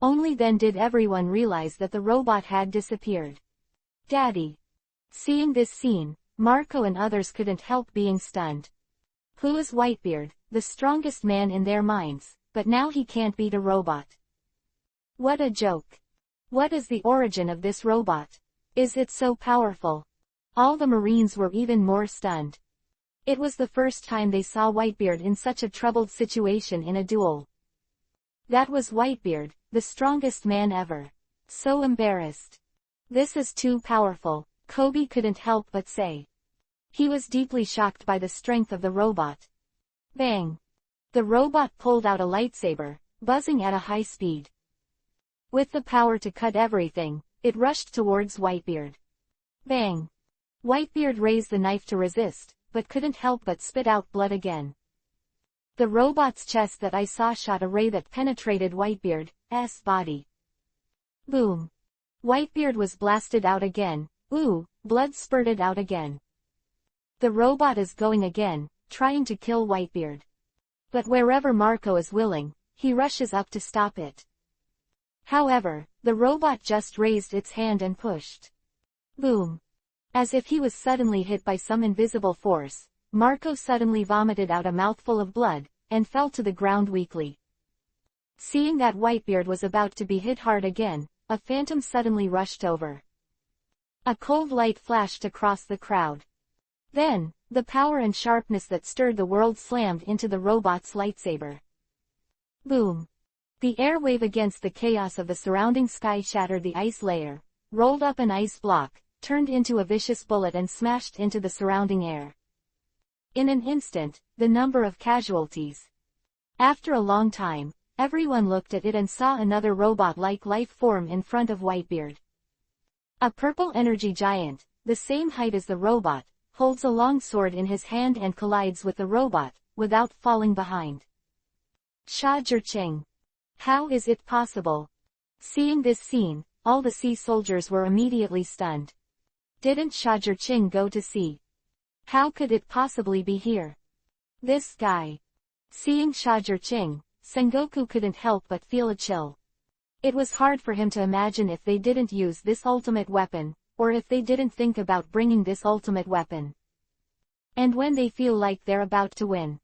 Only then did everyone realize that the robot had disappeared. Daddy. Seeing this scene, Marco and others couldn't help being stunned. Who is Whitebeard, the strongest man in their minds, but now he can't beat a robot? What a joke. What is the origin of this robot? Is it so powerful? All the Marines were even more stunned. It was the first time they saw Whitebeard in such a troubled situation in a duel. That was Whitebeard, the strongest man ever. So embarrassed. This is too powerful, Kobe couldn't help but say. He was deeply shocked by the strength of the robot. Bang! The robot pulled out a lightsaber, buzzing at a high speed. With the power to cut everything, it rushed towards Whitebeard. Bang! Whitebeard raised the knife to resist, but couldn't help but spit out blood again. The robot's chest that I saw shot a ray that penetrated Whitebeard's body. Boom! Whitebeard was blasted out again. Ooh, blood spurted out again. The robot is going again, trying to kill Whitebeard. But wherever Marco is willing, he rushes up to stop it. However, the robot just raised its hand and pushed. Boom! As if he was suddenly hit by some invisible force, Marco suddenly vomited out a mouthful of blood, and fell to the ground weakly. Seeing that Whitebeard was about to be hit hard again, a phantom suddenly rushed over. A cold light flashed across the crowd. Then, the power and sharpness that stirred the world slammed into the robot's lightsaber. Boom! The air wave against the chaos of the surrounding sky shattered the ice layer, rolled up an ice block, turned into a vicious bullet and smashed into the surrounding air. In an instant, the number of casualties. After a long time, everyone looked at it and saw another robot-like life form in front of Whitebeard. A purple energy giant, the same height as the robot, holds a long sword in his hand and collides with the robot, without falling behind. Sha-Jur-Ching. How is it possible? Seeing this scene, all the sea soldiers were immediately stunned. Didn't Sha-Jur-Ching go to sea? How could it possibly be here? This guy. Seeing Sha-Jur-Ching, Sengoku couldn't help but feel a chill. It was hard for him to imagine if they didn't use this ultimate weapon, or if they didn't think about bringing this ultimate weapon. And when they feel like they're about to win.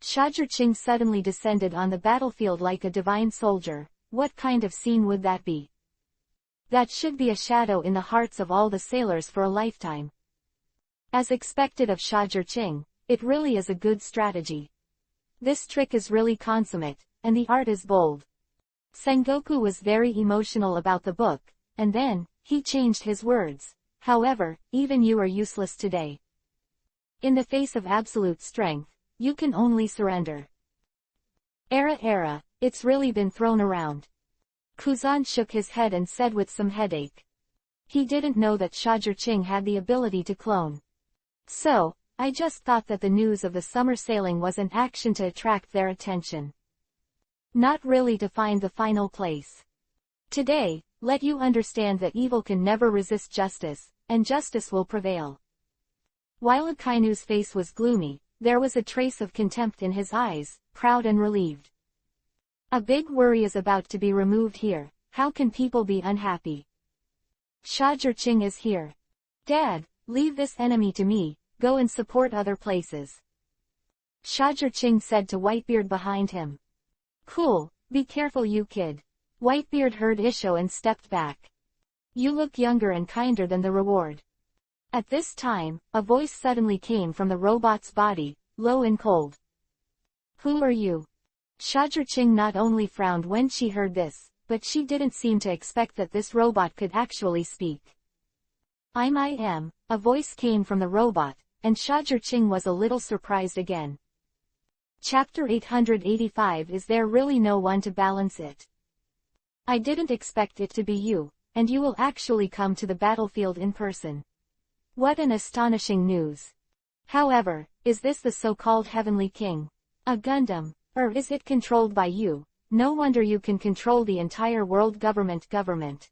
Sha-Jur-Ching suddenly descended on the battlefield like a divine soldier. What kind of scene would that be? That should be a shadow in the hearts of all the sailors for a lifetime. As expected of Sha-Jur-Ching, it really is a good strategy. This trick is really consummate, and the art is bold. Sengoku was very emotional about the book, and then, he changed his words. However, even you are useless today. In the face of absolute strength, you can only surrender. Era, it's really been thrown around. Kuzan shook his head and said with some headache. He didn't know that Sha-Jur-Ching had the ability to clone. So, I just thought that the news of the summer sailing was an action to attract their attention. Not really to find the final place. Today, let you understand that evil can never resist justice, and justice will prevail. While Akainu's face was gloomy, there was a trace of contempt in his eyes, proud and relieved. A big worry is about to be removed here. How can people be unhappy? Sha-Jur-Ching is here. Dad, leave this enemy to me, go and support other places. Sha-Jur-Ching said to Whitebeard behind him. Cool, be careful you kid. Whitebeard heard Isho and stepped back. You look younger and kinder than the reward. At this time, a voice suddenly came from the robot's body, low and cold. Who are you? Sha-Jur-Ching not only frowned when she heard this, but she didn't seem to expect that this robot could actually speak. I am, a voice came from the robot, and Sha-Jur-Ching was a little surprised again. Chapter 885. Is there really no one to balance it? I didn't expect it to be you, and you will actually come to the battlefield in person. What an astonishing news. However, is this the so-called Heavenly King? A Gundam? Or is it controlled by you? No wonder you can control the entire world government.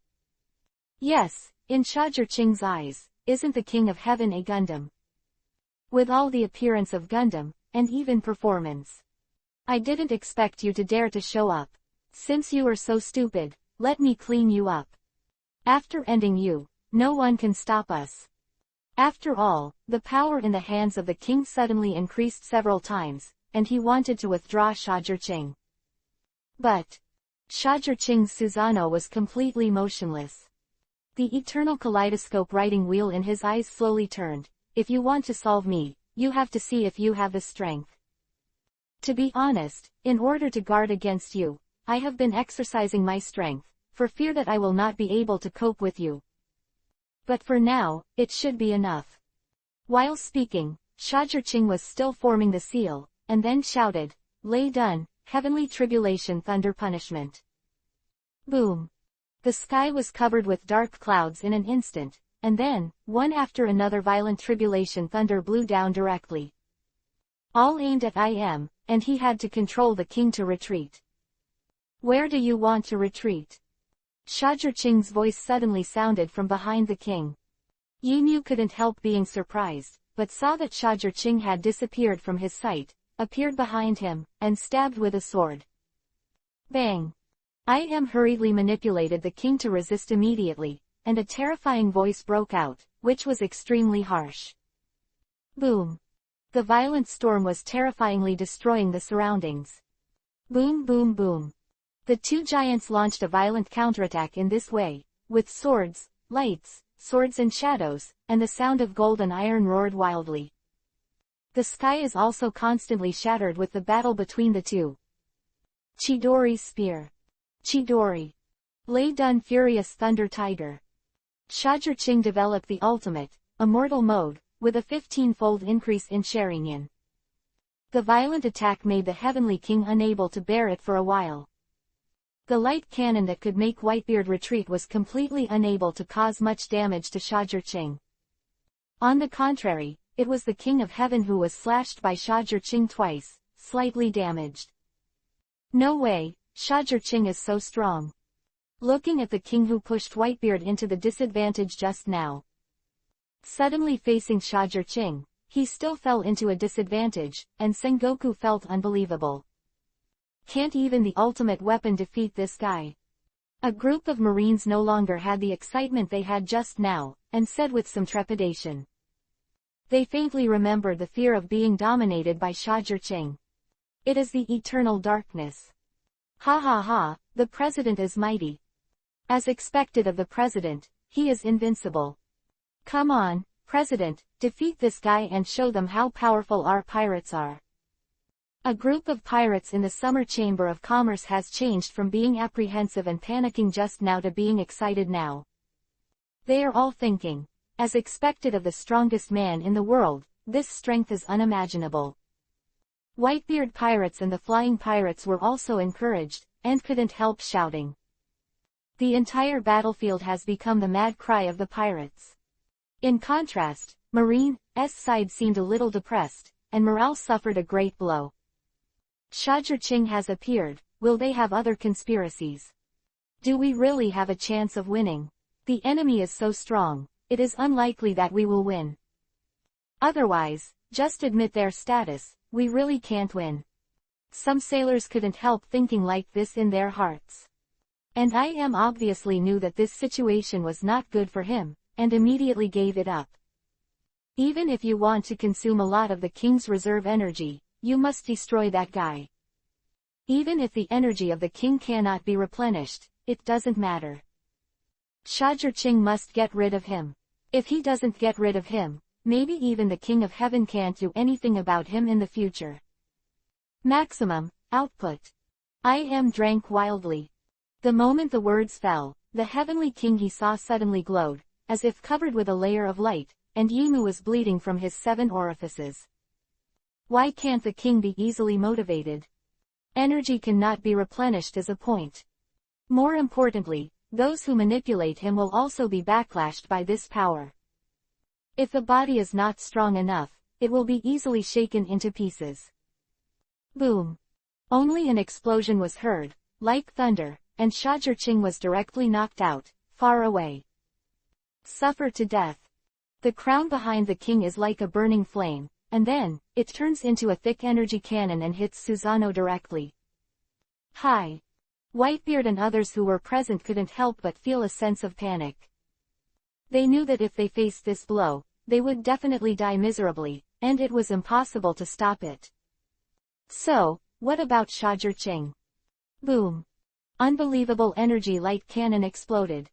Yes, in Shadra Ching's eyes, isn't the King of Heaven a Gundam? With all the appearance of Gundam, and even performance. I didn't expect you to dare to show up. Since you are so stupid, let me clean you up. After ending you, no one can stop us. After all, the power in the hands of the king suddenly increased several times, and he wanted to withdraw Shadra Ching. But Shadra Ching's Susanoo was completely motionless. The eternal kaleidoscope writing wheel in his eyes slowly turned. If you want to solve me, you have to see if you have the strength. To be honest, in order to guard against you, I have been exercising my strength, for fear that I will not be able to cope with you. But for now, it should be enough. While speaking, Shadra Ching was still forming the seal, and then shouted, "Lay done, heavenly tribulation thunder punishment." Boom! The sky was covered with dark clouds in an instant, and then, one after another violent tribulation thunder blew down directly. All aimed at IM, and he had to control the king to retreat. "Where do you want to retreat?" Shadra Ching's voice suddenly sounded from behind the king. Yinyu couldn't help being surprised, but saw that Shadra Ching had disappeared from his sight, appeared behind him, and stabbed with a sword. Bang! IM hurriedly manipulated the king to resist immediately, and a terrifying voice broke out, which was extremely harsh. Boom! The violent storm was terrifyingly destroying the surroundings. Boom boom boom! The two giants launched a violent counterattack in this way, with swords, lights, swords and shadows, and the sound of gold and iron roared wildly. The sky is also constantly shattered with the battle between the two. Chidori's spear. Chidori. Lay done furious thunder tiger. Shadra Ching developed the ultimate, immortal mode, with a 15-fold increase in Sharingan. The violent attack made the Heavenly King unable to bear it for a while. The light cannon that could make Whitebeard retreat was completely unable to cause much damage to Shadra Ching. On the contrary, it was the King of Heaven who was slashed by Shadra Ching twice, slightly damaged. No way, Shadra Ching is so strong. Looking at the king who pushed Whitebeard into the disadvantage just now. Suddenly facing Shadra Ching, he still fell into a disadvantage, and Sengoku felt unbelievable. Can't even the ultimate weapon defeat this guy? A group of Marines no longer had the excitement they had just now, and said with some trepidation. They faintly remembered the fear of being dominated by Shadra Ching. It is the eternal darkness. Ha ha ha, the president is mighty. As expected of the president, he is invincible. Come on, president, defeat this guy and show them how powerful our pirates are. A group of pirates in the Summer Chamber of Commerce has changed from being apprehensive and panicking just now to being excited now. They are all thinking, as expected of the strongest man in the world, this strength is unimaginable. Whitebeard pirates and the flying pirates were also encouraged, and couldn't help shouting. The entire battlefield has become the mad cry of the pirates. In contrast, Marine's side seemed a little depressed, and morale suffered a great blow. Shadra Ching has appeared, will they have other conspiracies? Do we really have a chance of winning? The enemy is so strong, it is unlikely that we will win. Otherwise, just admit their status, we really can't win. Some sailors couldn't help thinking like this in their hearts. And IM obviously knew that this situation was not good for him, and immediately gave it up. Even if you want to consume a lot of the king's reserve energy, you must destroy that guy. Even if the energy of the king cannot be replenished, it doesn't matter. Shadra Ching must get rid of him. If he doesn't get rid of him, maybe even the King of Heaven can't do anything about him in the future. Maximum output. IM drank wildly. The moment the words fell, the Heavenly King he saw suddenly glowed, as if covered with a layer of light, and Yimu was bleeding from his 7 orifices. Why can't the king be easily motivated? Energy cannot be replenished as a point. More importantly, those who manipulate him will also be backlashed by this power. If the body is not strong enough, it will be easily shaken into pieces. Boom! Only an explosion was heard, like thunder, and Shajurching was directly knocked out, far away. Suffer to death. The crown behind the king is like a burning flame, and then, it turns into a thick energy cannon and hits Susanoo directly. Hi! Whitebeard and others who were present couldn't help but feel a sense of panic. They knew that if they faced this blow, they would definitely die miserably, and it was impossible to stop it. So, what about Shajurching? Boom! Unbelievable energy light cannon exploded.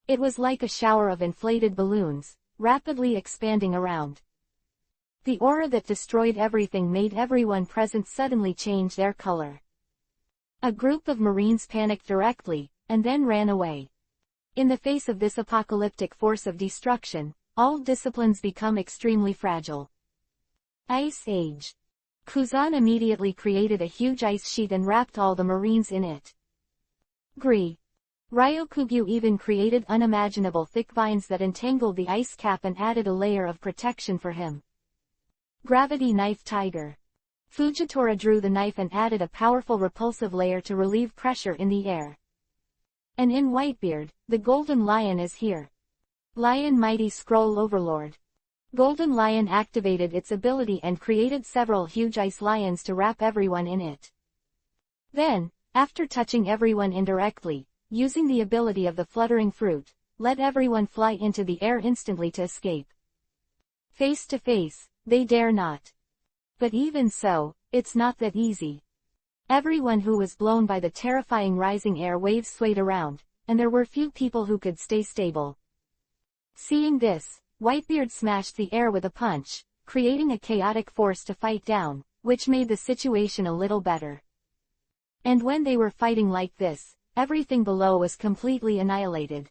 It was like a shower of inflated balloons, rapidly expanding around. The aura that destroyed everything made everyone present suddenly change their color. A group of Marines panicked directly, and then ran away. In the face of this apocalyptic force of destruction, all disciplines become extremely fragile. Ice Age. Kuzan immediately created a huge ice sheet and wrapped all the Marines in it. Gri. Ryokugyu even created unimaginable thick vines that entangled the ice cap and added a layer of protection for him. Gravity Knife Tiger. Fujitora drew the knife and added a powerful repulsive layer to relieve pressure in the air. And in Whitebeard, the Golden Lion is here. Lion Mighty Scroll Overlord. Golden Lion activated its ability and created several huge ice lions to wrap everyone in it. Then, after touching everyone indirectly, using the ability of the fluttering fruit, let everyone fly into the air instantly to escape. Face to face, they dare not. But even so, it's not that easy. Everyone who was blown by the terrifying rising air waves swayed around, and there were few people who could stay stable. Seeing this, Whitebeard smashed the air with a punch, creating a chaotic force to fight down, which made the situation a little better. And when they were fighting like this, everything below was completely annihilated.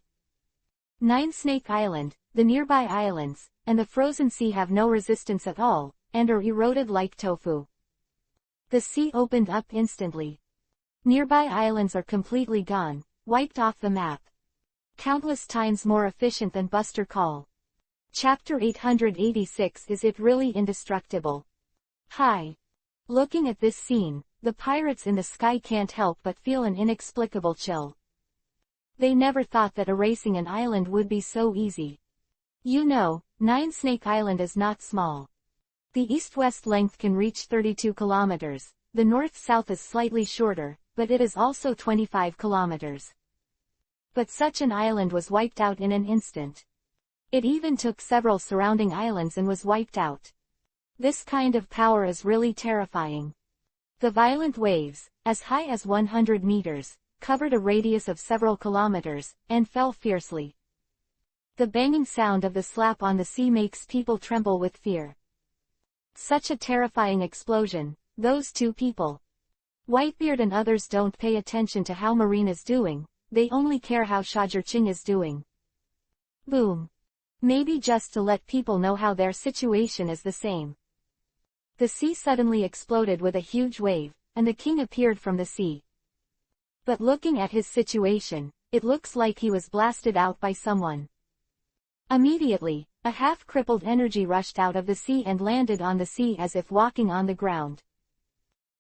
Nine Snake Island, the nearby islands, and the frozen sea have no resistance at all, and are eroded like tofu. The sea opened up instantly. Nearby islands are completely gone, wiped off the map. Countless times more efficient than Buster Call. Chapter 886. Is it really indestructible? Hi! Looking at this scene, the pirates in the sky can't help but feel an inexplicable chill. They never thought that erasing an island would be so easy. You know, Nine Snake Island is not small. The east-west length can reach 32 kilometers, the north-south is slightly shorter, but it is also 25 kilometers. But such an island was wiped out in an instant. It even took several surrounding islands and was wiped out. This kind of power is really terrifying. The violent waves, as high as 100 meters, covered a radius of several kilometers, and fell fiercely. The banging sound of the slap on the sea makes people tremble with fear. Such a terrifying explosion, those two people. Whitebeard and others don't pay attention to how Marine is doing, they only care how Shajurching is doing. Boom. Maybe just to let people know how their situation is the same. The sea suddenly exploded with a huge wave, and the king appeared from the sea. But looking at his situation, it looks like he was blasted out by someone. Immediately, a half-crippled energy rushed out of the sea and landed on the sea as if walking on the ground.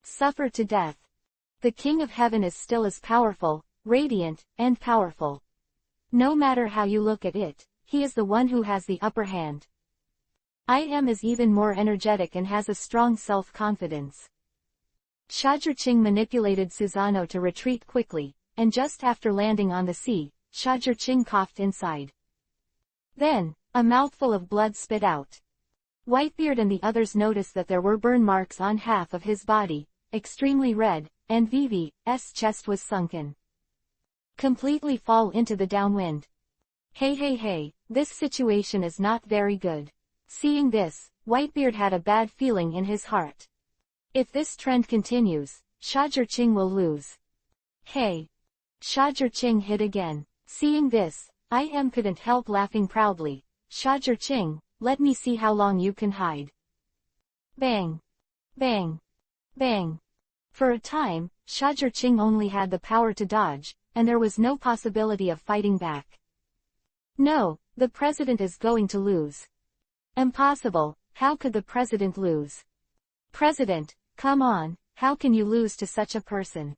Suffer to death. The King of Heaven is still as powerful, radiant, and powerful. No matter how you look at it, he is the one who has the upper hand. I Am is even more energetic and has a strong self-confidence. Shajurching manipulated Susanoo to retreat quickly, and just after landing on the sea, Shajurching coughed inside. Then, a mouthful of blood spit out. Whitebeard and the others noticed that there were burn marks on half of his body, extremely red, and Vivi's chest was sunken. Completely fall into the downwind. Hey, this situation is not very good. Seeing this, Whitebeard had a bad feeling in his heart. If this trend continues, Shajurching will lose. Hey! Shajurching hit again. Seeing this, I Am couldn't help laughing proudly. Shajurching, let me see how long you can hide. Bang! Bang! Bang! For a time, Shajurching only had the power to dodge, and there was no possibility of fighting back. No, the president is going to lose. Impossible, how could the president lose? President, come on, how can you lose to such a person?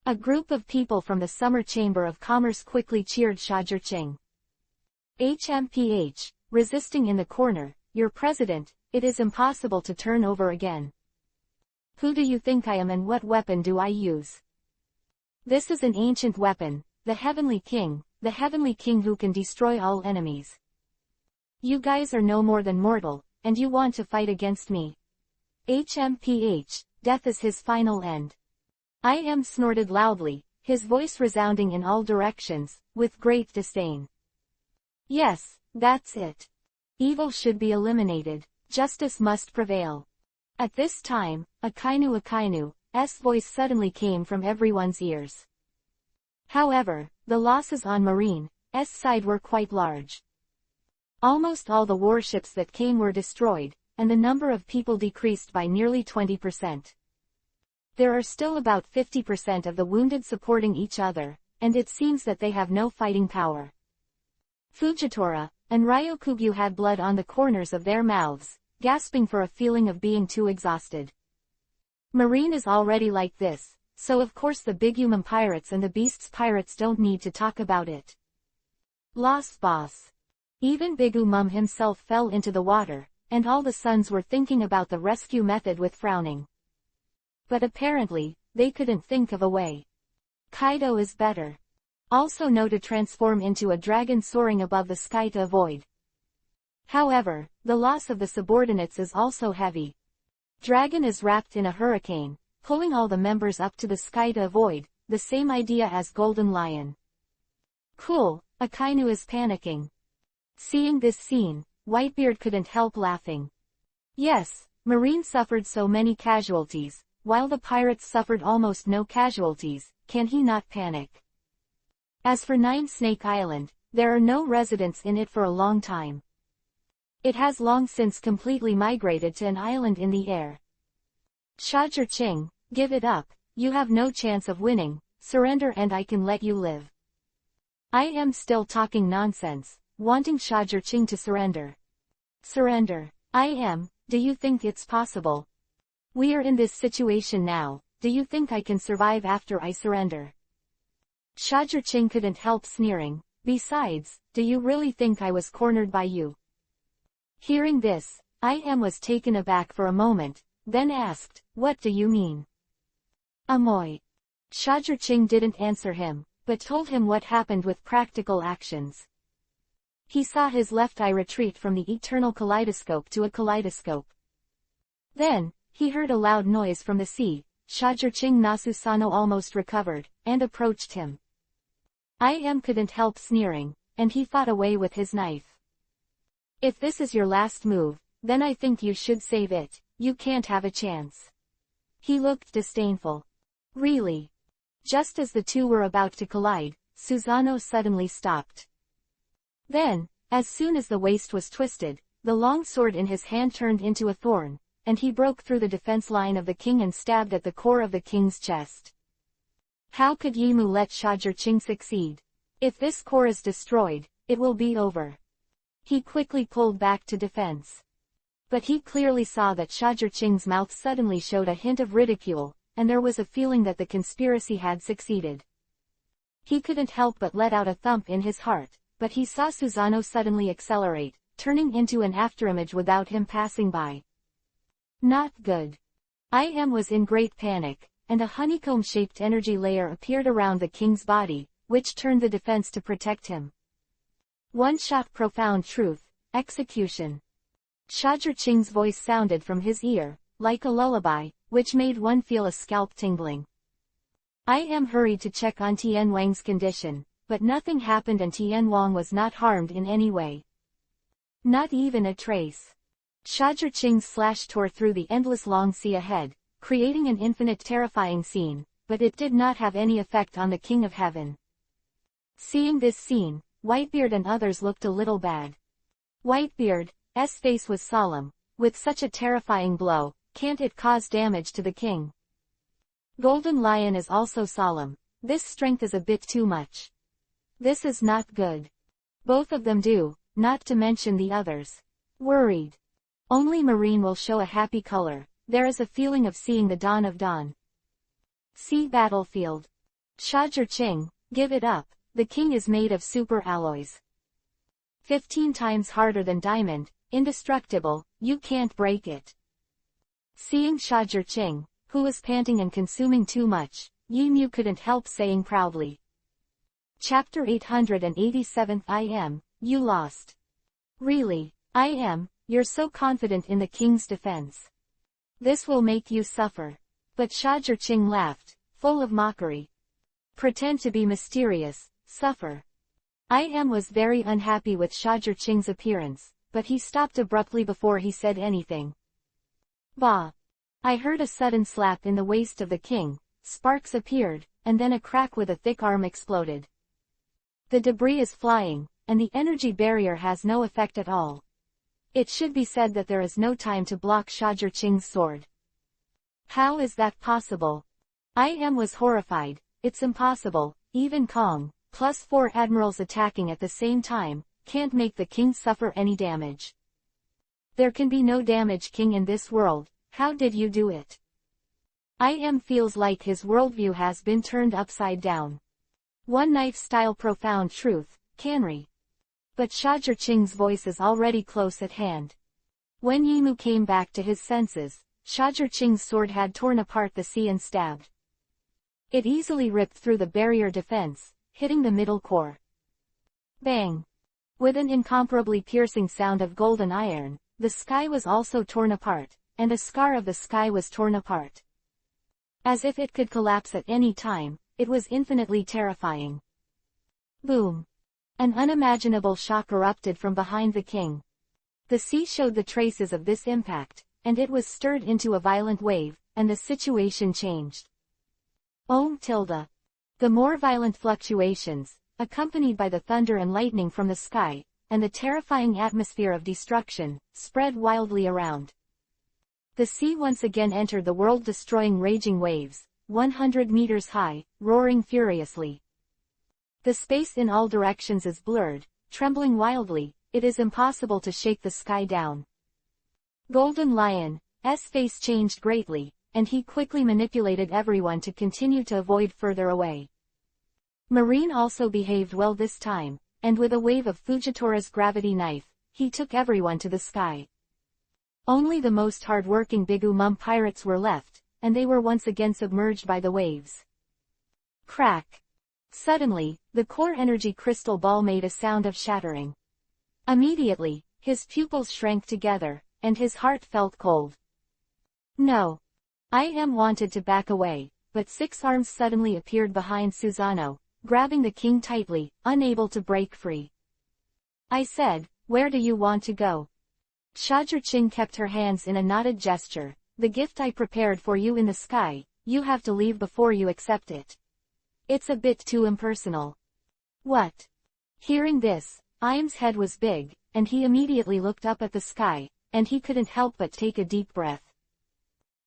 A group of people from the Summer Chamber of Commerce quickly cheered Shajirching. HMPH, resisting in the corner, your president, it is impossible to turn over again. Who do you think I am and what weapon do I use? This is an ancient weapon, the Heavenly King who can destroy all enemies. You guys are no more than mortal, and you want to fight against me. HMPH, death is his final end. I snorted loudly, his voice resounding in all directions, with great disdain. Yes, that's it. Evil should be eliminated, justice must prevail. At this time, Akainu's voice suddenly came from everyone's ears. However, the losses on Marine's side were quite large. Almost all the warships that came were destroyed, and the number of people decreased by nearly 20%. There are still about 50% of the wounded supporting each other, and it seems that they have no fighting power. Fujitora and Ryokugyu had blood on the corners of their mouths, gasping for a feeling of being too exhausted. Marine is already like this, so of course the Big Human Pirates and the Beasts Pirates don't need to talk about it. Loss boss. Even Bigu Mum himself fell into the water, and all the sons were thinking about the rescue method with frowning. But apparently, they couldn't think of a way. Kaido is better. Also know to transform into a dragon soaring above the sky to avoid. However, the loss of the subordinates is also heavy. Dragon is wrapped in a hurricane, pulling all the members up to the sky to avoid, the same idea as Golden Lion. Cool, Akainu is panicking. Seeing this scene, Whitebeard couldn't help laughing. Yes, Marine suffered so many casualties, while the pirates suffered almost no casualties, can he not panic? As for Nine Snake Island, there are no residents in it for a long time. It has long since completely migrated to an island in the air. Shajirching, give it up, you have no chance of winning, surrender and I can let you live. I am still talking nonsense, wanting Shajirching to surrender. Surrender. Do you think it's possible? We are in this situation now, do you think I can survive after I surrender? Shajirching couldn't help sneering, besides, do you really think I was cornered by you? Hearing this, was taken aback for a moment, then asked, what do you mean? Amoy. Shajirching didn't answer him, but told him what happened with practical actions. He saw his left eye retreat from the eternal kaleidoscope to a kaleidoscope. Then, he heard a loud noise from the sea. Shajirching Nasusano almost recovered, and approached him. Couldn't help sneering, and he fought away with his knife. If this is your last move, then I think you should save it, you can't have a chance. He looked disdainful. Really? Just as the two were about to collide, Susano suddenly stopped. Then, as soon as the waist was twisted, the long sword in his hand turned into a thorn, and he broke through the defense line of the king and stabbed at the core of the king's chest. How could Yimu let Shajirching succeed? If this core is destroyed, it will be over. He quickly pulled back to defense. But he clearly saw that Shajirching's mouth suddenly showed a hint of ridicule, and there was a feeling that the conspiracy had succeeded. He couldn't help but let out a thump in his heart, but he saw Susano suddenly accelerate, turning into an afterimage without him passing by. Not good. Was in great panic, and a honeycomb-shaped energy layer appeared around the king's body, which turned the defense to protect him. One-shot profound truth, execution. Shajirching's voice sounded from his ear, like a lullaby, which made one feel a scalp tingling. Hurried to check on Tian Wang's condition, but nothing happened and Tian Wang was not harmed in any way. Not even a trace. Shajirching's slash tore through the endless long sea ahead, creating an infinite terrifying scene, but it did not have any effect on the King of Heaven. Seeing this scene, Whitebeard and others looked a little bad. Whitebeard's face was solemn. With such a terrifying blow, can't it cause damage to the king? Golden Lion is also solemn. This strength is a bit too much. This is not good. Both of them do, not to mention the others. Worried. Only marine will show a happy color. There is a feeling of seeing the dawn of dawn. See battlefield. Shajur-Ching, give it up, the king is made of super alloys. 15 times harder than diamond, indestructible, you can't break it. Seeing Shajur-Ching, who was panting and consuming too much, Yi Mu couldn't help saying proudly. Chapter 887 I am, you lost. Really, I am, you're so confident in the king's defense. This will make you suffer. But Shajur-Ching laughed, full of mockery. Pretend to be mysterious, suffer. I am was very unhappy with Shajur-Ching's appearance, but he stopped abruptly before he said anything. Bah! I heard a sudden slap in the waist of the king, sparks appeared, and then a crack with a thick arm exploded. The debris is flying, and the energy barrier has no effect at all. It should be said that there is no time to block Shajur-Ching's sword. How is that possible? I am was horrified, it's impossible, even Kong, plus 4 admirals attacking at the same time, can't make the king suffer any damage. There can be no damage, king, in this world, how did you do it? I am feels like his worldview has been turned upside down. One knife-style profound truth, Canry. But Shajur-Ching's voice is already close at hand. When Yi Mu came back to his senses, Shajur-Ching's sword had torn apart the sea and stabbed. It easily ripped through the barrier defense, hitting the middle core. Bang! With an incomparably piercing sound of golden iron, the sky was also torn apart, and a scar of the sky was torn apart. As if it could collapse at any time, it was infinitely terrifying. Boom! An unimaginable shock erupted from behind the king. The sea showed the traces of this impact, and it was stirred into a violent wave, and the situation changed. Tilde. The more violent fluctuations, accompanied by the thunder and lightning from the sky, and the terrifying atmosphere of destruction, spread wildly around. The sea once again entered the world-destroying raging waves, 100 meters high, roaring furiously. The space in all directions is blurred, trembling wildly, it is impossible to shake the sky down. Golden Lion's face changed greatly, and he quickly manipulated everyone to continue to avoid further away. Marine also behaved well this time, and with a wave of Fujitora's gravity knife, he took everyone to the sky. Only the most hard-working Big-Mum pirates were left, and they were once again submerged by the waves. Crack! Suddenly, the core energy crystal ball made a sound of shattering. Immediately, his pupils shrank together, and his heart felt cold. No. I am wanted to back away, but 6 arms suddenly appeared behind Susano, grabbing the king tightly, unable to break free. I said, where do you want to go? Shajur-Ching kept her hands in a knotted gesture. The gift I prepared for you in the sky, you have to leave before you accept it. It's a bit too impersonal. What? Hearing this, Im's head was big, and he immediately looked up at the sky, and he couldn't help but take a deep breath.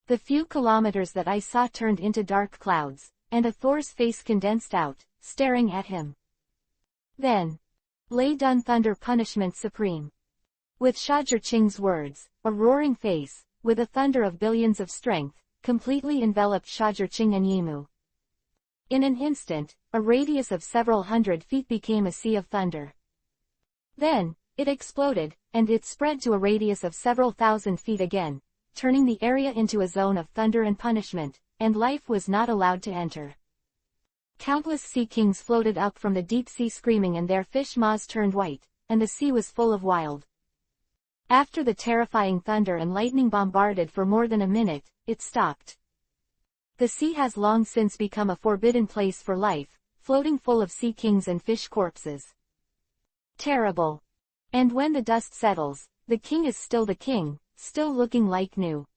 The few kilometers that I saw turned into dark clouds, and a Thor's face condensed out, staring at him. Then, lay done thunder punishment supreme. With Shajur-Ching's words, a roaring face, with a thunder of billions of strength, completely enveloped Shajur-Ching and Yi Mu. In an instant, a radius of several hundred feet became a sea of thunder. Then, it exploded, and it spread to a radius of several thousand feet again, turning the area into a zone of thunder and punishment, and life was not allowed to enter. Countless sea kings floated up from the deep sea screaming, and their fish maws turned white, and the sea was full of wild. After the terrifying thunder and lightning bombarded for more than a minute, it stopped. The sea has long since become a forbidden place for life, floating full of sea kings and fish corpses. Terrible. And when the dust settles, the king is still the king, still looking like new.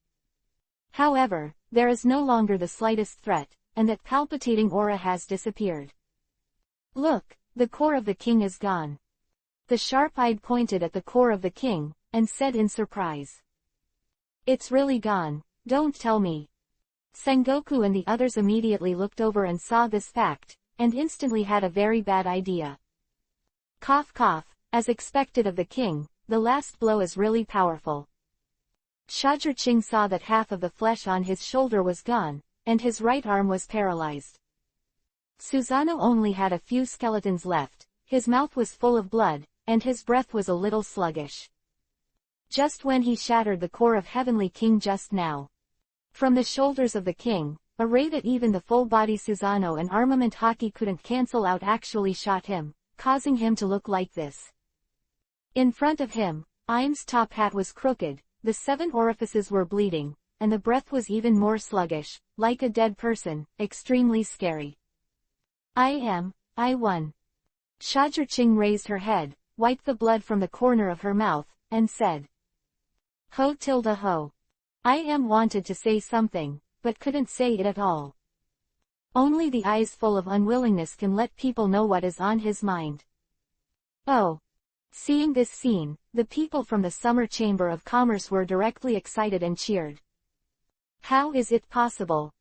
However, there is no longer the slightest threat, and that palpitating aura has disappeared. Look, the core of the king is gone. The sharp-eyed pointed at the core of the king, and said in surprise. It's really gone, don't tell me. Sengoku and the others immediately looked over and saw this fact, and instantly had a very bad idea. Cough cough, as expected of the king, the last blow is really powerful. Shajur-Ching saw that half of the flesh on his shoulder was gone, and his right arm was paralyzed. Susano only had a few skeletons left, his mouth was full of blood, and his breath was a little sluggish. Just when he shattered the core of Heavenly King just now. From the shoulders of the king, a ray that even the full-body Susano and armament Haki couldn't cancel out actually shot him, causing him to look like this. In front of him, Im's top hat was crooked, the 7 orifices were bleeding, and the breath was even more sluggish, like a dead person, extremely scary. I won. Shajur-Ching raised her head, wiped the blood from the corner of her mouth, and said, Ho tilde ho. I wanted to say something, but couldn't say it at all. Only the eyes full of unwillingness can let people know what is on his mind. Oh. Seeing this scene, the people from the Summer Chamber of Commerce were directly excited and cheered. How is it possible?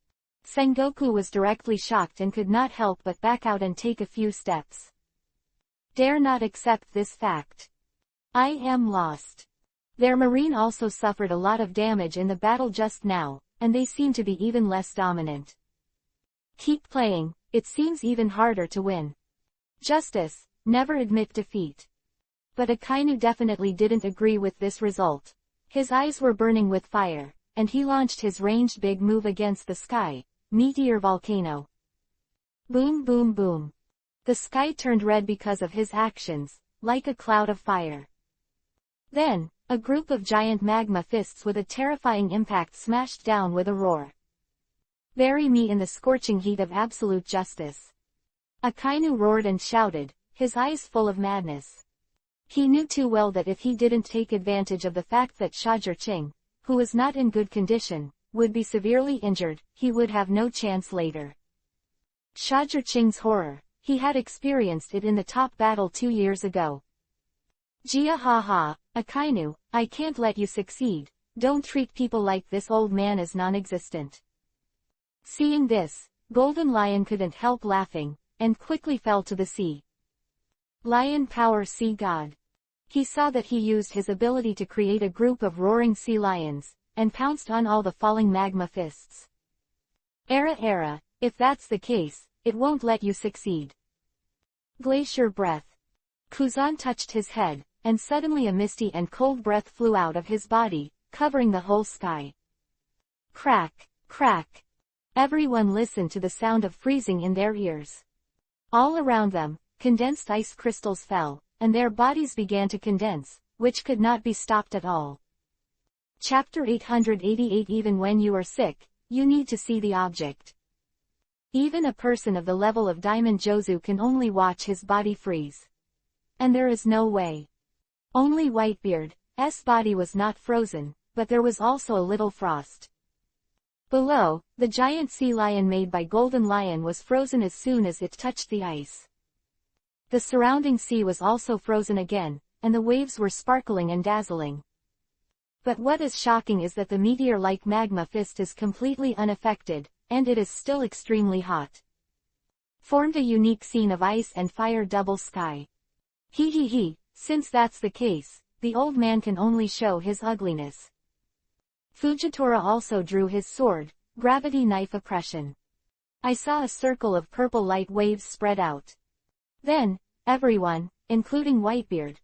Sengoku was directly shocked and could not help but back out and take a few steps. Dare not accept this fact. I am lost. Their marine also suffered a lot of damage in the battle just now, and they seem to be even less dominant. Keep playing, it seems even harder to win. Justice, never admit defeat. But Akainu definitely didn't agree with this result. His eyes were burning with fire, and he launched his ranged big move against the sky, Meteor Volcano. Boom boom boom. The sky turned red because of his actions, like a cloud of fire. Then, a group of giant magma fists with a terrifying impact smashed down with a roar. Bury me in the scorching heat of absolute justice. Akainu roared and shouted, his eyes full of madness. He knew too well that if he didn't take advantage of the fact that Shajur-Ching, who was not in good condition, would be severely injured, he would have no chance later. Shajur-Ching's horror, he had experienced it in the top battle 2 years ago. Jia ha ha, Akainu, I can't let you succeed, don't treat people like this old man as non-existent. Seeing this, Golden Lion couldn't help laughing, and quickly fell to the sea. Lion Power Sea God. He saw that he used his ability to create a group of roaring sea lions, and pounced on all the falling magma fists. Era, if that's the case, it won't let you succeed. Glacier Breath. Kuzan touched his head, and suddenly a misty and cold breath flew out of his body, covering the whole sky. Crack, crack. Everyone listened to the sound of freezing in their ears. All around them, condensed ice crystals fell, and their bodies began to condense, which could not be stopped at all. Chapter 888. Even when you are sick, you need to see the object. Even a person of the level of Diamond Jozu can only watch his body freeze. And there is no way. Only Whitebeard's body was not frozen, but there was also a little frost. Below, the giant sea lion made by Golden Lion was frozen as soon as it touched the ice. The surrounding sea was also frozen again, and the waves were sparkling and dazzling. But what is shocking is that the meteor-like magma fist is completely unaffected, and it is still extremely hot. Formed a unique scene of ice and fire double sky. He, since that's the case, the old man can only show his ugliness. Fujitora also drew his sword, gravity knife oppression. I saw a circle of purple light waves spread out. Then, everyone, including Whitebeard,